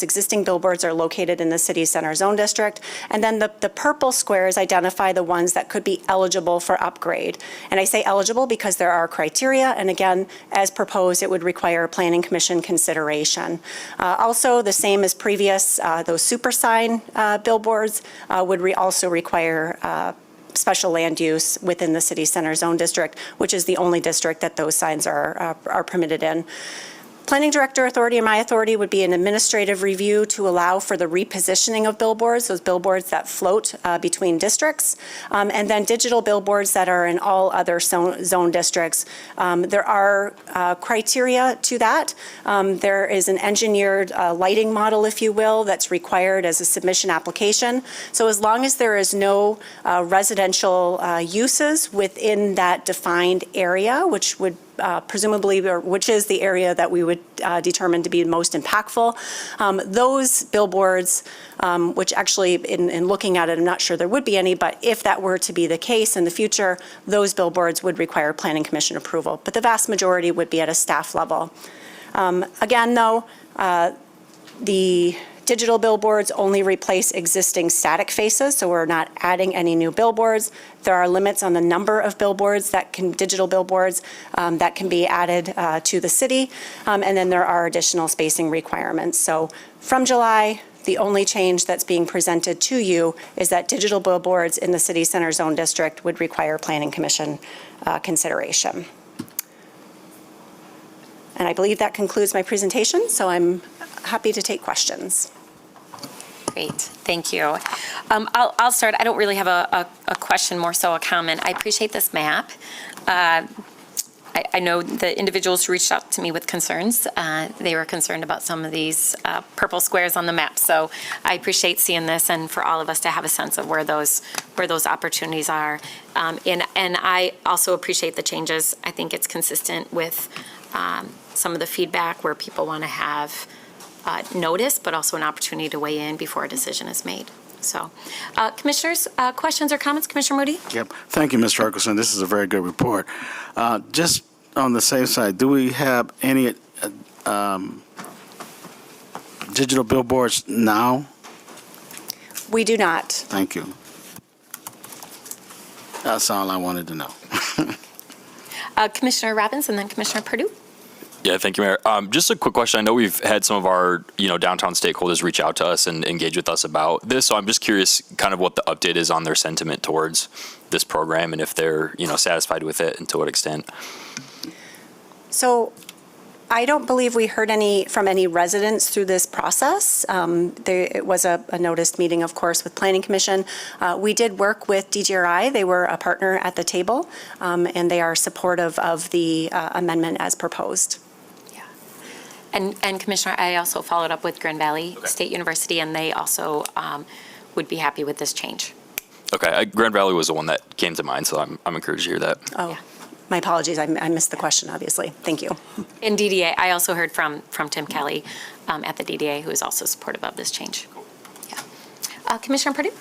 existing billboards are located in the city center zone district. And then the purple squares identify the ones that could be eligible for upgrade. And I say eligible because there are criteria. And again, as proposed, it would require Planning Commission consideration. Also, the same as previous, those super sign billboards would also require special land use within the city center zone district, which is the only district that those signs are permitted in. Planning Director authority and my authority would be an administrative review to allow for the repositioning of billboards, those billboards that float between districts, and then digital billboards that are in all other zone districts. There are criteria to that. There is an engineered lighting model, if you will, that's required as a submission application. So as long as there is no residential uses within that defined area, which would presumably, or which is the area that we would determine to be most impactful. Those billboards, which actually in looking at it, I'm not sure there would be any, but if that were to be the case in the future, those billboards would require Planning Commission approval. But the vast majority would be at a staff level. Again, though, the digital billboards only replace existing static faces, so we're not adding any new billboards. There are limits on the number of billboards digital billboards that can be added to the city, and then there are additional spacing requirements. So from July The only change that's being presented to you is that digital billboards in the city center zone district would require Planning Commission consideration. And I believe that concludes my presentation, so I'm happy to take questions. Great, thank you. I'll start. I don't really have a question, more so a comment. I appreciate this map. I know the individuals who reached out to me with concerns. They were concerned about some of these purple squares on the map. So I appreciate seeing this, and for all of us to have a sense of where those opportunities are. And I also appreciate the changes. I think it's consistent with some of the feedback where people want to have notice, but also an opportunity to weigh in before a decision is made. So, Commissioners, questions or comments? Commissioner Moody? Yep. Thank you, Mr. Ferguson. This is a very good report. Just on the safe side, do we have any digital billboards now? We do not. Thank you. That's all I wanted to know. Commissioner Robbins and then Commissioner Perdue. Yeah, thank you, Mayor. Just a quick question. I know we've had some of our, downtown stakeholders reach out to us and engage with us about this. So I'm just curious kind of what the update is on their sentiment towards this program and if they're, satisfied with it and to what extent. So I don't believe we heard from any residents through this process. It was a noticed meeting, of course, with Planning Commission. We did work with DGRI. They were a partner at the table, and they are supportive of the amendment as proposed. And Commissioner, I also followed up with Grand Valley State University, and they also would be happy with this change. Okay, Grand Valley was the one that came to mind, so I'm encouraged to hear that. Oh, yeah. My apologies. I missed the question, obviously. Thank you. In DDA, I also heard from Tim Kelly at the DDA, who is also supportive of this change. Yeah. Commissioner Perdue?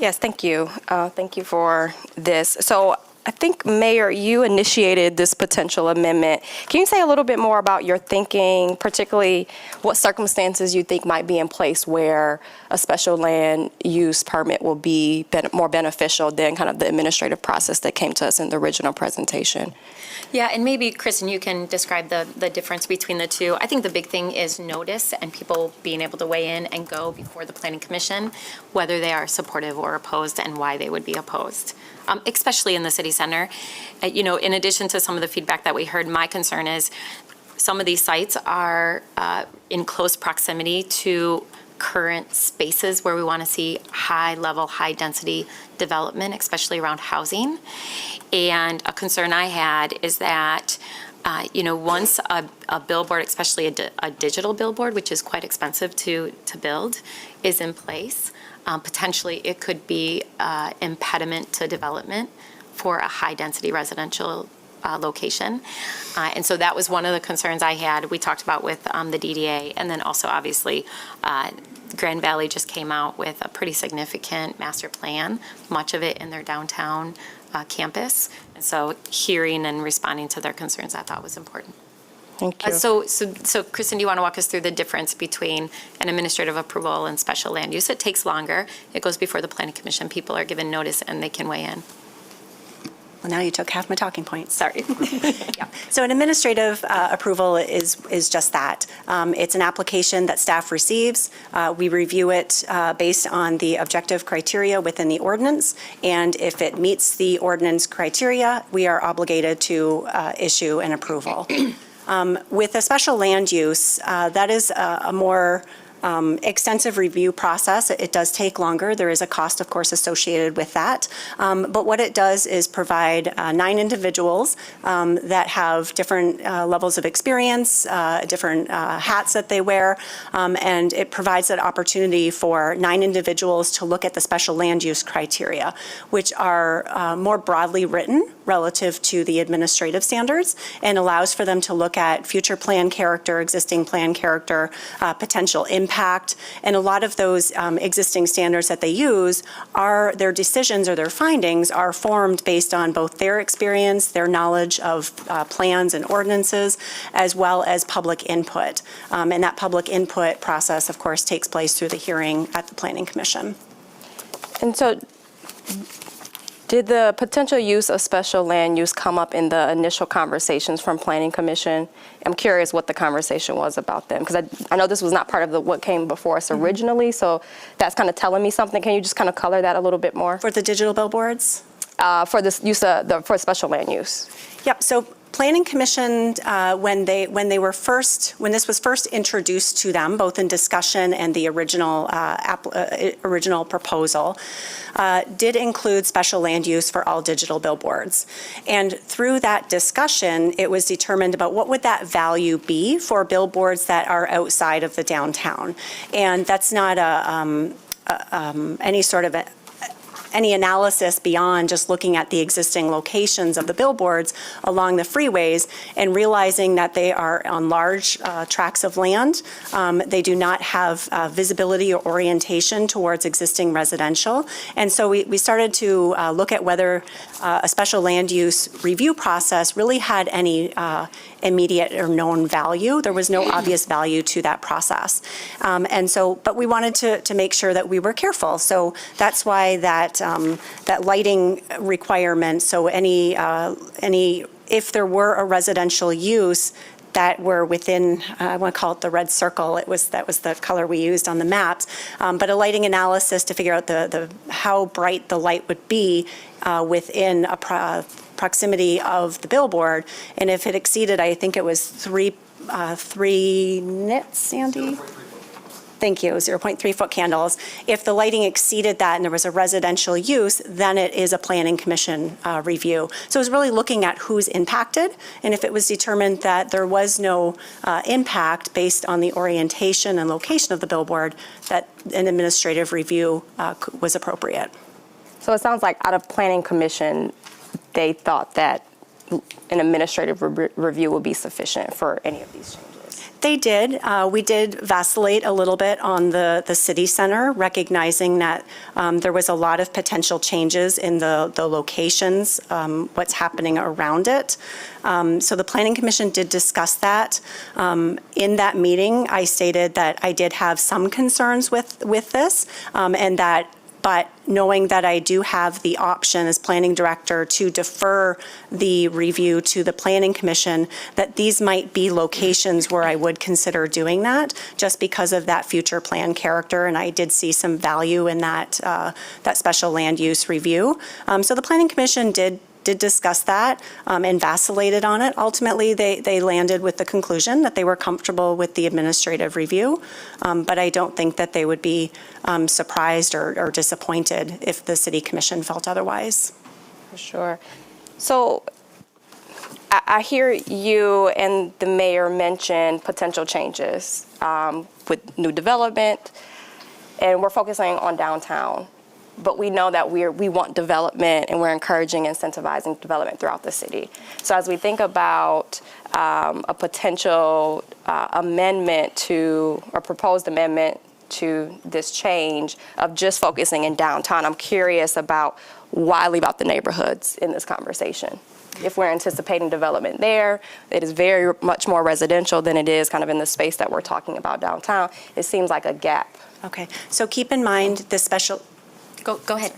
Yes, thank you. Thank you for this. So I think, Mayor, you initiated this potential amendment. Can you say a little bit more about your thinking, particularly what circumstances you think might be in place where a special land use permit will be more beneficial than kind of the administrative process that came to us in the original presentation? Yeah, and maybe, Kristen, you can describe the difference between the two. I think the big thing is notice and people being able to weigh in and go before the Planning Commission, whether they are supportive or opposed and why they would be opposed. Especially in the city center. In addition to some of the feedback that we heard, my concern is some of these sites are in close proximity to current spaces where we want to see high-level, high-density development, especially around housing. And a concern I had is that, once a billboard, especially a digital billboard, which is quite expensive to build, is in place, potentially it could be impediment to development for a high-density residential location. And so that was one of the concerns I had. We talked about with the DDA, and then also obviously Grand Valley just came out with a pretty significant master plan, much of it in their downtown campus. And so hearing and responding to their concerns I thought was important. Thank you. So Kristen, do you want to walk us through the difference between an administrative approval and special land use? It takes longer. It goes before the Planning Commission. People are given notice and they can weigh in. Well, now you took half my talking points. Sorry. Yeah. So an administrative approval is just that. It's an application that staff receives. We review it based on the objective criteria within the ordinance, and if it meets the ordinance criteria, we are obligated to issue an approval. With a special land use, that is a more extensive review process. It does take longer. There is a cost, of course, associated with that. But what it does is provide 9 individuals that have different levels of experience, different hats that they wear, and it provides that opportunity for 9 individuals to look at the special land use criteria, which are more broadly written relative to the administrative standards, and allows for them to look at future plan character, existing plan character, potential impact, and a lot of those existing standards that they use are their decisions or their findings are formed based on both their experience, their knowledge of plans and ordinances, as well as public input. And that public input process, of course, takes place through the hearing at the Planning Commission. And so Did the potential use of special land use come up in the initial conversations from Planning Commission? I'm curious what the conversation was about them, because I know this was not part of what came before us originally, so that's kind of telling me something. Can you just kind of color that a little bit more? For the digital billboards? For this use of, for special land use. Yep, so Planning Commission, when this was first introduced to them, both in discussion and the original proposal, did include special land use for all digital billboards. And through that discussion, it was determined about what would that value be for billboards that are outside of the downtown. And that's not any analysis beyond just looking at the existing locations of the billboards along the freeways and realizing that they are on large tracts of land. They do not have visibility or orientation towards existing residential. And so we started to look at whether a special land use review process really had any immediate or known value. There was no obvious value to that process. But we wanted to make sure that we were careful. So that's why that lighting requirement, so if there were a residential use that were within, I want to call it the red circle, that was the color we used on the maps, but a lighting analysis to figure out how bright the light would be within a proximity of the billboard, and if it exceeded, I think it was three nits, Sandy? Thank you, 0.3 foot candles. If the lighting exceeded that and there was a residential use, then it is a Planning Commission review. So it was really looking at who's impacted, and if it was determined that there was no impact based on the orientation and location of the billboard, that an administrative review was appropriate. So it sounds like out of Planning Commission, they thought that an administrative review would be sufficient for any of these changes. They did. We did vacillate a little bit on the city center, recognizing that there was a lot of potential changes in the locations, what's happening around it. So the Planning Commission did discuss that. In that meeting, I stated that I did have some concerns with this, but knowing that I do have the option as planning director to defer the review to the Planning Commission, that these might be locations where I would consider doing that just because of that future plan character. And I did see some value in that special land use review. So the Planning Commission did discuss that and vacillated on it. Ultimately, they landed with the conclusion that they were comfortable with the administrative review, but I don't think that they would be surprised or disappointed if the City Commission felt otherwise. For sure. So I hear you and the mayor mention potential changes with new development, and we're focusing on downtown. But we know that we want development, and we're encouraging, incentivizing development throughout the city. So as we think about a potential amendment to, or proposed amendment to this change of just focusing in downtown, I'm curious about why leave out the neighborhoods in this conversation? If we're anticipating development there, it is very much more residential than it is kind of in the space that we're talking about downtown. It seems like a gap. Okay, so keep in mind the special... Go ahead.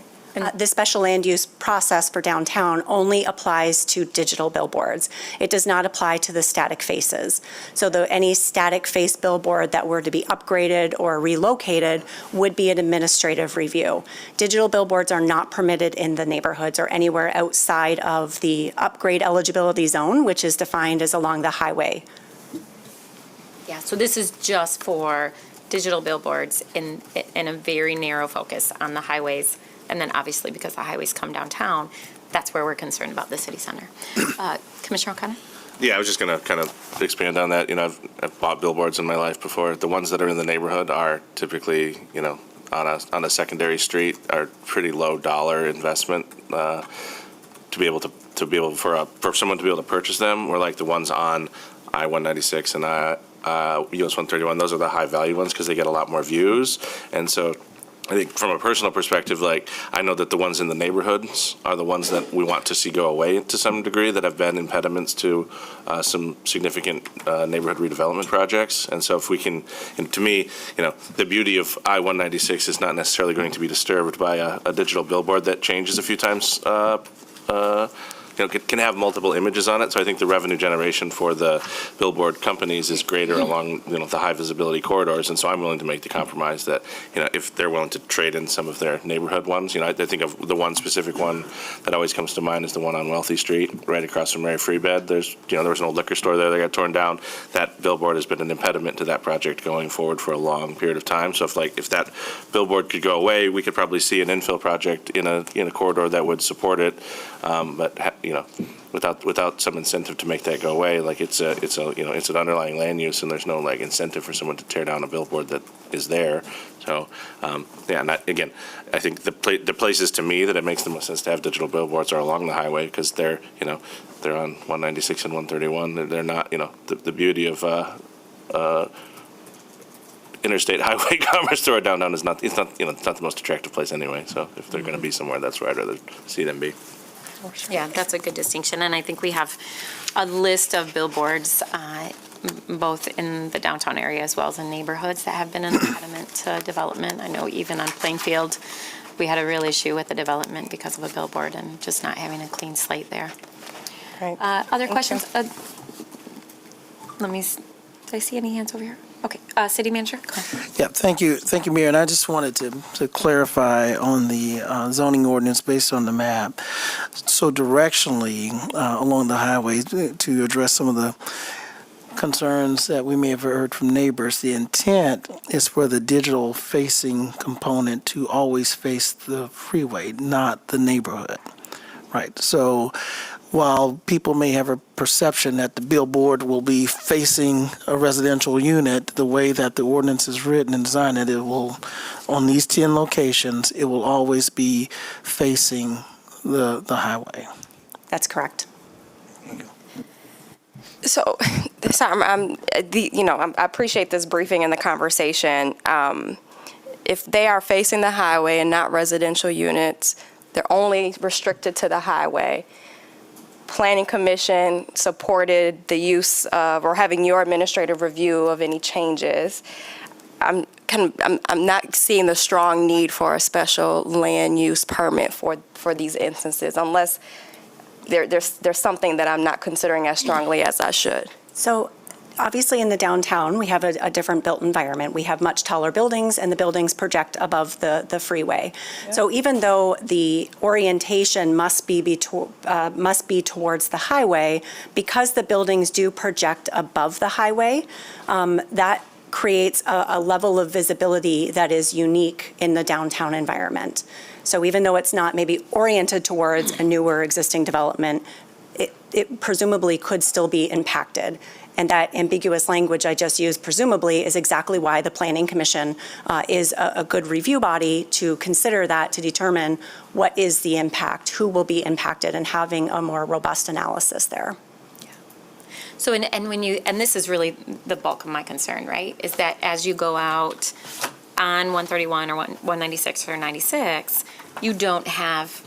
The special land use process for downtown only applies to digital billboards. It does not apply to the static faces. So any static face billboard that were to be upgraded or relocated would be an administrative review. Digital billboards are not permitted in the neighborhoods or anywhere outside of the upgrade eligibility zone, which is defined as along the highway. Yeah, so this is just for digital billboards in a very narrow focus on the highways. And then obviously because the highways come downtown, that's where we're concerned about the city center. Commissioner O'Connor? Yeah, I was just going to kind of expand on that. You know, I've bought billboards in my life before. The ones that are in the neighborhood are typically, you know, on a secondary street are pretty low dollar investment to be able for someone to be able to purchase them. Or like the ones on I-196 and US 131. Those are the high value ones because they get a lot more views. And so I think from a personal perspective, like, I know that the ones in the neighborhoods are the ones that we want to see go away to some degree, that have been impediments to some significant neighborhood redevelopment projects. And so if we can, and to me, the beauty of I-196 is not necessarily going to be disturbed by a digital billboard that changes a few times, can have multiple images on it. So I think the revenue generation for the billboard companies is greater along, the high visibility corridors. And so I'm willing to make the compromise that, if they're willing to trade in some of their neighborhood ones, I think of the one specific one that always comes to mind is the one on Wealthy Street, right across from Mary Free Bed. There's, there was an old liquor store there that got torn down. That billboard has been an impediment to that project going forward for a long period of time. So if that billboard could go away, we could probably see an infill project in a corridor that would support it. But without some incentive to make that go away, like it's an underlying land use, and there's no incentive for someone to tear down a billboard that is there. So again, I think the places to me that it makes the most sense to have digital billboards are along the highway, because they're on 196 and 131. They're not the beauty of interstate highway commerce through our downtown is not the most attractive place anyway. So if they're going to be somewhere, that's where I'd rather see them be. Yeah, that's a good distinction, and I think we have a list of billboards, both in the downtown area as well as in neighborhoods, that have been an impediment to development. I know even on Plainfield, we had a real issue with the development because of a billboard and just not having a clean slate there. Right. Other questions? Did I see any hands over here? Okay, City Manager, go ahead. Yeah, thank you, Mayor. And I just wanted to clarify on the zoning ordinance based on the map. So directionally along the highway, to address some of the concerns that we may have heard from neighbors, the intent is for the digital facing component to always face the freeway, not the neighborhood. Right. So while people may have a perception that the billboard will be facing a residential unit, the way that the ordinance is written and designed, it will, on these 10 locations, it will always be facing the highway. That's correct. So, I appreciate this briefing and the conversation. If they are facing the highway and not residential units, they're only restricted to the highway. Planning Commission supported the use of, or having your administrative review of any changes. I'm not seeing the strong need for a special land use permit for these instances, unless there's something that I'm not considering as strongly as I should. So obviously in the downtown, we have a different built environment. We have much taller buildings, and the buildings project above the freeway. Yeah. So even though the orientation must be towards the highway, because the buildings do project above the highway, that creates a level of visibility that is unique in the downtown environment. So even though it's not maybe oriented towards a newer existing development, it presumably could still be impacted. And that ambiguous language I just used, presumably, is exactly why the Planning Commission is a good review body to consider that, to determine what is the impact, who will be impacted, and having a more robust analysis there. So, and this is really the bulk of my concern, right, is that as you go out on 131 or 196 or 96, you don't have,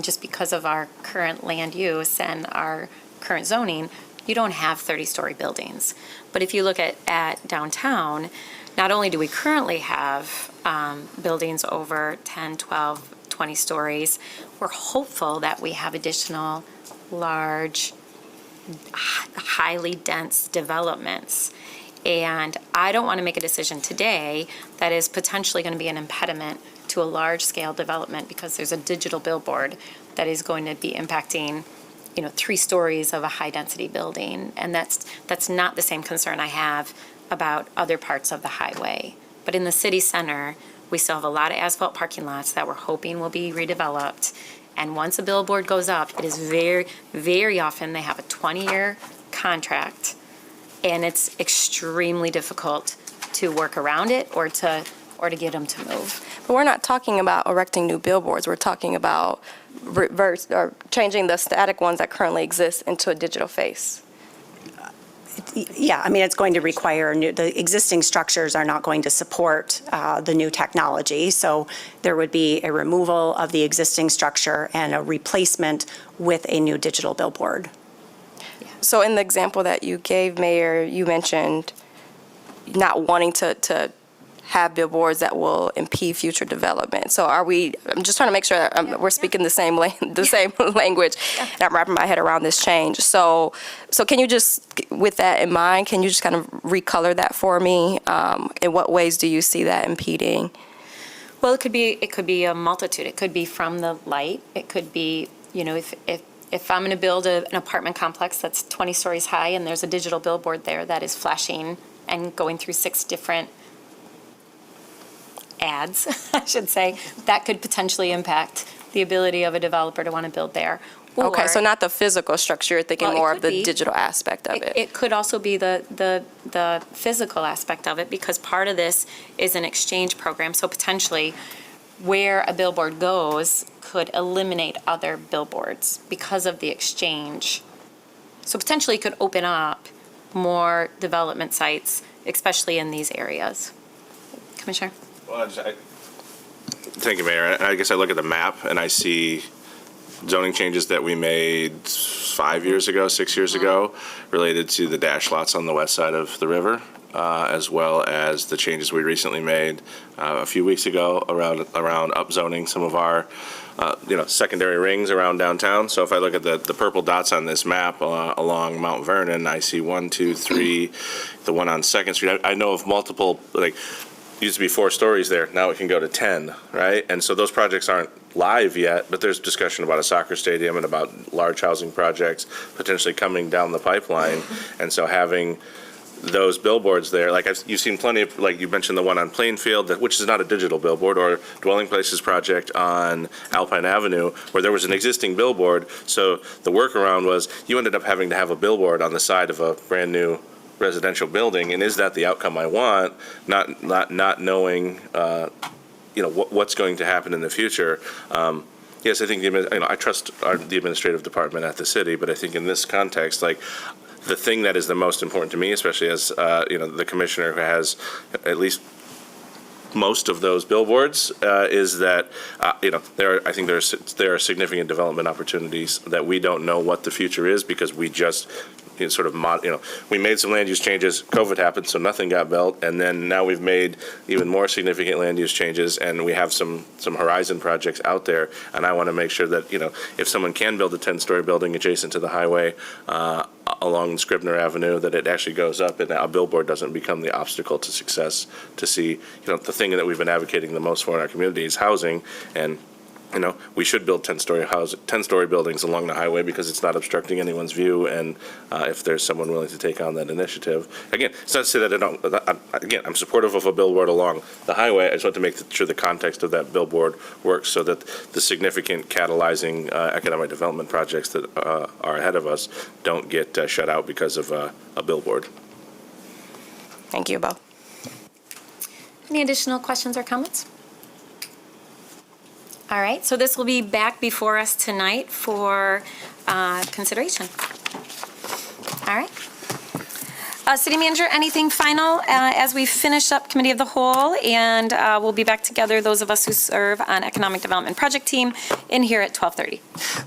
just because of our current land use and our current zoning, you don't have 30-story buildings. But if you look at downtown, not only do we currently have buildings over 10, 12, 20 stories, we're hopeful that we have additional large, highly dense developments. And I don't want to make a decision today that is potentially going to be an impediment to a large-scale development because there's a digital billboard that is going to be impacting 3 stories of a high-density building, and that's not the same concern I have about other parts of the highway. But in the city center, we still have a lot of asphalt parking lots that we're hoping will be redeveloped. And once a billboard goes up, it is very, very often they have a 20-year contract, and it's extremely difficult to work around it or to get them to move. But we're not talking about erecting new billboards. We're talking about changing the static ones that currently exist into a digital face. Yeah, I mean, it's going to require, the existing structures are not going to support the new technology. So there would be a removal of the existing structure and a replacement with a new digital billboard. So in the example that you gave, Mayor, you mentioned not wanting to have billboards that will impede future development. So I'm just trying to make sure that we're speaking the same same language, and I'm wrapping my head around this change. So can you just, with that in mind, can you just kind of recolor that for me? In what ways do you see that impeding? Well, it could be a multitude. It could be from the light. It could be, if I'm going to build an apartment complex that's 20 stories high and there's a digital billboard there that is flashing and going through 6 different ads, I should say, that could potentially impact the ability of a developer to want to build there. Okay, so not the physical structure, you're thinking more of the digital aspect of it. It could also be the physical aspect of it, because part of this is an exchange program. So potentially where a billboard goes could eliminate other billboards because of the exchange. So potentially it could open up more development sites, especially in these areas. Commissioner? Well, thank you, Mayor. I guess I look at the map and I see zoning changes that we made 5 years ago, 6 years ago, related to the dash lots on the west side of the river, as well as the changes we recently made a few weeks ago around upzoning some of our secondary rings around downtown. So if I look at the purple dots on this map along Mount Vernon, I see 1, 2, 3, the one on 2nd Street. I know of multiple, used to be 4 stories there, now it can go to 10, right? And so those projects aren't live yet, but there's discussion about a soccer stadium and about large housing projects potentially coming down the pipeline. And so having those billboards there, you've seen plenty of, you mentioned the one on Plainfield, which is not a digital billboard, or Dwelling Places project on Alpine Avenue, where there was an existing billboard. So the workaround was you ended up having to have a billboard on the side of a brand new residential building, and is that the outcome I want? Not knowing, what's going to happen in the future. Yes, I think I trust the administrative department at the city, but I think in this context, the thing that is the most important to me, especially as the commissioner who has at least most of those billboards, is that there are significant development opportunities that we don't know what the future is, because we just we made some land use changes, COVID happened, so nothing got built, and then now we've made even more significant land use changes, and we have some horizon projects out there, and I want to make sure that, if someone can build a 10-story building adjacent to the highway along Scribner Avenue, that it actually goes up and a billboard doesn't become the obstacle to success. To see, the thing that we've been advocating the most for in our community is housing, and we should build 10-story buildings along the highway because it's not obstructing anyone's view, and if there's someone willing to take on that initiative. Again, it's not to say that I'm supportive of a billboard along the highway. I just want to make sure the context of that billboard works so that the significant catalyzing economic development projects that are ahead of us don't get shut out because of a billboard. Thank you, Bo. Any additional questions or comments? All right, so this will be back before us tonight for consideration. All right. City Manager, anything final as we finish up Committee of the Whole, and we'll be back together, those of us who serve on Economic Development Project Team, in here at 12:30.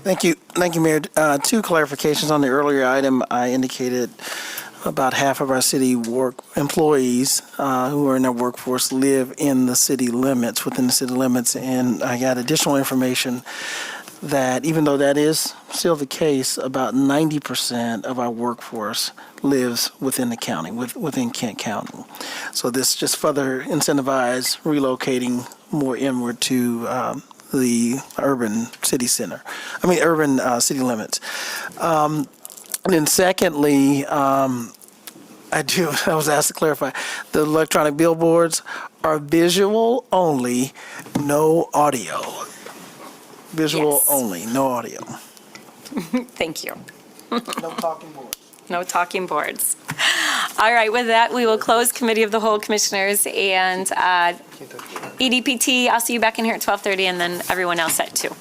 Thank you, Mayor. 2 clarifications on the earlier item. I indicated about half of our city employees who are in our workforce live in the city limits, within the city limits, and I got additional information that even though that is still the case, about 90% of our workforce lives within the county, within Kent County. So this just further incentivizes relocating more inward to the urban city limits. And then secondly, I was asked to clarify, the electronic billboards are visual only, no audio. Visual only, no audio. Thank you. No talking boards. No talking boards. All right, with that, we will close Committee of the Whole, Commissioners, and EDPT, I'll see you back in here at 12:30, and then everyone else at 2.